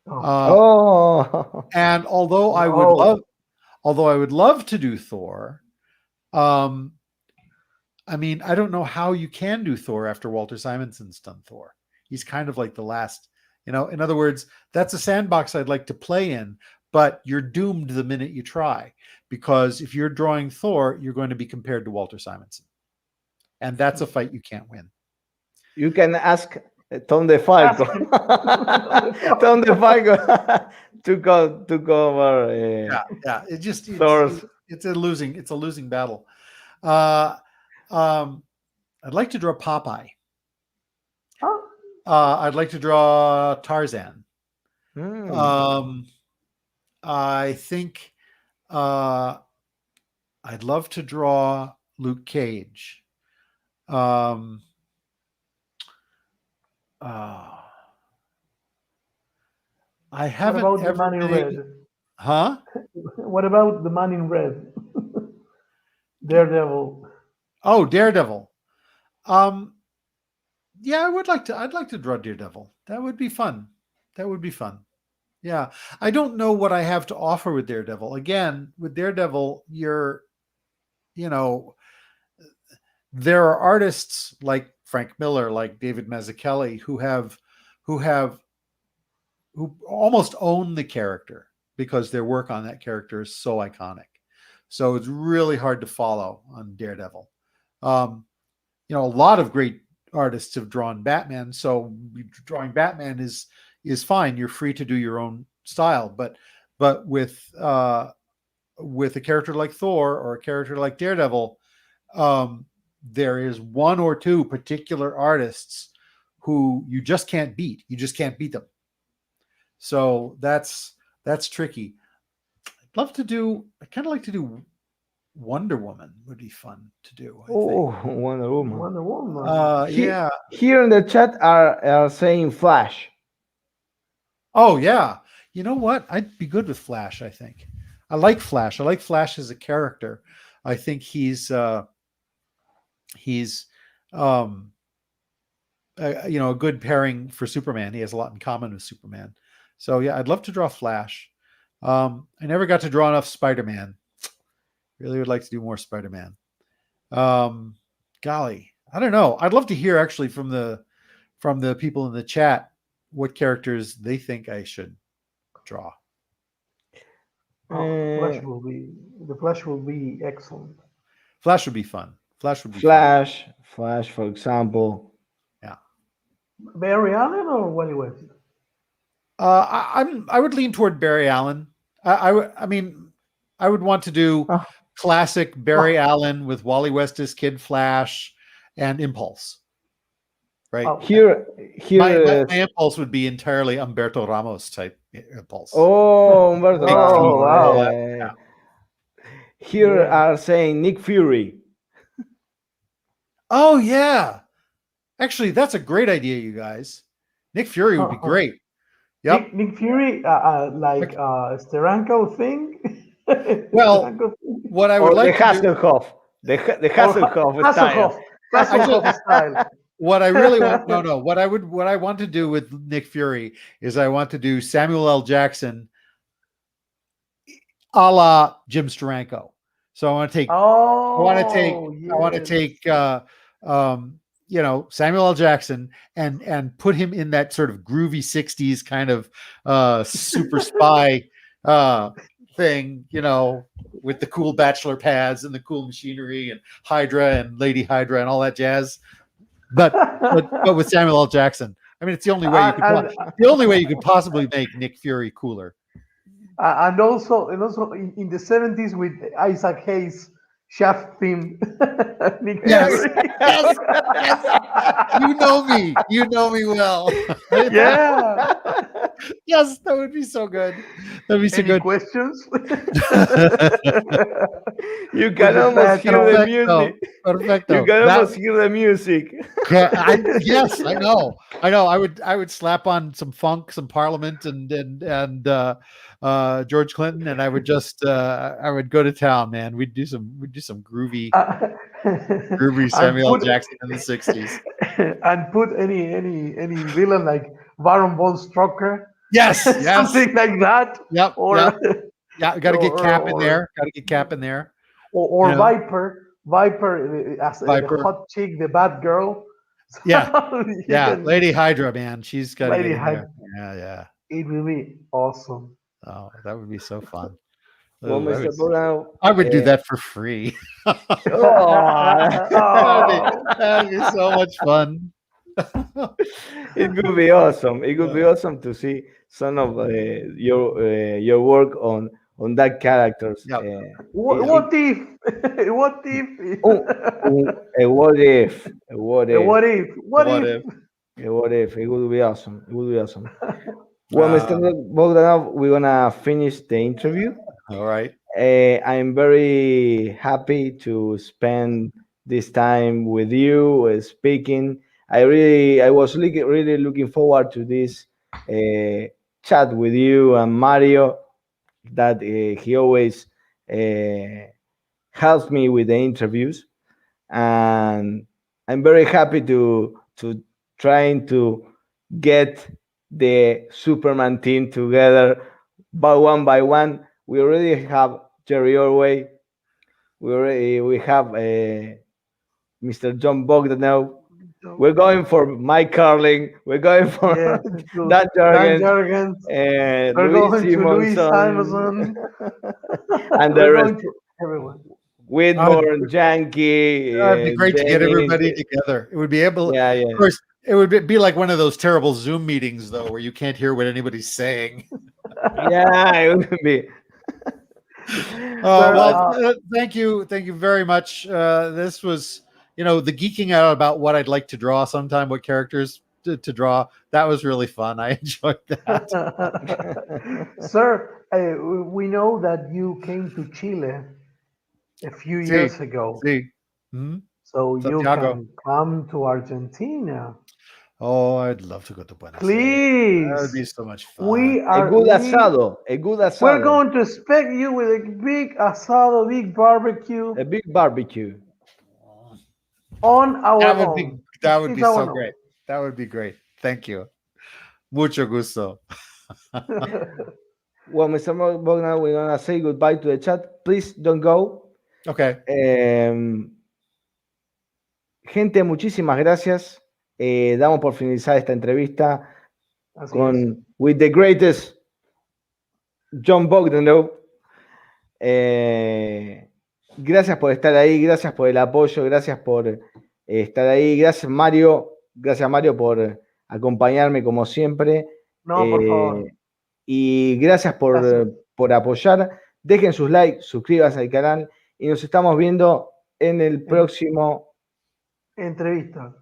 Oh. And although I would love to do Thor, I mean, I don't know how you can do Thor after Walter Simonson's done Thor. He's kind of like the last, in other words, that's a sandbox I'd like to play in, but you're doomed the minute you try, because if you're drawing Thor, you're going to be compared to Walter Simonson. And that's a fight you can't win. You can ask Tom DeFalco. Tom DeFalco took over. Yeah. Thor's. It's a losing battle. I'd like to draw Popeye. huh? I'd like to draw Tarzan. Hmm. I think I'd love to draw Luke Cage. I What haven't about the ever man in made, red? huh? What about the man in red? Daredevil. Oh, Daredevil. Yeah, I'd like to draw Daredevil. That would be fun. Yeah. I don't know what I have to offer with Daredevil. Again, with Daredevil, there are artists like Frank Miller, like David Mazzucchelli, who almost own the character because their work on that character is so iconic. So it's really hard to follow on Daredevil. A lot of great artists have drawn Batman, so drawing Batman is fine. You're free to do your own style, but with a character like Thor or a character like Daredevil, there is one or two particular artists who you just can't beat. You just can't beat them. So that's tricky. I'd kind of like to do Wonder Woman. Would be fun to do. I think. Wonder Woman. Wonder Woman. Yeah. Here in the chat are saying Flash. Oh yeah. You know what? I'd be good with Flash. I think I like Flash. I like Flash as a character. I think he's a good pairing for Superman. He has a lot in common with Superman. So yeah, I'd love to draw Flash. I never got to draw enough Spider-Man. Really would like to do more Spider-Man. Golly, I don't know. I'd love to hear actually from the people in the chat what characters they think I should draw. The Flash will be excellent. Flash would be fun. Flash, for example. Yeah. Barry Allen or Wally West? I would lean toward Barry Allen. I would want to do classic Barry Allen with Wally West as Kid Flash and Impulse. Right. Here my Impulse would be entirely Humberto Ramos type Impulse. Oh, Humberto Ramos. Wow. Yeah. Here are saying Nick Fury. Oh yeah. Actually, that's a great idea, you guys. Nick Fury would be great. Yep. Nick Fury, like Steranko thing. Well, what I would like the Hasselhoff, the Hasselhoff style. Hasselhoff style. what I really want, no, what I want to do with Nick Fury is I want to do Samuel L. Jackson a la Jim Steranko. So I want to take, Samuel L. Jackson and put him in that sort of groovy 60s kind of super spy thing, with the cool bachelor pads and the cool machinery and Hydra and Lady Hydra and all that jazz. But with Samuel L. Jackson. I mean, it's the only way you could possibly make Nick Fury cooler. And also in the 70s with Isaac Hayes Shaft theme. Yes. You know me well. Yeah. Yes, that would be so good. That'd be so good. Questions? You can almost hear the music. Perfecto. You can almost hear the music. Yes, I know. I would slap on some funk, some Parliament, and George Clinton, and I would just I would go to town, man. We'd do some groovy Samuel L. Jackson in the 60s. And put any villain like Baron von Strucker. Yes. Something like that. Yep. Or yeah, got to get Cap in there. Got to get Cap in there. Or Viper as the hot chick, the bad girl. Yeah. Lady Hydra, man. She's got to get in Hydra. there. Yeah. It will be awesome. Oh, that would be so fun. Well, Mr. Bogdanove, I would do that for free. That'd be so much fun. It would be awesome. It would be awesome to see some of your work on that characters. Yep. What if? What if? A what if? A what if? What if? What if? A what if? It would be awesome. It would be awesome. Well, Mr. Bogdanove, we're gonna finish the interview. All right. I'm very happy to spend this time with you speaking. I was really looking forward to this chat with you and Mario. That he always helps me with the interviews, and I'm very happy to trying to get the Superman team together by one. We already have Jerry Orway. We have Mr. John Bogdanove. We're going for Mike Carling. We're going for Dan Jurgens. And Louise Simonson. And the rest. Everyone. Whitmore, Yankee. It'd be great to get everybody together. It would be able. Yeah. Of course, it would be like one of those terrible Zoom meetings, though, where you can't hear what anybody's saying. Yeah, it would be. Thank you very much. This was, the geeking out about what I'd like to draw sometime, what characters to draw. That was really fun. I enjoyed that. Sir, we know that you came to Chile a few years ago. Mm-hmm. So Santiago. You can come to Argentina. Oh, I'd love to go to Buenos Aires. Please. That would be so much fun. A good asado. We're going to expect you with a big asado, big barbecue. A big barbecue. On our own. That would be so great. That would be great. Thank you. Mucho gusto. Well, Mr. Bogdanove, we're going to say goodbye to the chat. Please don't go. Okay. Gente, muchísimas gracias. Damos por finalizar esta entrevista with the greatest John Bogdanove. Gracias por estar ahí, gracias por el apoyo, gracias por estar ahí. Gracias Mario por acompañarme como siempre. No, por favor. Y gracias por apoyar. Dejen sus likes, suscríbanse al canal y nos estamos viendo en el próximo entrevista.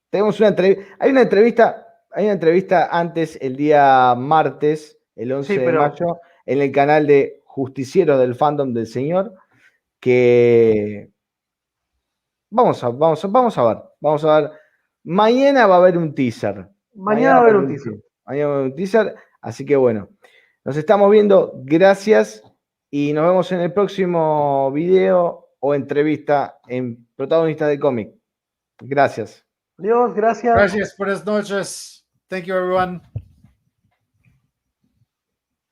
Tenemos una entrevista. Hay una entrevista antes, el día martes, el 11 de mayo, en el canal de Justicieros del Fandom del Señor, que vamos a ver. Mañana va a haber un teaser. Mañana va a haber un teaser. Así que bueno, nos estamos viendo. Gracias y nos vemos en el próximo video o entrevista en Protagonistas del Cómic. Gracias. Adiós, gracias. Gracias, buenas noches. Thank you, everyone.